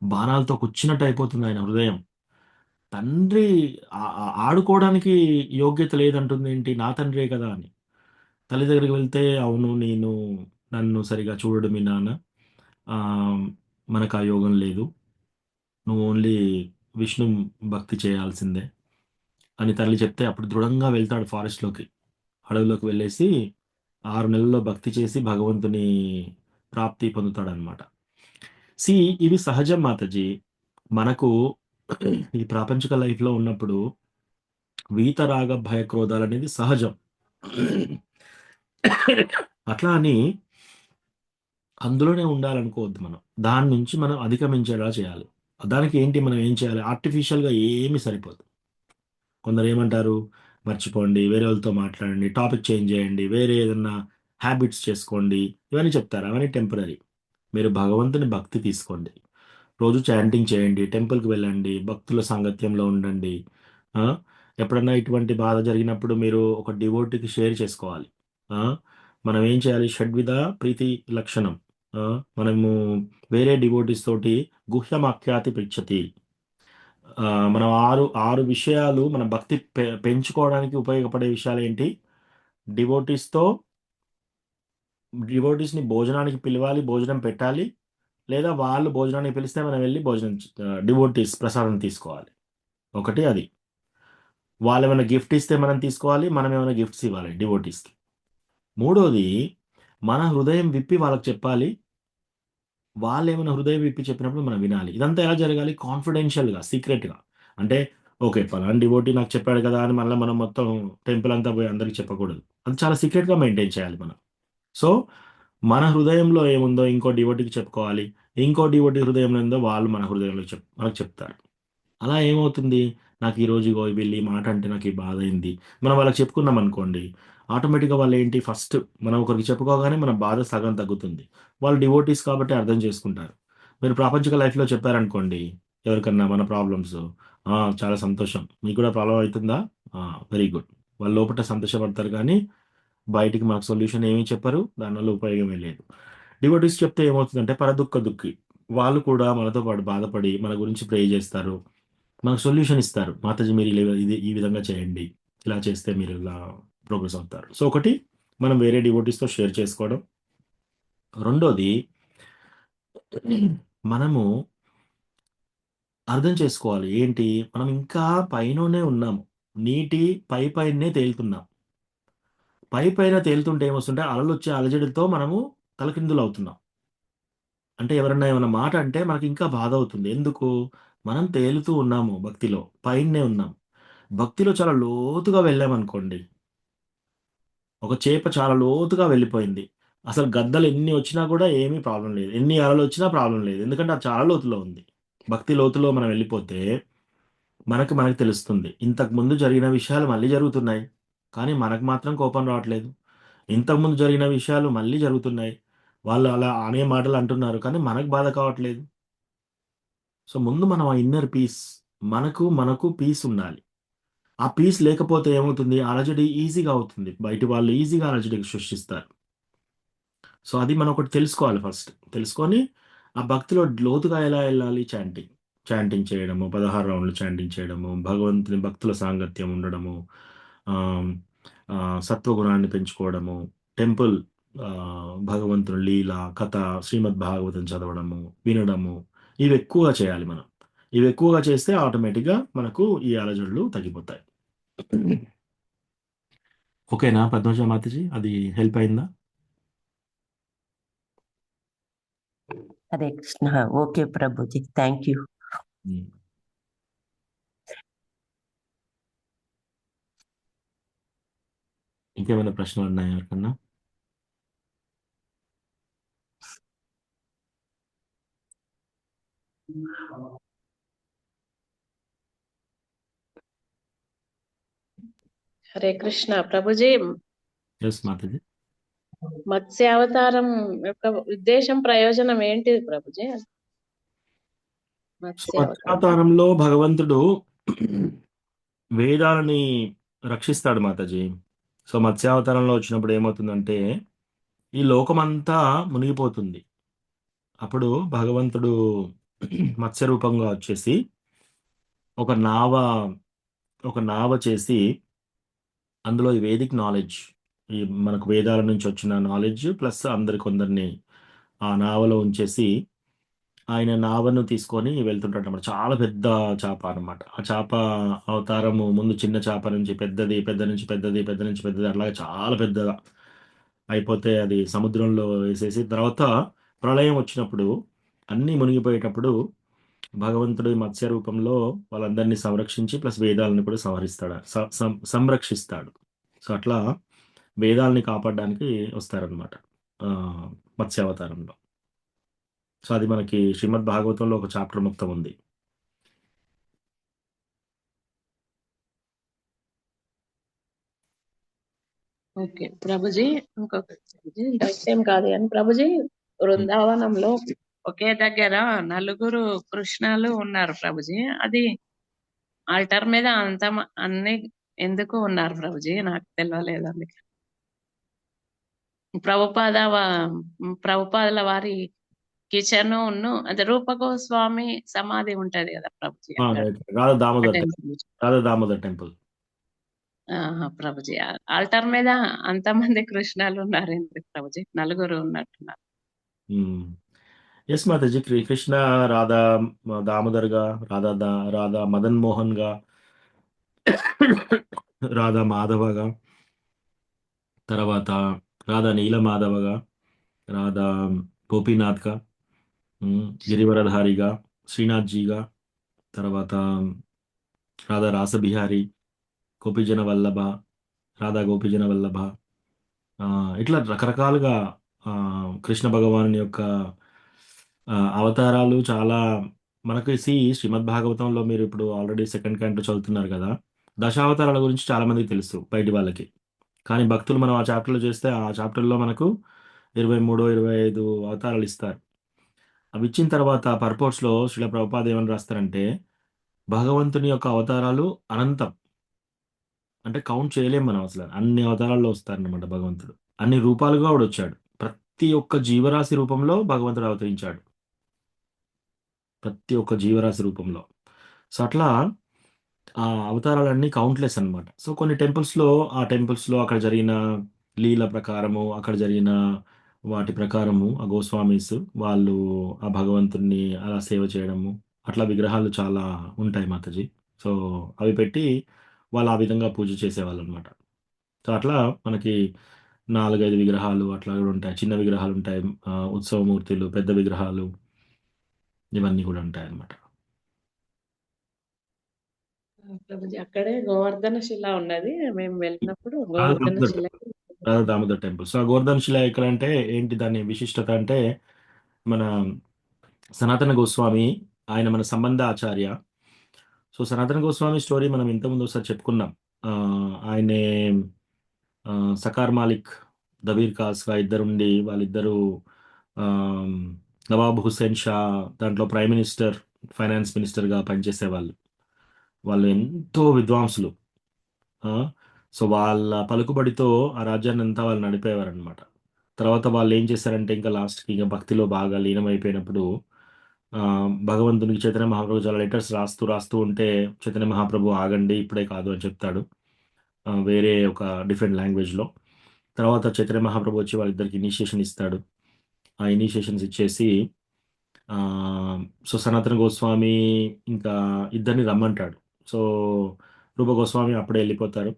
బాణాలతో కుచ్చినట్టు అయిపోతుంది ఆయన హృదయం. తండ్రి ఆడుకోవడానికి యోగ్యత లేదంటుంది ఏంటి, నా తండ్రే కదా అని. తల్లి దగ్గరికి వెళ్తే, అవును నన్ను సరిగా చూడడు మీ నాన్న. మనకు ఆ యోగం లేదు. నువ్వు ఓన్లీ విష్ణు భక్తి చేయాల్సిందే అని తల్లి చెప్తే, అప్పుడు దృఢంగా వెళ్తాడు ఫారెస్ట్‌లోకి. అడవిలోకి వెళ్ళేసి 6 నెలల్లో భక్తి చేసి భగవంతుని ప్రాప్తి పొందుతాడనమాట. సీ ఇవి సహజం మాతాజీ. మనకు ఈ ప్రాపంచిక లైఫ్‌లో ఉన్నప్పుడు వీతరాగ భయక్రోధాలనేది సహజం. అట్లా అని అందులోనే ఉండాలనుకోవద్దు మనం. దాని నుంచి మనం అధిగమించేలా చేయాలి. దానికి ఏంటి మనం ఏం చేయాలి? ఆర్టిఫిషియల్‌గా ఏమి సరిపోదు. కొందరేమంటారు, మర్చిపోండి, వేరే వాళ్ళతో మాట్లాడండి, టాపిక్ చేంజ్ చేయండి, వేరే ఏదన్నా హ్యాబిట్స్ చేసుకోండి. ఇవన్నీ చెప్తారు. అవన్నీ టెంపరరీ. మీరు భగవంతుని భక్తి తీసుకోండి. రోజు చాంటింగ్ చేయండి, టెంపుల్‌కి వెళ్ళండి, భక్తుల సాంగత్యంలో ఉండండి. ఆ! ఎప్పుడన్నా ఇటువంటి బాధ జరిగినప్పుడు మీరు ఒక డివోటీకి షేర్ చేసుకోవాలి. ఆ! మనం ఏం చేయాలి? షడ్విధ ప్రీతి లక్షణం. ఆ! మనము వేరే డివోటీస్ తోటి గుహ్యమాఖ్యాతి పృచ్చతి. మనం 6 విషయాలు మన భక్తి పెంచుకోవడానికి ఉపయోగపడే విషయాలేంటి? డివోటీస్‌తో డివోటీస్‌ని భోజనానికి పిలవాలి, భోజనం పెట్టాలి. లేదా వాళ్ళు భోజనానికి పిలిస్తే మనం వెళ్లి డివోటీస్ ప్రసాదం తీసుకోవాలి. ఒకటి అది. వాళ్ళేమైనా గిఫ్ట్ ఇస్తే మనం తీసుకోవాలి. మనం ఏమైనా గిఫ్ట్స్ ఇవ్వాలి డివోటీస్‌కి. మూడోది, మన హృదయం విప్పి వాళ్ళకి చెప్పాలి. వాళ్ళేమైనా హృదయం విప్పి చెప్పినప్పుడు మనం వినాలి. ఇదంతా ఎలా జరగాలి? కాన్ఫిడెన్షియల్‌గా, సీక్రెట్‌గా. అంటే ఓకే. పలానా డివోటీ నాకు చెప్పాడు కదా! అని మళ్ళా మనం మొత్తం టెంపుల్ అంతా పోయి అందరికి చెప్పకూడదు. అది చాలా సీక్రెట్‌గా మెయింటైన్ చేయాలి మనం. సో, మన హృదయంలో ఏముందో ఇంకో డివోటీకి చెప్పుకోవాలి. ఇంకో డివోటీ హృదయంలో ఏందో వాళ్ళు మన హృదయంలో మనకు చెప్తారు. అలా ఏమవుతుంది? నాకు ఈరోజు ఇగో వీళ్ళు ఈ మాట అంటే నాకు ఈ బాధయింది. మనం వాళ్ళకి చెప్పుకున్నామనుకోండి, ఆటోమేటిక్‌గా వాళ్ళేంటి ఫస్ట్ మనం ఒకరికి చెప్పుకోగానే మన బాధ సగం తగ్గుతుంది. వాళ్ళు డివోటీస్ కాబట్టి అర్థం చేసుకుంటారు. మీరు ప్రాపంచిక లైఫ్‌లో చెప్పారనుకోండి ఎవరికన్నా మన ప్రాబ్లమ్స్, చాలా సంతోషం. మీకు కూడా ప్రాబ్లమ్ అయితుందా? ఆ! Very good. వాళ్ళు లోపట సంతోషపడతారు గానీ, బయటికి మనకు సొల్యూషన్ ఏమి చెప్పరు. దానివల్ల ఉపయోగమే లేదు. డివోటీస్ చెప్తే ఏమవుతుందంటే పరదుఃఖ దుఃఖి. వాళ్ళు కూడా మనతో పాటు బాధపడి మన గురించి ప్రే చేస్తారు. మనకు సొల్యూషన్ ఇస్తారు. మాతాజీ మీరు ఈ విధంగా చేయండి. ఇలా చేస్తే మీరు ఇలా ప్రోగ్రెస్ అవుతారు. సో, ఒకటి మనం వేరే డివోటీస్‌తో షేర్ చేసుకోవడం. రెండోది, మనము అర్థం చేసుకోవాలి. ఏంటి? మనం ఇంకా పైననే ఉన్నాము. నీటి పైనే తేలుతున్నాం. పైన తేలుతుంటే ఏమొస్తుంటే అలలొచ్చే అలజడితో మనము తలకిందులవుతున్నాం. అంటే ఎవరన్నా ఏమన్నా మాట అంటే మనకింకా బాధవుతుంది. ఎందుకు? మనం తేలుతూ ఉన్నాము భక్తిలో. పైనే ఉన్నాం. భక్తిలో చాలా లోతుగా వెళ్ళామనుకోండి. ఒక చేప చాలా లోతుగా వెళ్ళిపోయింది. అసలు గద్దలు ఎన్ని వచ్చినా కూడా ఏమీ ప్రాబ్లమ్ లేదు. ఎన్ని అలలొచ్చినా ప్రాబ్లమ్ లేదు. ఎందుకంటే అది చాలా లోతులో ఉంది. భక్తి లోతులో మనం వెళ్ళిపోతే మనకు తెలుస్తుంది. ఇంతకుముందు జరిగిన విషయాలు మళ్ళీ జరుగుతున్నాయి. కానీ మనకు మాత్రం కోపం రావట్లేదు. ఇంతకుముందు జరిగిన విషయాలు మళ్ళీ జరుగుతున్నాయి. వాళ్ళు అలా అనే మాటలు అంటున్నారు. కానీ మనకు బాధ కావట్లేదు. సో, ముందు మనం ఆ ఇన్నర్ పీస్ మనకు పీస్ ఉండాలి. ఆ పీస్ లేకపోతే ఏమవుతుంది? అలజడి ఈజీగా అవుతుంది. బయటి వాళ్ళు ఈజీగా అలజడి సృష్టిస్తారు. సో, అది మనం ఒకటి తెలుసుకోవాలి ఫస్ట్. తెలుసుకొని ఆ భక్తిలో లోతుగా ఎలా ఎళ్ళాలి? చాంటింగ్. చాంటింగ్ చేయడము, 16 రౌండ్లు చాంటింగ్ చేయడము, భగవంతుని భక్తుల సాంగత్యం ఉండడము, ఆహ్, సత్వగుణాన్ని పెంచుకోవడము, టెంపుల్ భగవంతుని లీల, కథ, శ్రీమద్ భాగవతం చదవడము, వినడము ఇవి ఎక్కువగా చేయాలి మనం. ఇవి ఎక్కువగా చేస్తే ఆటోమేటిక్‌గా మనకు ఈ అలజడులు తగ్గిపోతాయి. ఓకేనా పద్మజ మాతాజీ? అది హెల్ప్ అయిందా? Hare Krishna. Okay Prabhuji. Thank you. హ్మ్. ఇంకేమైనా ప్రశ్నలున్నాయా ఎవరికన్నా? హరే కృష్ణ. ప్రభుజీ, యెస్ మాతాజీ. మత్స్యావతారం యొక్క ఉద్దేశం, ప్రయోజనం ఏంటిది ప్రభుజీ? సో, మత్స్యావతారం. మత్స్యావతారంలో భగవంతుడు వేదాలని రక్షిస్తాడు మాతాజీ. సో, మత్స్యావతారంలో వచ్చినప్పుడు ఏమవుతుందంటే, ఈ లోకమంతా మునిగిపోతుంది. అప్పుడు భగవంతుడు మత్స్య రూపంగా వచ్చేసి ఒక నావ ఒక నావ చేసి అందులో ఈ వేదిక్ నాలెడ్జ్ ఈ మనకు వేదాల నుంచి వచ్చిన నాలెడ్జ్ ప్లస్ కొందరిని ఆ నావలో ఉంచేసి ఆయన నావను తీసుకొని వెళ్తుంటాడు అన్నమాట. చాలా పెద్ద చేప అన్నమాట. ఆ చేప అవతారము ముందు చిన్న చేప నుంచి పెద్దది, పెద్ద నుంచి పెద్దది, పెద్ద నుంచి పెద్దది అట్లాగే చాలా పెద్దగా అయిపోతే అది సముద్రంలో వేసేసి తర్వాత ప్రళయం వచ్చినప్పుడు అన్నీ మునిగిపోయేటప్పుడు భగవంతుడు ఈ మత్స్య రూపంలో వాళ్ళందరినీ సంరక్షించి ప్లస్ వేదాలను కూడా సంహరిస్తాడు, సంరక్షిస్తాడు. సో అట్లా వేదాలని కాపాడడానికి వస్తారనమాట మత్స్యావతారంలో. సో అది మనకి శ్రీమద్ భాగవతంలో ఒక చాప్టర్ మొత్తం ఉంది. ఓకే ప్రభుజీ, ఇంకొక డౌట్ ఏం కాదు కానీ ప్రభుజీ, బృందావనంలో ఒకే దగ్గర 4 కృష్ణాలు ఉన్నారు ప్రభుజీ. అది ఆల్టర్ మీద అన్ని ఎందుకు ఉన్నారు ప్రభుజీ? నాకు తెలియలేదు. అందుకే ప్రభుపాదుల వారి కిచెన్ అదే రూప గోస్వామి సమాధి ఉంటది కదా ప్రభుజీ అక్కడ Radha Damodar temple. Radha Damodar temple. Prabhuji alter మీద అంతమంది కృష్ణాలు ఉన్నారు ఎందుకు ప్రభుజీ? 4 ఉన్నట్టున్నారు. ఎస్ మాతాజీ, కృష్ణ రాధా దామోదర్ గా, రాధా మదన్ మోహన్ గా, రాధా మాధవగా, తర్వాత రాధా నీల మాధవగా, రాధా గోపీనాథ్గా, గిరివరధారిగా, శ్రీనాథ్జీగా, తర్వాత రాధా రాసబిహారి, గోపీజన వల్లభ, రాధా గోపీజన వల్లభ, ఇట్లా రకరకాలుగా కృష్ణ భగవాను యొక్క అవతారాలు చాలా మనకి శ్రీమద్ భాగవతంలో మీరు ఇప్పుడు ఆల్రెడీ సెకండ్ క్యాంటో చదువుతున్నారు కదా, దశావతారాల గురించి చాలా మందికి తెలుసు బయటి వాళ్ళకి. కానీ భక్తులు మనం ఆ చాప్టర్లో చేస్తే ఆ చాప్టర్లో మనకు 23, 25 అవతారాలు ఇస్తారు. అవి ఇచ్చిన తర్వాత పర్పోర్ట్స్లో శ్రీల ప్రభుపాద ఏమని రాస్తారంటే భగవంతుని యొక్క అవతారాలు అనంతం, అంటే కౌంట్ చేయలేం మనం అసలు. అన్ని అవతారాల్లో వస్తారనమాట భగవంతుడు. అన్ని రూపాలుగా కూడా వచ్చాడు. ప్రతి ఒక్క జీవరాశి రూపంలో భగవంతుడు అవతరించాడు, ప్రతి ఒక్క జీవరాశి రూపంలో. సో అట్లా ఆ అవతారాలన్నీ కౌంట్లెస్ అన్నమాట. సో కొన్ని ఆ టెంపుల్స్లో అక్కడ జరిగిన లీల ప్రకారము, అక్కడ జరిగిన వాటి ప్రకారము ఆ గోస్వామీస్ వాళ్ళు ఆ భగవంతుణ్ణి అలా సేవ చేయడము, అట్లా విగ్రహాలు చాలా ఉంటాయి మాతాజీ. సో అవి పెట్టి వాళ్ళు ఆ విధంగా పూజ చేసేవాళ్ళు అనమాట. సో అట్లా మనకి 4-5 విగ్రహాలు అట్లా కూడా ఉంటాయి. చిన్న విగ్రహాలు ఉంటాయి, ఉత్సవమూర్తులు, పెద్ద విగ్రహాలు, ఇవన్నీ కూడా ఉంటాయి అన్నమాట. ప్రభుజీ అక్కడే గోవర్ధన శిల ఉన్నది. మేము వెళ్ళినప్పుడు గోవర్ధన శిల రాధా దామోదర్ టెంపుల్. సో ఆ గోవర్ధన శిల ఎక్కడ అంటే ఏంటి దాని విశిష్టత అంటే మన సనాతన గోస్వామి ఆయన మన సంబంధ ఆచార్య. సో సనాతన గోస్వామి స్టోరీ మనం ఇంతకుముందు ఒకసారి చెప్పుకున్నాం. ఆయనే సకార్ మాలిక్, దబీర్ కాస్గా ఇద్దరుండి వాళ్ళిద్దరూ నవాబ్ హుస్సేన్ షా దాంట్లో ప్రైమ్ మినిస్టర్, ఫైనాన్స్ మినిస్టర్గా పనిచేసేవాళ్ళు. వాళ్ళు ఎంతో విద్వాంసులు. సో వాళ్ళ పలుకుబడితో ఆ రాజ్యాన్ని అంతా వాళ్ళు నడిపేవారు అనమాట. తర్వాత వాళ్ళు ఏం చేశారంటే ఇంకా లాస్ట్కి ఇంకా భక్తిలో బాగా లీనమైపోయినప్పుడు భగవంతునికి చైతన్య మహాప్రభు చాలా లెటర్స్ రాస్తూ ఉంటే చైతన్య మహాప్రభు ఆగండి ఇప్పుడే కాదు అని చెప్తాడు, వేరే ఒక డిఫరెంట్ లాంగ్వేజ్లో. తర్వాత చైతన్య మహాప్రభు వచ్చి వాళ్ళిద్దరికి ఇనిషియేషన్ ఇస్తాడు. ఆ ఇనిషియేషన్స్ ఇచ్చేసి సో సనాతన గోస్వామి ఇంకా ఇద్దరిని రమ్మంటాడు. సో రూప గోస్వామి అప్పుడే వెళ్ళిపోతారు.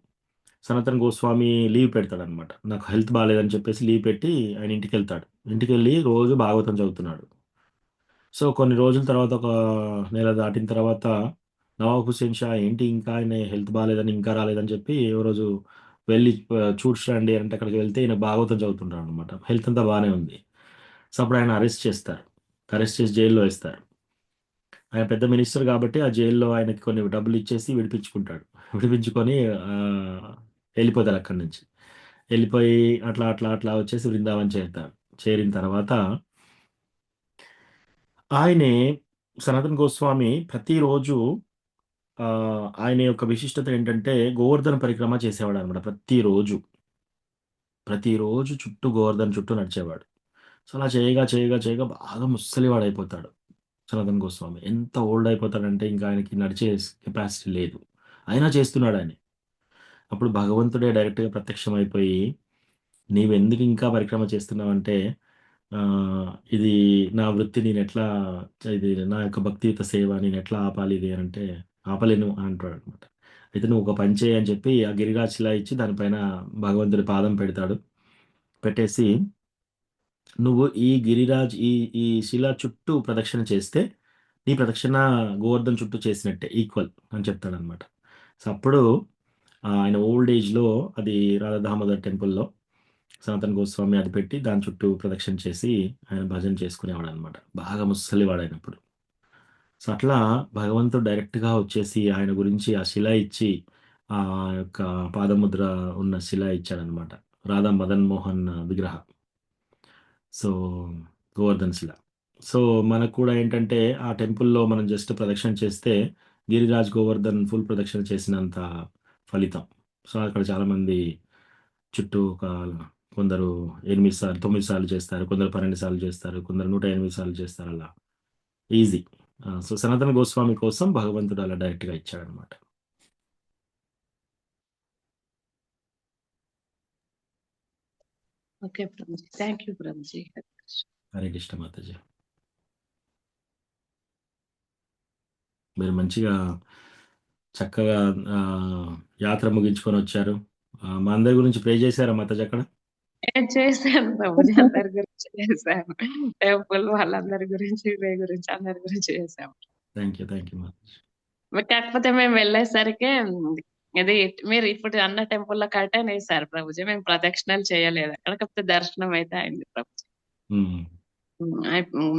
సనాతన గోస్వామి లీవ్ పెడతాడు అనమాట. నాకు హెల్త్ బాగాలేదని చెప్పేసి లీవ్ పెట్టి ఆయన ఇంటికి వెళ్తాడు. ఇంటికి వెళ్ళి రోజు భాగవతం చదువుతున్నాడు. సో కొన్ని రోజుల తర్వాత, ఒక నెల దాటిన తర్వాత నవాబ్ హుస్సేన్ షా ఏంటి ఇంకా ఆయన హెల్త్ బాగాలేదని ఇంకా రాలేదని చెప్పి ఓ రోజు వెళ్ళి చూడ్చండి అంటే అక్కడికి వెళ్తే ఈయన భాగవతం చదువుతుంటాడు అనమాట. హెల్త్ అంతా బాగానే ఉంది. సో అప్పుడు ఆయన అరెస్ట్ చేస్తారు. అరెస్ట్ చేసి జైల్లో వేస్తారు. ఆయన పెద్ద మినిస్టర్ కాబట్టి ఆ జైల్లో ఆయనకి కొన్ని డబ్బులు ఇచ్చేసి విడిపించుకుంటాడు. విడిపించుకొని వెళ్ళిపోతారు అక్కడి నుంచి. వెళ్ళిపోయి అట్లా అట్లా అట్లా వచ్చేసి బృందావన్ చేరుతారు. చేరిన తర్వాత ఆయనే సనాతన గోస్వామి ప్రతిరోజు ఆయన యొక్క విశిష్టత ఏంటంటే గోవర్ధన పరిక్రమ చేసేవాడు అనమాట. ప్రతిరోజు చుట్టూ గోవర్ధన చుట్టూ నడిచేవాడు. సో అలా చేయగా బాగా ముసలివాడు అయిపోతాడు సనాతన గోస్వామి. ఎంత ఓల్డ్ అయిపోతాడంటే ఇంకా ఆయనకి నడిచే కెపాసిటీ లేదు, అయినా చేస్తున్నాడు ఆయన. అప్పుడు భగవంతుడే డైరెక్ట్గా ప్రత్యక్షమైపోయి నీవెందుకు ఇంకా పరిక్రమ చేస్తున్నావంటే ఇది నా వృత్తి, నేనెట్లా ఇది నా యొక్క భక్తియుత సేవ నేనెట్లా ఆపాలి ఇది అంటే, ఆపలేను అని అంటాడనమాట. అయితే నువ్వు ఒక పని చేయి అని చెప్పి ఆ గిరిరాజ్ శిల ఇచ్చి దానిపైన భగవంతుడి పాదం పెడతాడు. పెట్టేసి నువ్వు ఈ గిరిరాజ్ ఈ ఈ శిల చుట్టూ ప్రదక్షిణ చేస్తే, నీ ప్రదక్షిణ గోవర్ధన్ చుట్టూ చేసినట్టే ఈక్వల్ అని చెప్తాడనమాట. సో, అప్పుడు ఆయన ఓల్డ్ ఏజ్‌లో అది రాధా దామోదర్ టెంపుల్‌లో సనాతన్ గోస్వామి అది పెట్టి దాని చుట్టూ ప్రదక్షిణ చేసి ఆయన భజన చేసుకునేవాడనమాట. బాగా ముసలివాడైనప్పుడు. సో, అట్లా భగవంతుడు డైరెక్ట్‌గా వచ్చేసి ఆయన గురించి ఆ శిల ఇచ్చి, ఆ యొక్క పాదముద్ర ఉన్న శిల ఇచ్చాడనమాట. రాధా మదన్ మోహన్ విగ్రహ. సో, గోవర్ధన్ శిల. సో, మనకు కూడా ఏంటంటే ఆ టెంపుల్‌లో మనం జస్ట్ ప్రదక్షిణ చేస్తే గిరిరాజ్ గోవర్ధన్ ఫుల్ ప్రదక్షిణ చేసినంత ఫలితం. సో, అక్కడ చాలామంది చుట్టూ కొందరు 8 సార్లు, 9 సార్లు చేస్తారు. కొందరు 12 సార్లు చేస్తారు. కొందరు 108 సార్లు చేస్తారు అలా. ఈజీ. సో, సనాతన గోస్వామి కోసం భగవంతుడు అలా డైరెక్ట్‌గా ఇచ్చాడనమాట. ఓకే ప్రభుజీ. థ్యాంక్ యూ ప్రభుజీ. హరే కృష్ణ మాతాజీ. మీరు మంచిగా చక్కగా యాత్ర ముగించుకొని వచ్చారు. మా అందరి గురించి ప్రే చేశారా మాతాజీ అక్కడ? నేను చేశాను ప్రభుజీ, అందరి గురించి చేశాను. టెంపుల్ వాళ్ళందరి గురించి, అందరి గురించి చేశాము. Thank you Mataji. కాకపోతే మేము వెళ్ళేసరికి ఇది మీరు ఇప్పుడు అన్న టెంపుల్లో కర్టెన్ వేశారు ప్రభుజీ. మేము ప్రదక్షిణలు చేయలేదు అక్కడ, కాకపోతే దర్శనం అయితే అయింది ప్రభుజీ.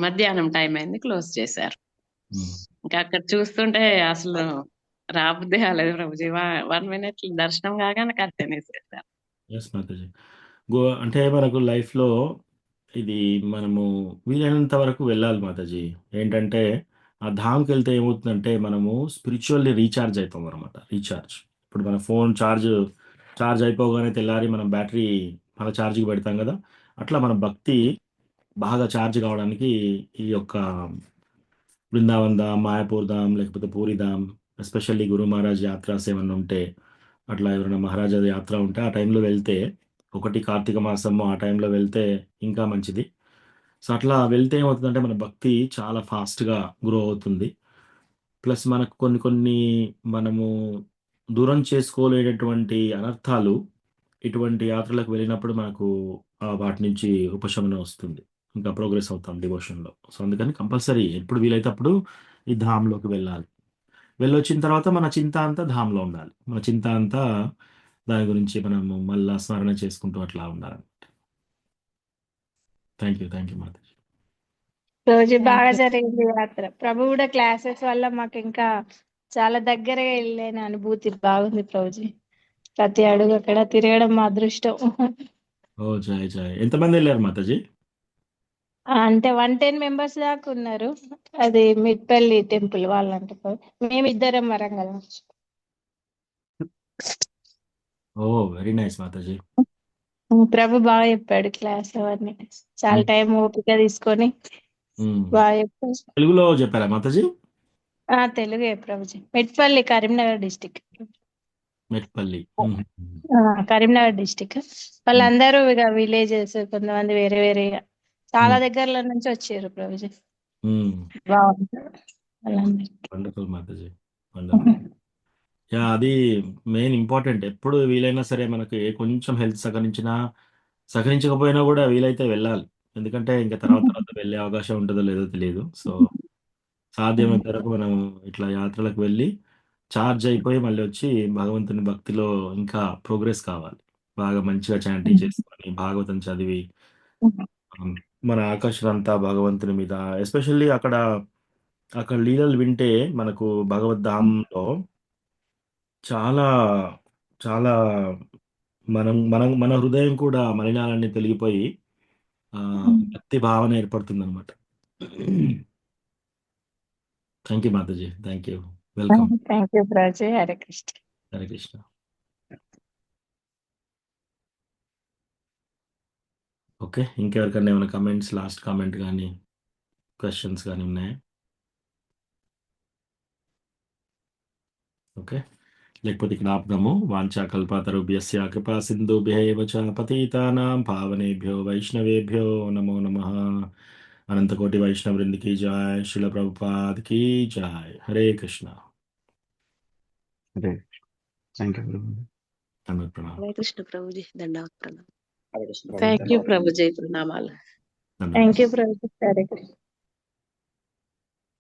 మధ్యాహ్నం టైం అయింది, క్లోజ్ చేశారు. ఇంకా అక్కడ చూస్తుంటే అసలు రాబుద్ది కాలేదు ప్రభుజీ. 1 minute దర్శనం కాగానే కర్టెన్ వేసేసారు. ఎస్ మాతాజీ. అంటే మనకు లైఫ్‌లో ఇది మనము వీలైనంత వరకు వెళ్ళాలి మాతాజీ. ఏంటంటే ఆ ధామ్‌కెళ్తే ఏమవుతుందంటే మనము స్పిరిచువల్లీ రీచార్జ్ అయితామనమాట. ఇప్పుడు మన ఫోన్ చార్జ్ అయిపోగానే తెల్లారి మనం బ్యాటరీ మళ్ళా చార్జ్‌కి పెడతాం గదా! అట్లా మన భక్తి బాగా చార్జ్ కావడానికి ఈ యొక్క బృందావన్ ధామ్, మాయాపూర్ ధామ్, లేకపోతే పూరి ధామ్, ఎస్పెషల్లీ గురు మహారాజ్ యాత్రాస్ ఏమన్నా ఉంటే, అట్లా ఎవరైనా మహారాజా యాత్ర ఉంటే ఆ టైంలో వెళ్తే, ఒకటి కార్తీక మాసము ఆ టైంలో వెళ్తే ఇంకా మంచిది. సో, అట్లా వెళ్తే ఏమవుతుందంటే మన భక్తి చాలా ఫాస్ట్‌గా గ్రో అవుతుంది. ప్లస్ మనకు కొన్ని కొన్ని మనము దూరం చేసుకోలేనటువంటి అనర్థాలు ఇటువంటి యాత్రలకు వెళ్ళినప్పుడు మనకు వాటి నుంచి ఉపశమనం వస్తుంది. ఇంకా ప్రోగ్రెస్ అవుతాం డివోషన్‌లో. సో, అందుకని కంపల్సరీ ఎప్పుడు వీలైతే అప్పుడు ఈ ధామ్‌లోకి వెళ్ళాలి. వెళ్ళొచ్చిన తర్వాత మన చింత అంతా ధామ్‌లో ఉండాలి. మన చింత అంతా దాని గురించి మనము మళ్ళా స్మరణ చేసుకుంటూ అట్లా ఉండాలన్నమాట. Thank you Mataji. రోజు Thank బాగా you. జరిగింది యాత్ర. ప్రభు కూడా క్లాసెస్ వల్ల మాకు ఇంకా చాలా దగ్గరగా వెళ్ళిన అనుభూతి బాగుంది ప్రభుజీ. ప్రతి అడుగు అక్కడ తిరగడం మా అదృష్టం. ఓ జై. ఎంతమంది వెళ్ళారు మాతాజీ? అంటే 110 members దాకా ఉన్నారు. అది మిట్పల్లి టెంపుల్ వాళ్ళంట. మేము ఇద్దరం వరంగల్ నుంచి. ఓ వెరీ నైస్ మాతాజీ. ప్రభు బాగా చెప్పాడు క్లాస్ అవన్నీ. చాలా టైం ఓపిక తీసుకొని బాగా చెప్పాడు. తెలుగులో చెప్పారా మాతాజీ? తెలుగే ప్రభుజీ. మిట్పల్లి కరీంనగర్ డిస్టిక్. మెట్పల్లి. కరీంనగర్ డిస్టిక్. వాళ్ళందరూ ఇక విలేజెస్, కొంతమంది వేరే వేరేగా చాలా దగ్గరలో నుంచి వచ్చారు ప్రభుజీ. బాగుంటారు వాళ్ళందరూ. వండర్ఫుల్ మాతాజీ. యా, అది మెయిన్ ఇంపార్టెంట్. ఎప్పుడు వీలైనా సరే మనకి కొంచెం హెల్త్ సహకరించకపోయినా కూడా వీలైతే వెళ్ళాలి. ఎందుకంటే ఇంకా తర్వాత వెళ్ళే అవకాశం ఉంటుందో లేదో తెలియదు. సో, సాధ్యమైనంత వరకు మనం ఇట్లా యాత్రలకు వెళ్ళి చార్జ్ అయిపోయి మళ్ళీ వచ్చి భగవంతుని భక్తిలో ఇంకా ప్రోగ్రెస్ కావాలి. బాగా మంచిగా చాంటింగ్ చేసుకొని, భాగవతం చదివి మన ఆకర్షణ అంతా భగవంతుని మీద, ఎస్పెషల్లీ అక్కడ లీలలు వింటే మనకు భగవద్ధాంలో చాలా చాలా మన హృదయం కూడా మలినాలన్నీ తొలగిపోయి భక్తి భావన ఏర్పడుతుందన్నమాట. థ్యాంక్ యూ మాతాజీ. Thank you. Welcome. Thank you ప్రభుజీ. హరే కృష్ణ. హరే కృష్ణ. ఓకే, ఇంకెవరికన్నా ఏమైనా కమెంట్స్, లాస్ట్ కామెంట్ కానీ క్వశ్చన్స్ కానీ ఉన్నాయా? ఓకే, లేకపోతే ఇక్కడ ఆపుదాము. వాంఛా కల్పతరుభ్యస్య కృపా సింధుభ్యైవ చ పతితానాం పావనేభ్యో వైష్ణవేభ్యో నమో నమః. అనంతకోటి వైష్ణవ వృంద్ की जय, श्रील प्रभुपाद की जय. हरे कृष्ण. హరే థ్యాంక్ యూ ప్రభు. ధన్యవాद ప్రణాम. హరే కృష్ణ ప్రభుజీ, దండవత్ ప్రణామం. హరే కృష్ణ ప్రభు. థ్యాంక్ యూ ప్రభుజీ, ప్రణామాలు. ధన్యవాद. థ్యాంక్ యూ ప్రభుజీ. హరే కృష్ణ.